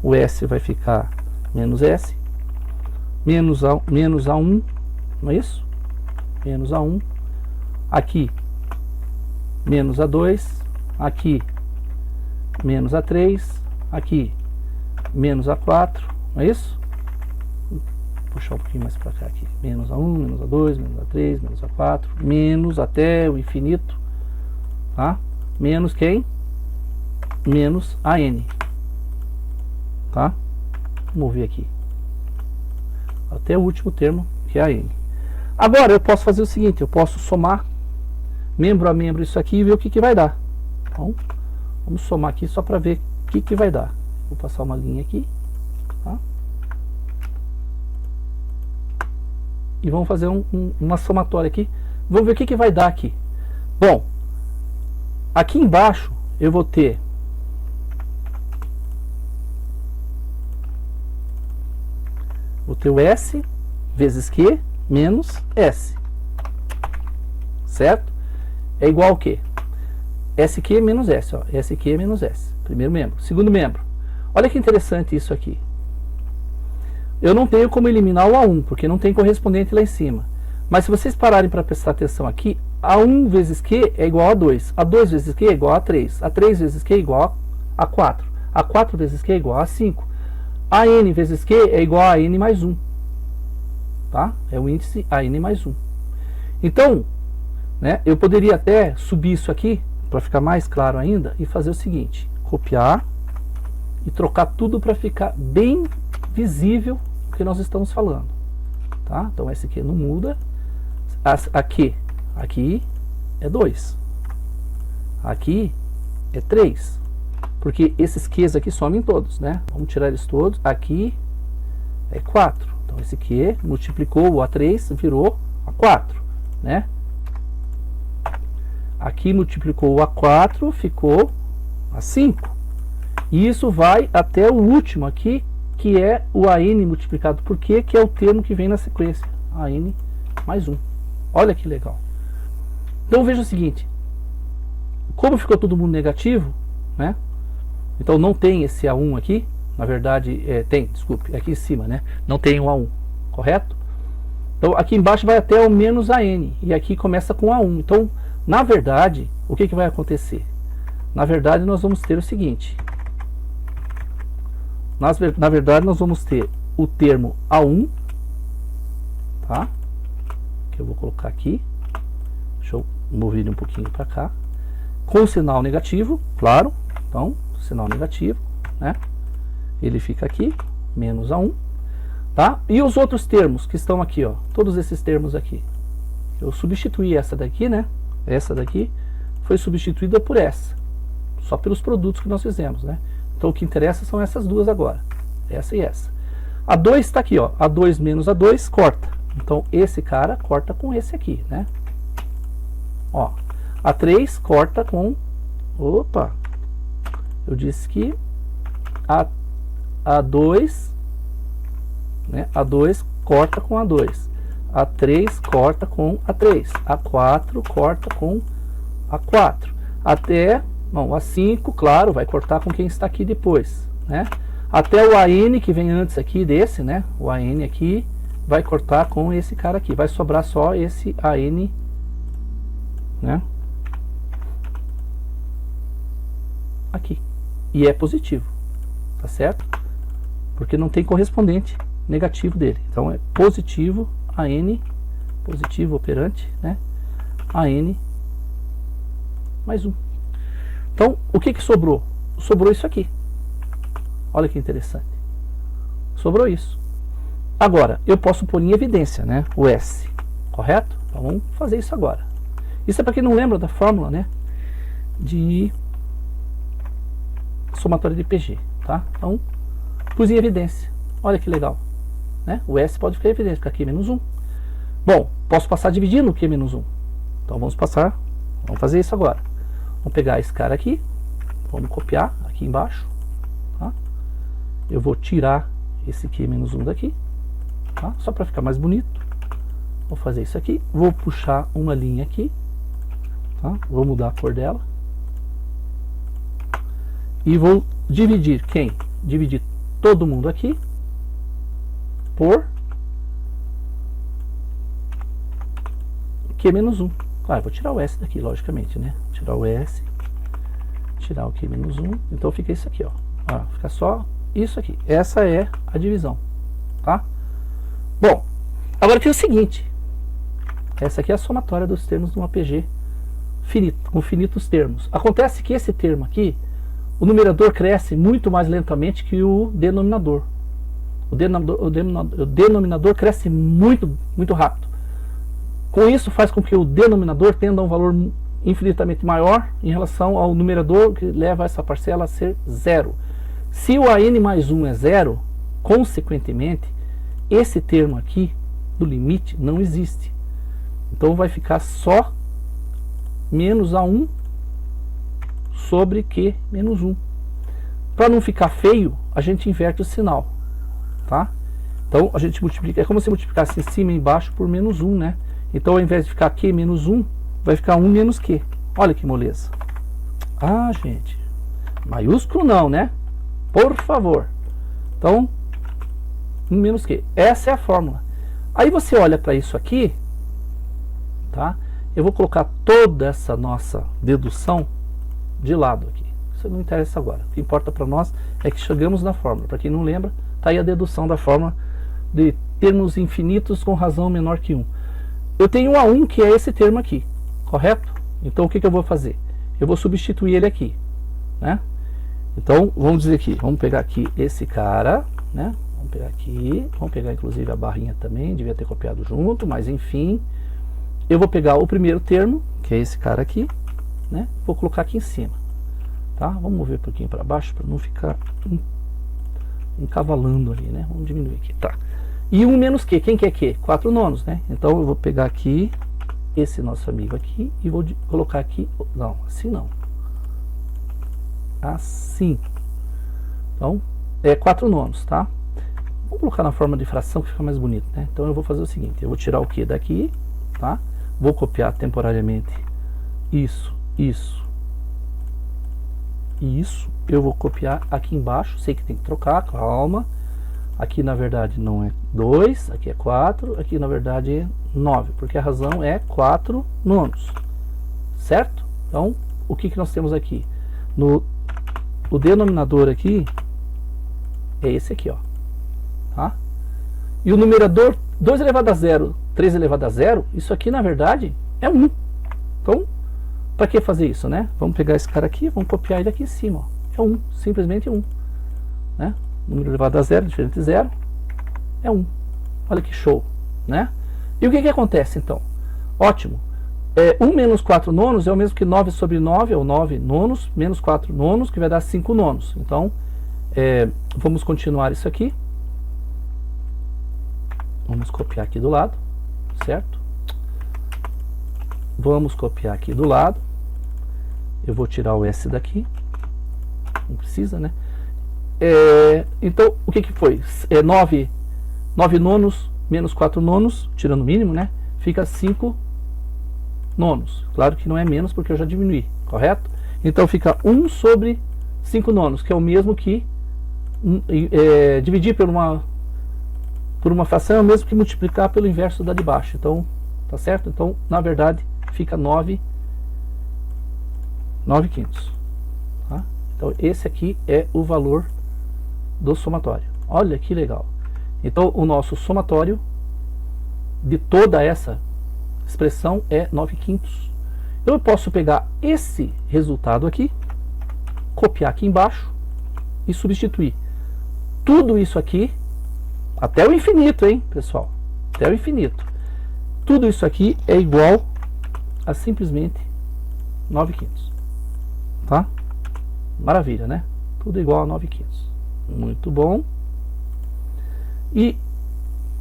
o S vai ficar menos S, menos A1, não é isso? Menos A1. Aqui, menos A2. Aqui, menos A3. Aqui, menos A4, não é isso? Vou puxar um pouquinho mais para cá aqui. Menos A1, menos A2, menos A3, menos A4, menos até o infinito, tá? Menos quem? Menos AN, tá? Vamos ver aqui. Até o último termo, que é AN. Agora eu posso fazer o seguinte, eu posso somar membro a membro isso aqui e ver o que vai dar. Então, vamos somar aqui só para ver o que vai dar. Vou passar uma linha aqui, tá? E vamos fazer uma somatória aqui. Vamos ver o que vai dar aqui. Bom, aqui embaixo eu vou ter ter o S vezes Q menos S. Certo? É igual ao quê? SQ menos S, ó. SQ menos S. Primeiro membro. Segundo membro. Olha que interessante isso aqui. Eu não tenho como eliminar o A1, porque não tem correspondente lá em cima. Mas se vocês pararem para prestar atenção aqui, A1 vezes Q é igual a 2. A2 vezes Q é igual a 3. A3 vezes Q é igual a 4. A4 vezes Q é igual a 5. AN vezes Q é igual a N mais 1. Tá? É o índice AN mais 1. Então, né, eu poderia até subir isso aqui, para ficar mais claro ainda, e fazer o seguinte. Copiar e trocar tudo para ficar bem visível o que nós estamos falando. Tá? Então esse aqui não muda. Aqui é 2. Aqui é 3. Porque esses Qs aqui somem todos, né? Vamos tirar eles todos. Aqui é 4. Então esse Q multiplicou o A3, virou A4, né? Aqui multiplicou o A4, ficou A5. E isso vai até o último aqui, que é o AN multiplicado por Q, que é o termo que vem na sequência. AN mais 1. Olha que legal. Então veja o seguinte. Como ficou todo mundo negativo, né? Então não tem esse A1 aqui. Na verdade, tem, desculpe, aqui em cima, né? Não tem o A1, correto? Então aqui embaixo vai até o menos AN. E aqui começa com A1. Então, na verdade, o que vai acontecer? Na verdade, nós vamos ter o seguinte. Na verdade, nós vamos ter o termo A1, tá? Que eu vou colocar aqui. Deixa eu mover ele um pouquinho para cá. Com sinal negativo, claro. Então, sinal negativo, né? Ele fica aqui, menos A1, tá? E os outros termos que estão aqui, ó. Todos esses termos aqui. Eu substituí essa daqui, né? Essa daqui foi substituída por essa. Só pelos produtos que nós fizemos, né? Então o que interessa são essas duas agora. Essa e essa. A2 está aqui, ó. A2 menos A2 corta. Então esse cara corta com esse aqui, né? Ó. A3 corta com... Opa! Eu disse que A2, né? A2 corta com A2. A3 corta com A3. A4 corta com A4. Até... Bom, o A5, claro, vai cortar com quem está aqui depois, né? Até o AN, que vem antes aqui desse, né? O AN aqui vai cortar com esse cara aqui. Vai sobrar só esse AN, né? Aqui. E é positivo, tá certo? Porque não tem correspondente negativo dele. Então é positivo AN, positivo operante, né? AN mais 1. Então, o que sobrou? Sobrou isso aqui. Olha que interessante. Sobrou isso. Agora, eu posso pôr em evidência, né? O S. Correto? Então, vamos fazer isso agora. Isso é para quem não lembra da fórmula, né? De somatória de PG, tá? Então, pus em evidência. Olha que legal. Né? O S pode ficar em evidência, fica aqui menos 1. Bom, posso passar dividindo o Q menos 1. Então, vamos fazer isso agora. Vamos pegar esse cara aqui, vamos copiar aqui embaixo, tá? Eu vou tirar esse Q menos 1 daqui, tá? Só para ficar mais bonito. Vou fazer isso aqui, vou puxar uma linha aqui, tá? Vou mudar a cor dela. E vou dividir quem? Dividir todo mundo aqui por Q menos 1. Claro, vou tirar o S daqui, logicamente, né? Tirar o S, tirar o Q menos 1. Então fica isso aqui, ó. Fica só isso aqui. Essa é a divisão, tá? Bom, agora tem o seguinte. Essa aqui é a somatória dos termos de uma PG finito, com finitos termos. Acontece que esse termo aqui, o numerador cresce muito mais lentamente que o denominador. O denominador cresce muito rápido. Com isso faz com que o denominador tenda a um valor infinitamente maior em relação ao numerador, que leva essa parcela a ser zero. Se o AN mais 1 é zero, consequentemente, esse termo aqui do limite não existe. Então vai ficar só menos A1 sobre Q menos 1. Para não ficar feio, a gente inverte o sinal, tá? Então a gente multiplica, é como se multiplicasse em cima e embaixo por menos 1, né? Então ao invés de ficar Q menos 1, vai ficar 1 menos Q. Olha que moleza. Ah, gente, maiúsculo não, né? Por favor. Então, 1 menos Q. Essa é a fórmula. Aí você olha para isso aqui, tá? Eu vou colocar toda essa nossa dedução de lado aqui. Isso não interessa agora. O que importa para nós é que chegamos na fórmula. Para quem não lembra, tá aí a dedução da fórmula de termos infinitos com razão menor que 1. Eu tenho um A1 que é esse termo aqui, correto? Então o que eu vou fazer? Eu vou substituir ele aqui, né? Então vamos dizer aqui, vamos pegar aqui esse cara, né? Vamos pegar aqui, vamos pegar inclusive a barrinha também, devia ter copiado junto, mas enfim. Eu vou pegar o primeiro termo, que é esse cara aqui, né? Vou colocar aqui em cima, tá? Vamos mover um pouquinho para baixo para não ficar encavalando ali, né? Vamos diminuir aqui, tá? E 1 menos Q, quem que é Q? 4 nonos, né? Então eu vou pegar aqui esse nosso amigo aqui e vou colocar aqui, não, assim não. Assim. Então, é 4 nonos, tá? Vamos colocar na forma de fração que fica mais bonito, né? Então eu vou fazer o seguinte, eu vou tirar o Q daqui, tá? Vou copiar temporariamente isso, isso e isso. Eu vou copiar aqui embaixo, sei que tem que trocar, calma. Aqui na verdade não é 2, aqui é 4, aqui na verdade é 9, porque a razão é 4 nonos, certo? Então, o que nós temos aqui? O denominador aqui é esse aqui, ó, tá? E o numerador, 2 elevado a 0, 3 elevado a 0, isso aqui na verdade é 1. Então, para que fazer isso, né? Vamos pegar esse cara aqui, vamos copiar ele aqui em cima, ó. É 1, simplesmente 1, né? Número elevado a 0, diferente de 0, é 1. Olha que show, né? E o que acontece então? Ótimo. 1 menos 4 nonos é o mesmo que 9 sobre 9, ou 9 nonos, menos 4 nonos, que vai dar 5 nonos. Então, vamos continuar isso aqui. Vamos copiar aqui do lado, certo? Vamos copiar aqui do lado. Eu vou tirar o S daqui. Não precisa, né? Então, o que foi? 9 nonos menos 4 nonos, tirando o mínimo, né? Fica 5 nonos. Claro que não é menos porque eu já diminui, correto? Então fica 1 sobre 5 nonos, que é o mesmo que dividir por uma fração é o mesmo que multiplicar pelo inverso da de baixo. Então, tá certo? Então, na verdade, fica 9 quintos. Tá? Então, esse aqui é o valor do somatório. Olha que legal. Então o nosso somatório de toda essa expressão é 9 quintos. Eu posso pegar esse resultado aqui, copiar aqui embaixo e substituir tudo isso aqui até o infinito, hein, pessoal? Até o infinito. Tudo isso aqui é igual a simplesmente 9 quintos. Tá? Maravilha, né? Tudo igual a 9 quintos. Muito bom. E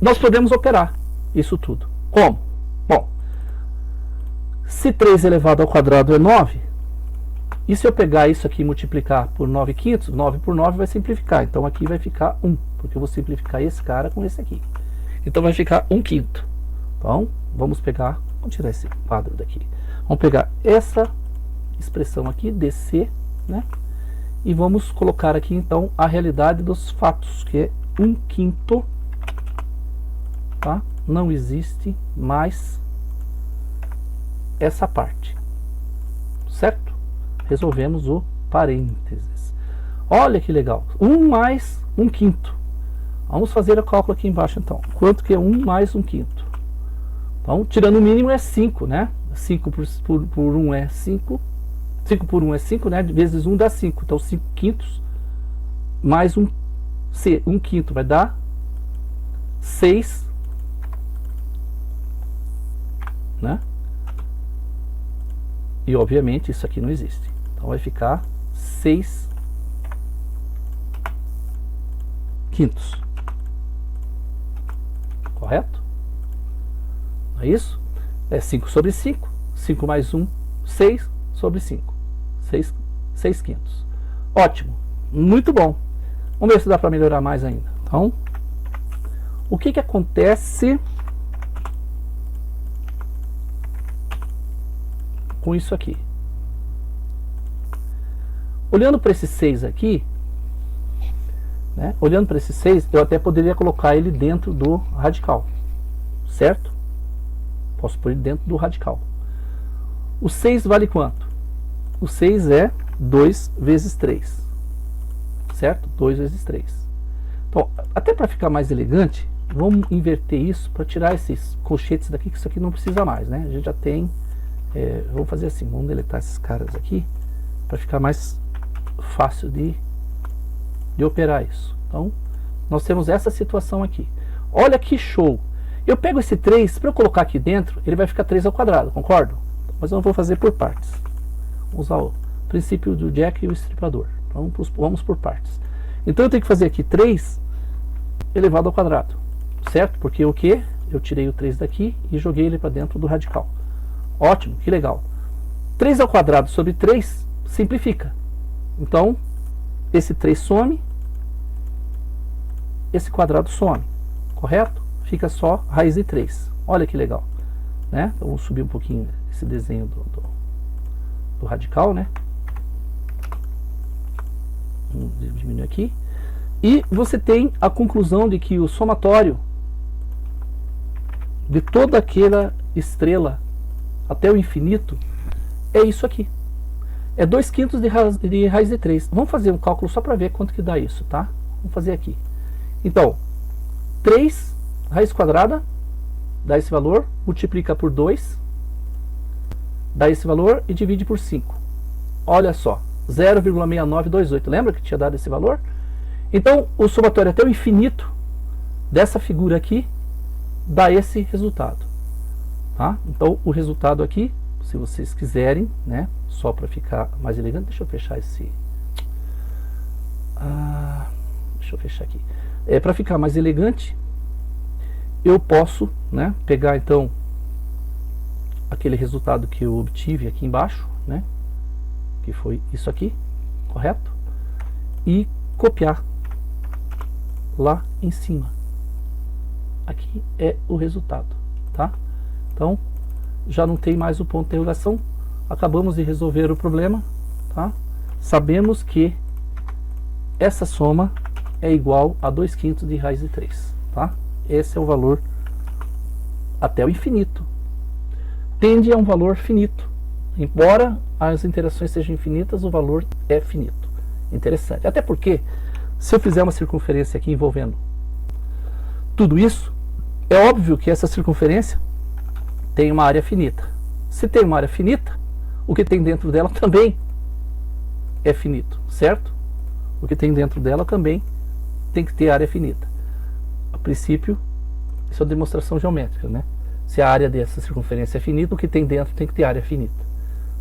nós podemos operar isso tudo. Como? Bom, se 3 elevado ao quadrado é 9, e se eu pegar isso aqui e multiplicar por 9 quintos, 9 por 9 vai simplificar. Então aqui vai ficar 1, porque eu vou simplificar esse cara com esse aqui. Então vai ficar 1 quinto. Então, vamos tirar esse quadro daqui. Vamos pegar essa expressão aqui, DC, né? E vamos colocar aqui então a realidade dos fatos, que é 1 quinto, tá? Não existe mais essa parte, certo? Resolvemos o parênteses. Olha que legal, 1 mais 1 quinto. Vamos fazer o cálculo aqui embaixo então. Quanto que é 1 mais 1 quinto? Então, tirando o mínimo é 5, né? 5 por 1 é 5. 5 por 1 é 5, né? Vezes 1 dá 5. Então 5 quintos mais 1 quinto vai dar 6, né? E obviamente isso aqui não existe. Então vai ficar 6 quintos. Correto? Não é isso? É 5 sobre 5. 5 mais 1, 6 sobre 5. 6 quintos. Ótimo. Muito bom. Vamos ver se dá para melhorar mais ainda. Então, O que que acontece com isso aqui? Olhando para esse 6 aqui, né? Olhando para esse 6, eu até poderia colocar ele dentro do radical, certo? Posso pôr ele dentro do radical. O 6 vale quanto? O 6 é 2 vezes 3, certo? 2 vezes 3. Então, até para ficar mais elegante, vamos inverter isso para tirar esses colchetes daqui, que isso aqui não precisa mais, né? A gente já tem, vamos fazer assim, vamos deletar esses caras aqui, para ficar mais fácil de operar isso. Então, nós temos essa situação aqui. Olha que show! Eu pego esse 3, para eu colocar aqui dentro, ele vai ficar 3 ao quadrado, concordo? Mas eu não vou fazer por partes. Vamos usar o princípio do Jack e o estripador. Então, vamos por partes. Então, eu tenho que fazer aqui 3 elevado ao quadrado, certo? Porque o que? Eu tirei o 3 daqui e joguei ele para dentro do radical. Ótimo, que legal. 3 ao quadrado sobre 3 simplifica. Então, esse 3 some, esse quadrado some, correto? Fica só raiz de 3. Olha que legal, né? Então, vamos subir um pouquinho esse desenho do radical, né? Vamos diminuir aqui. E você tem a conclusão de que o somatório de toda aquela estrela até o infinito é isso aqui. É 2/5 de raiz de 3. Vamos fazer um cálculo só para ver quanto que dá isso, tá? Vamos fazer aqui. Então, 3 raiz quadrada dá esse valor, multiplica por 2, dá esse valor e divide por 5. Olha só, 0,6928. Lembra que tinha dado esse valor? Então, o somatório até o infinito dessa figura aqui dá esse resultado. Tá? Então, o resultado aqui, se vocês quiserem, né, só para ficar mais elegante, deixa eu fechar esse... deixa eu fechar aqui. Para ficar mais elegante, eu posso, né, pegar então aquele resultado que eu obtive aqui embaixo, né, que foi isso aqui, correto? E copiar lá em cima. Aqui é o resultado, tá? Então, já não tem mais o ponto de interrogação. Acabamos de resolver o problema, tá? Sabemos que essa soma é igual a 2/5 de raiz de 3, tá? Esse é o valor até o infinito. Tende a um valor finito. Embora as interações sejam infinitas, o valor é finito. Interessante. Até porque, se eu fizer uma circunferência aqui envolvendo tudo isso, é óbvio que essa circunferência tem uma área finita. Se tem uma área finita, o que tem dentro dela também é finito, certo? O que tem dentro dela também tem que ter área finita. A princípio, isso é uma demonstração geométrica, né? Se a área dessa circunferência é finita, o que tem dentro tem que ter área finita.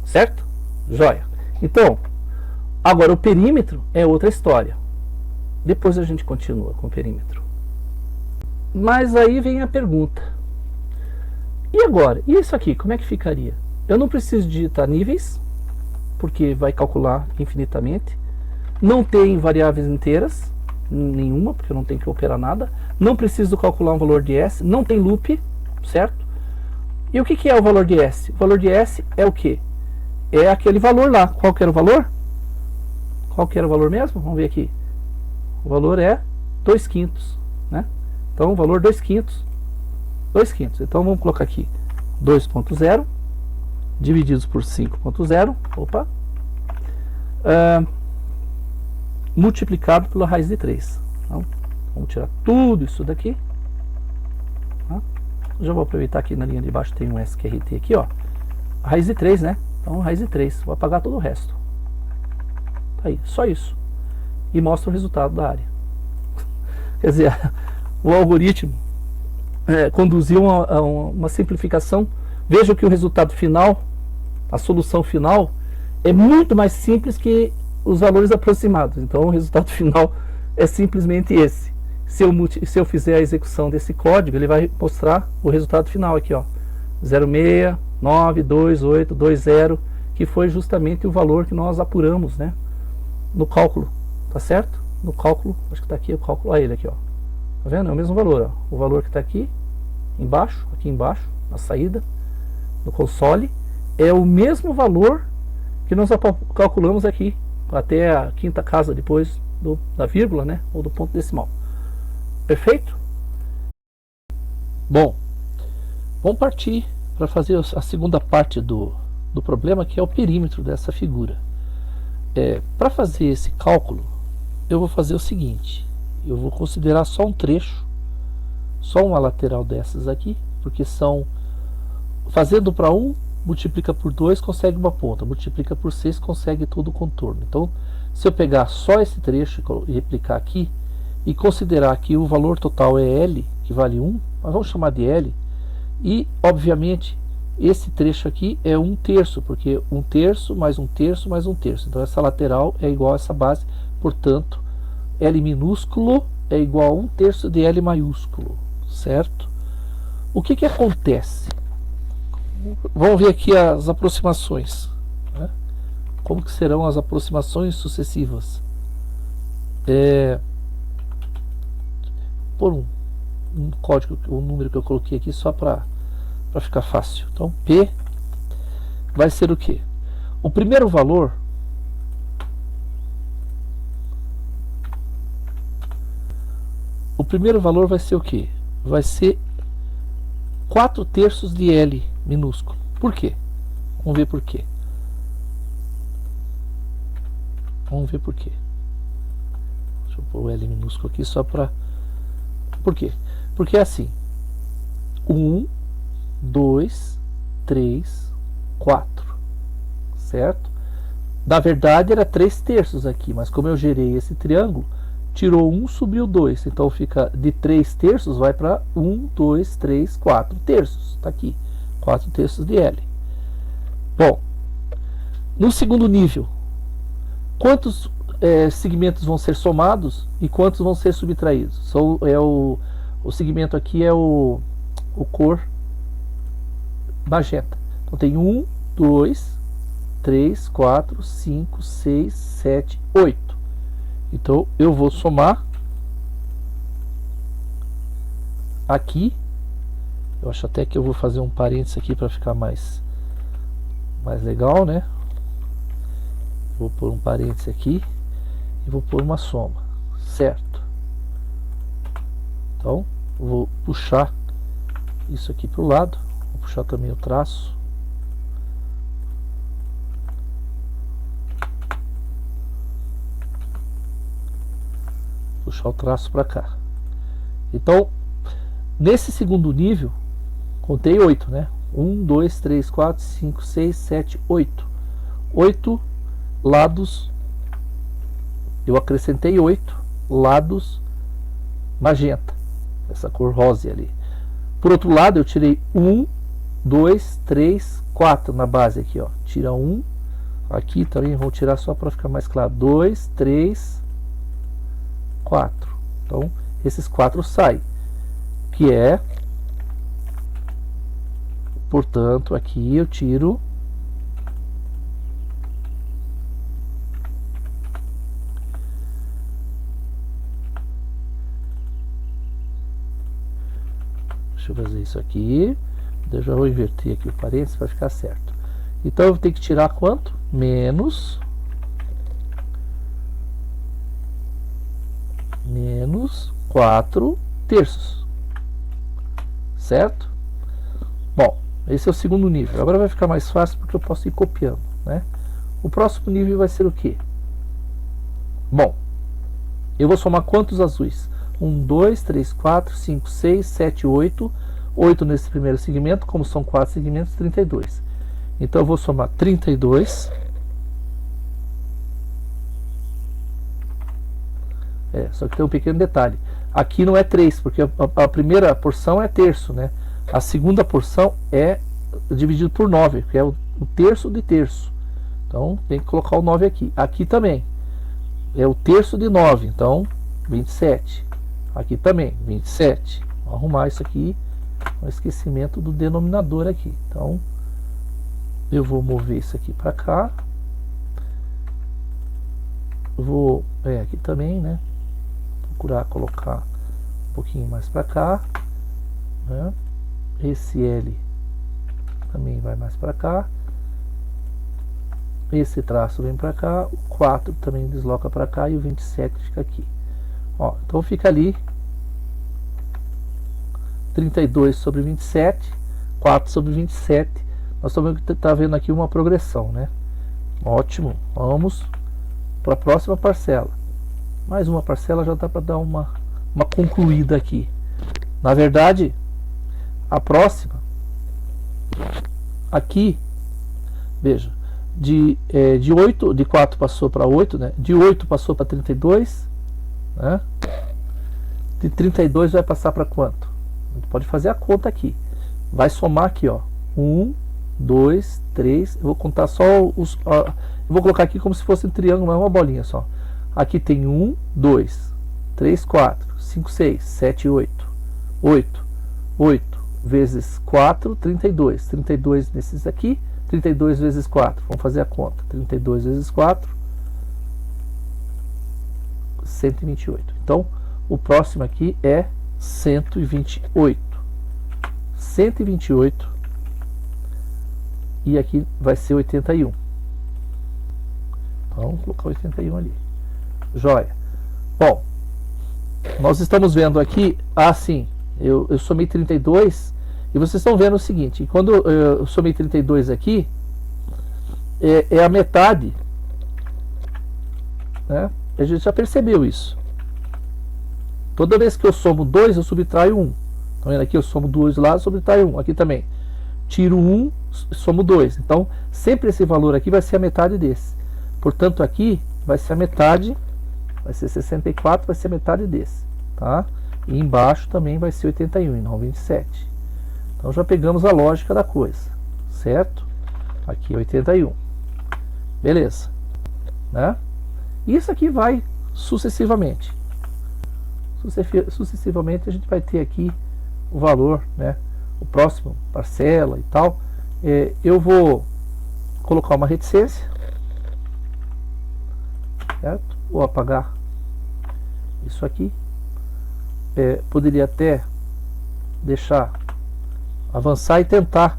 Certo? Joia. Então, agora o perímetro é outra história. Depois a gente continua com o perímetro. Mas aí vem a pergunta. E agora? E isso aqui, como é que ficaria? Eu não preciso digitar níveis, porque vai calcular infinitamente. Não tem variáveis inteiras, nenhuma, porque eu não tenho que operar nada. Não preciso calcular um valor de S, não tem loop, certo? E o que é o valor de S? O valor de S é o quê? É aquele valor lá. Qual que era o valor? Qual que era o valor mesmo? Vamos ver aqui. O valor é 2/5, né? Então, o valor 2/5. 2/5. Então, vamos colocar aqui 2.0 divididos por 5.0. Opa. Multiplicado pela raiz de 3. Então, vamos tirar tudo isso daqui. Tá? Já vou aproveitar aqui na linha de baixo, tem um SQRT aqui, ó. A raiz de 3, né? Então, raiz de 3. Vou apagar todo o resto. Tá aí, só isso. E mostra o resultado da área. Quer dizer, o algoritmo conduziu a uma simplificação. Veja que o resultado final, a solução final, é muito mais simples que os valores aproximados. Então, o resultado final é simplesmente esse. Se eu fizer a execução desse código, ele vai mostrar o resultado final aqui, ó, 0,692820, que foi justamente o valor que nós apuramos, né, no cálculo, tá certo? No cálculo, acho que está aqui o cálculo, olha ele aqui, ó, tá Tá vendo? É o mesmo valor, ó. O valor que está aqui embaixo, na saída, no console, é o mesmo valor que nós calculamos aqui, até a quinta casa depois da vírgula, né? Ou do ponto decimal. Perfeito? Bom, vamos partir para fazer a segunda parte do problema, que é o perímetro dessa figura. Para fazer esse cálculo, eu vou fazer o seguinte: eu vou considerar só um trecho, só uma lateral dessas aqui, porque são, fazendo para 1, multiplica por 2, consegue uma ponta, multiplica por 6, consegue todo o contorno. Então, se eu pegar só esse trecho e replicar aqui, e considerar que o valor total é L, que vale 1, mas vamos chamar de L, e, obviamente, esse trecho aqui é 1/3, porque 1/3 mais 1/3 mais 1/3. Então, essa lateral é igual a essa base, portanto, L minúsculo é igual a 1/3 de L maiúsculo, certo? O que acontece? Vamos ver aqui as aproximações, né? Como que serão as aproximações sucessivas? Por um código, um número que eu coloquei aqui só para ficar fácil. Então, P vai ser o quê? O primeiro valor vai ser o quê? Vai ser 4/3 de L minúsculo. Por quê? Vamos ver por quê. Deixa eu pôr o L minúsculo aqui só para... Por quê? Porque é assim: 1, 2, 3, 4, certo? Na verdade era 3/3 aqui, mas como eu gerei esse triângulo, tirou 1, subiu 2, então fica de 3/3 vai para 1, 2, 3, 4/3, tá aqui, 4/3 de L. Bom, no segundo nível, quantos segmentos vão ser somados e quantos vão ser subtraídos? O segmento aqui é o cor magenta. Então tem 1, 2, 3, 4, 5, 6, 7, 8. Então eu vou somar aqui. Eu acho até que eu vou fazer um parênteses aqui para ficar mais legal, né? Vou pôr um parênteses aqui e vou pôr uma soma, certo? Então vou puxar isso aqui para o lado, vou puxar também o traço. Puxar o traço para cá. Então, nesse segundo nível, contei 8, né? 1, 2, 3, 4, 5, 6, 7, 8. 8 lados, eu acrescentei 8 lados magenta, essa cor rosa ali. Por outro lado, eu tirei 1, 2, 3, 4 na base aqui, ó. Tira 1, aqui também vou tirar só para ficar mais claro. 2, 3, 4. Então, esses 4 saem, que é, portanto, aqui eu tiro deixa eu fazer isso aqui, eu já vou inverter aqui o parênteses para ficar certo. Então eu vou ter que tirar quanto? Menos 4/3, certo? Bom, esse é o segundo nível. Agora vai ficar mais fácil porque eu posso ir copiando, né? O próximo nível vai ser o quê? Bom, eu vou somar quantos azuis? 1, 2, 3, 4, 5, 6, 7, 8. 8 nesse primeiro segmento, como são 4 segmentos, 32. Então eu vou somar 32. Só que tem um pequeno detalhe. Aqui não é 3, porque a primeira porção é terço, né? A segunda porção é dividido por 9, que é o terço de terço. Então tem que colocar o 9 aqui. Aqui também é o terço de 9, então 27. Aqui também 27. Vou arrumar isso aqui, o esquecimento do denominador aqui. Então eu vou mover isso aqui para cá. Vou aqui também, né? Procurar colocar um pouquinho mais para cá, né? Esse L também vai mais para cá, esse traço vem para cá, o 4 também desloca para cá e o 27 fica aqui. Ó, então fica ali 32 sobre 27, 4 sobre 27. Nós estamos vendo aqui uma progressão, né? Ótimo, vamos para a próxima parcela. Mais uma parcela já dá para dar uma concluída aqui. Na verdade, a próxima aqui, veja, de 4 passou para 8, né? De 8 passou para 32, né? De 32 vai passar para quanto? A gente pode fazer a conta aqui. Vai somar aqui, ó. 1, 2, 3. Eu vou contar só os. Eu vou colocar aqui como se fosse um triângulo, mas uma bolinha só. Aqui tem 1, 2, 3, 4, 5, 6, 7, 8. 8 vezes 4, 32. 32 nesses aqui. 32 vezes 4. Vamos fazer a conta. 32 vezes 4. 128. Então, o próximo aqui é 128. 128. E aqui vai ser 81. Então, vamos colocar 81 ali. Joia. Bom, nós estamos vendo aqui, assim, eu somei 32, e vocês estão vendo o seguinte, quando eu somei 32 aqui, é a metade, né? A gente já percebeu isso. Toda vez que eu somo 2, eu subtraio 1. Tá vendo aqui? Eu somo 2 lá, eu subtraio 1. Aqui também. Tiro 1, somo 2. Então, sempre esse valor aqui vai ser a metade desse. Portanto, aqui vai ser a metade, vai ser 64, vai ser a metade desse. Tá? E embaixo também vai ser 81 e não 27. Então, já pegamos a lógica da coisa. Certo? Aqui 81. Beleza. Né? Isso aqui vai sucessivamente. Sucessivamente a gente vai ter aqui o valor, né? O próximo parcela e tal. Eu vou colocar uma reticência, certo? Vou apagar isso aqui. Poderia até deixar avançar e tentar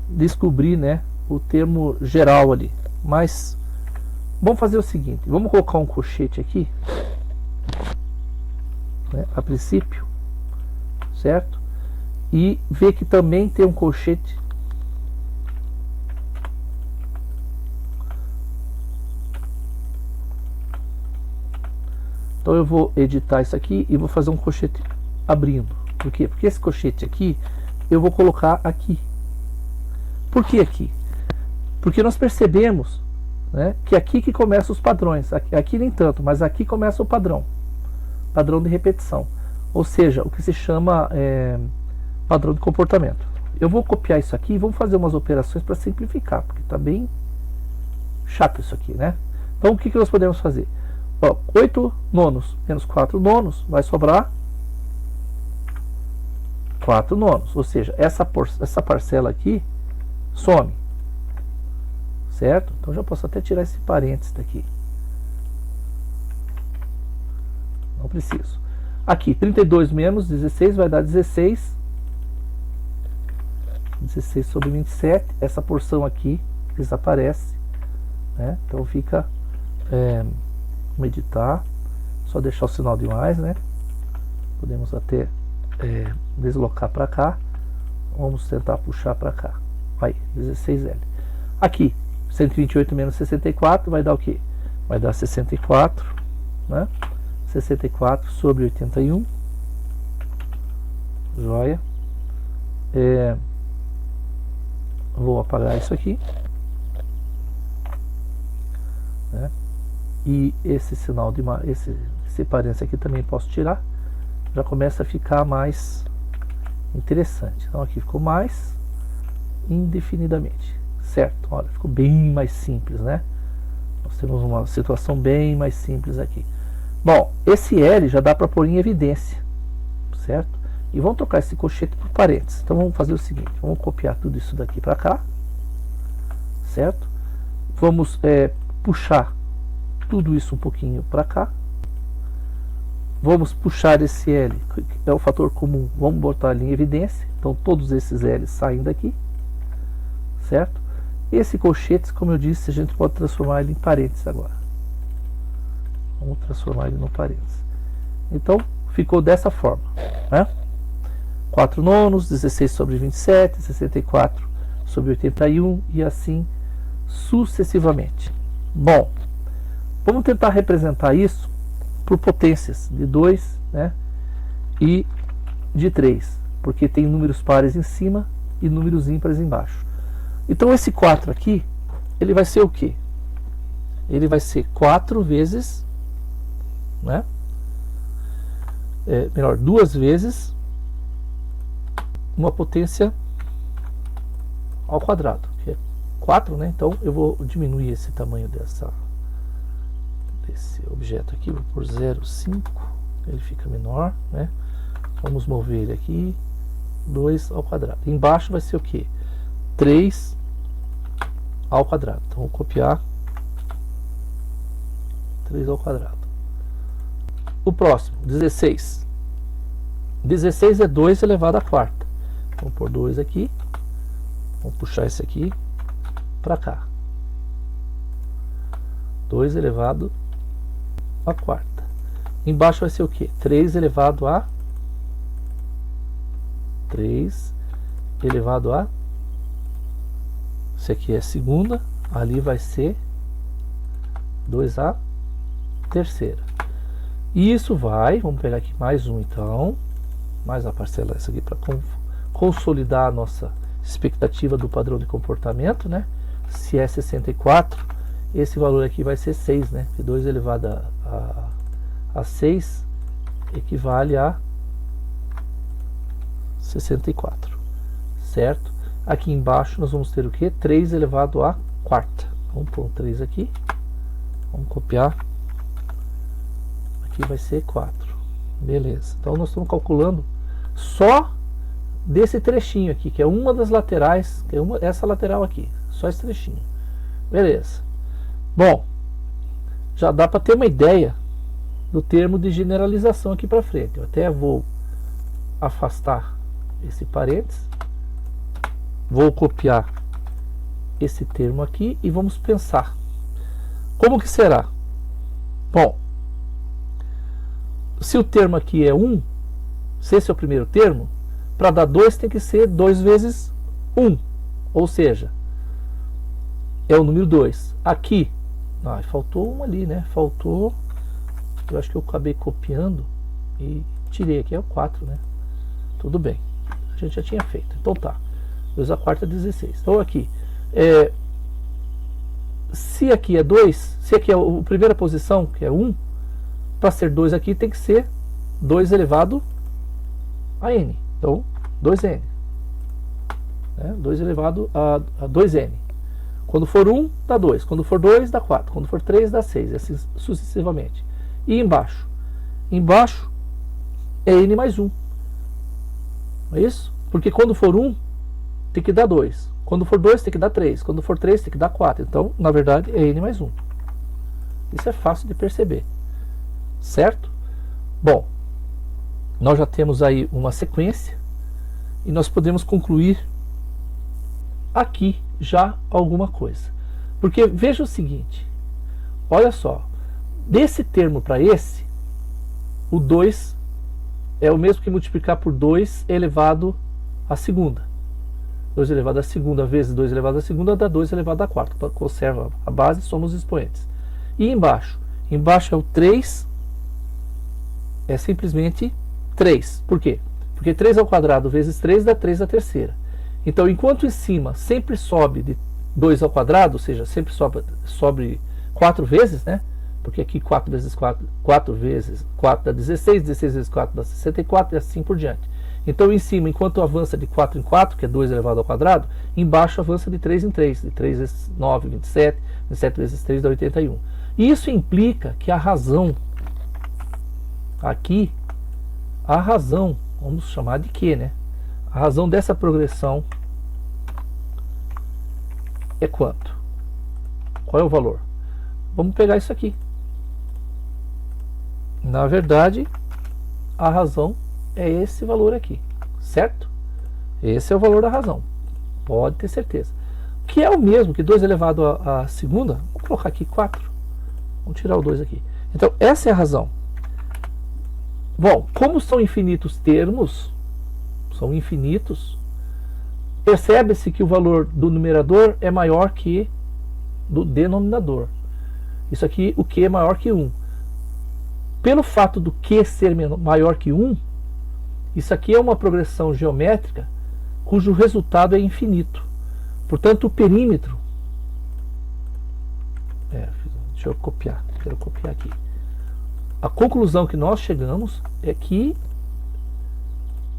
descobrir, né, o termo geral ali, mas vamos fazer o seguinte, vamos colocar um colchete aqui, né, a princípio, certo? E ver que também tem um colchete então eu vou editar isso aqui e vou fazer um colchete abrindo. Por quê? Porque esse colchete aqui eu vou colocar aqui. Por que aqui? Porque nós percebemos, né, que aqui que começam os padrões, aqui nem tanto, mas aqui começa o padrão de repetição, ou seja, o que se chama padrão de comportamento. Eu vou copiar isso aqui e vamos fazer umas operações para simplificar, porque está bem chato isso aqui, né? Então o que nós podemos fazer? 8 nonos menos 4 nonos vai sobrar 4 nonos, ou seja, essa parcela aqui some, certo? Então já posso até tirar esse parênteses daqui, não preciso. Aqui 32 menos 16 vai dar 16 sobre 27, essa porção aqui desaparece, né? Então fica vamos editar, só deixar o sinal de mais, né? Podemos até deslocar para cá, vamos tentar puxar para cá, aí 16L. Aqui 128 menos 64 vai dar o que? Vai dar 64, né? 64 sobre 81, joia. Vou apagar isso aqui, né? E esse sinal de esse parênteses aqui também posso tirar, já começa a ficar mais interessante. Então aqui ficou mais indefinidamente, certo? Olha, ficou bem mais simples, né? Nós temos uma situação bem mais simples aqui. Bom, esse L já dá para pôr em evidência, certo? E vamos trocar esse colchete por parênteses. Então vamos fazer o seguinte, vamos copiar tudo isso daqui para cá, certo? Vamos puxar tudo isso um pouquinho para cá. Vamos puxar esse L, que é o fator comum, vamos botar ele em evidência. Então todos esses L saem daqui, certo? Esse colchetes, como eu disse, a gente pode transformar ele em parênteses agora. Vamos transformar ele no parênteses. Então ficou dessa forma, né? 4 nonos, 16 sobre 27, 64 sobre 81 e assim sucessivamente. Bom, vamos tentar representar isso por potências de 2, né, e de 3, porque tem números pares em cima e números ímpares embaixo. Então esse 4 aqui, ele vai ser o quê? Ele vai ser 4 vezes, né, melhor, 2 vezes uma potência ao quadrado, que é 4, né? Então eu vou diminuir esse tamanho desse objeto aqui, vou por 0,5, ele fica menor, né? Vamos mover ele aqui, 2 ao quadrado. Embaixo vai ser o que? 3 ao quadrado. Então vou copiar 3 ao quadrado. O próximo, 16. 16 é 2 elevado à quarta. Vamos pôr 2 aqui. Vamos puxar esse aqui para cá. 2 elevado à quarta. Embaixo vai ser o que? 3 elevado a 3 elevado a, isso aqui é segunda, ali vai ser 2 a terceira. E isso vai, vamos pegar aqui mais um então, mais a parcela essa aqui para consolidar a nossa expectativa do padrão de comportamento, né? Se é 64, esse valor aqui vai ser 6, né? Que 2 elevado a 6 equivale a 64, certo? Aqui embaixo nós vamos ter o que? 3 elevado a quarta. Vamos pôr um 3 aqui, vamos copiar, aqui vai ser 4, beleza. Então nós estamos calculando só desse trechinho aqui, que é uma das laterais, que é essa lateral aqui, só esse trechinho, beleza. Bom, já dá para ter uma ideia do termo de generalização aqui para frente. Eu até vou afastar esse parênteses, vou copiar esse termo aqui e vamos pensar como que será. Bom, se o termo aqui é 1, se esse é o primeiro termo, para dar 2 tem que ser 2 vezes 1, ou seja, é o número 2. Aqui, faltou um ali, né? Faltou, eu acho que eu acabei copiando e tirei aqui, é o 4, né? Tudo bem, a gente já tinha feito. Então tá, 2 a quarta é 16. Então aqui, se aqui é 2, se aqui é a primeira posição, que é 1, para ser 2 aqui tem que ser 2 elevado a n. Então, 2n. Né? 2 elevado a 2n. Quando for 1, dá 2. Quando for 2, dá 4. Quando for 3, dá 6. Assim sucessivamente. E embaixo? Embaixo é n mais 1. Não é isso? Porque quando for 1, tem que dar 2. Quando for 2, tem que dar 3. Quando for 3, tem que dar 4. Então, na verdade, é n mais 1. Isso é fácil de perceber. Certo? Bom, nós já temos aí uma sequência e nós podemos concluir aqui já alguma coisa. Porque veja o seguinte, olha só, desse termo para esse, o 2 é o mesmo que multiplicar por 2 elevado à segunda. 2 elevado à segunda vezes 2 elevado à segunda dá 2 elevado à quarta. Então, conserva a base, somos os expoentes. E embaixo? Embaixo é o 3, é simplesmente 3. Por quê? Porque 3 ao quadrado vezes 3 dá 3 à terceira. Então, enquanto em cima sempre sobe de 2 ao quadrado, ou seja, sempre sobe 4 vezes, né? Porque aqui 4 vezes 4 vezes 4 dá 16, 16 vezes 4 dá 64 e assim por diante. Então, em cima, enquanto avança de 4 em 4, que é 2 elevado ao quadrado, embaixo avança de 3 em 3, de 3 vezes 9, 27, 27 vezes 3 dá 81. E isso implica que a razão aqui, a razão, vamos chamar de Q, né? A razão dessa progressão é quanto? Qual é o valor? Vamos pegar isso aqui. Na verdade, a razão é esse valor aqui, certo? Esse é o valor da razão, pode ter certeza. Que é o mesmo que 2 elevado à segunda, vou colocar aqui 4, vamos tirar o 2 aqui. Então, essa é a razão. Bom, como são infinitos termos, são infinitos, percebe-se que o valor do numerador é maior que do denominador. Isso aqui, o Q é maior que 1. Pelo fato do Q ser maior que 1, isso aqui é uma progressão geométrica cujo resultado é infinito. Portanto, o perímetro... deixa eu copiar. Quero copiar aqui. A conclusão que nós chegamos é que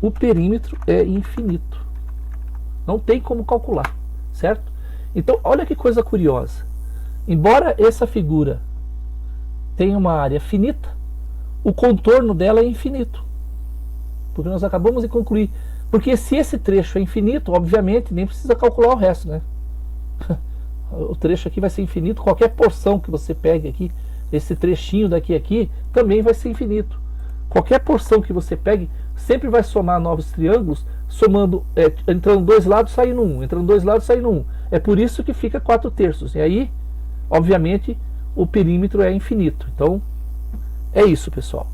o perímetro é infinito. Não tem como calcular, certo? Então, olha que coisa curiosa. Embora essa figura tenha uma área finita, o contorno dela é infinito. Porque nós acabamos de concluir. Porque se esse trecho é infinito, obviamente, nem precisa calcular o resto, né? O trecho aqui vai ser infinito. Qualquer porção que você pegue aqui, esse trechinho daqui a aqui, também vai ser infinito. Qualquer porção que você pegue, sempre vai somar novos triângulos, somando, entrando 2 lados, saindo 1, entrando 2 lados, saindo 1. É por isso que fica 4/3. E aí, obviamente, o perímetro é infinito. Então, é isso, pessoal.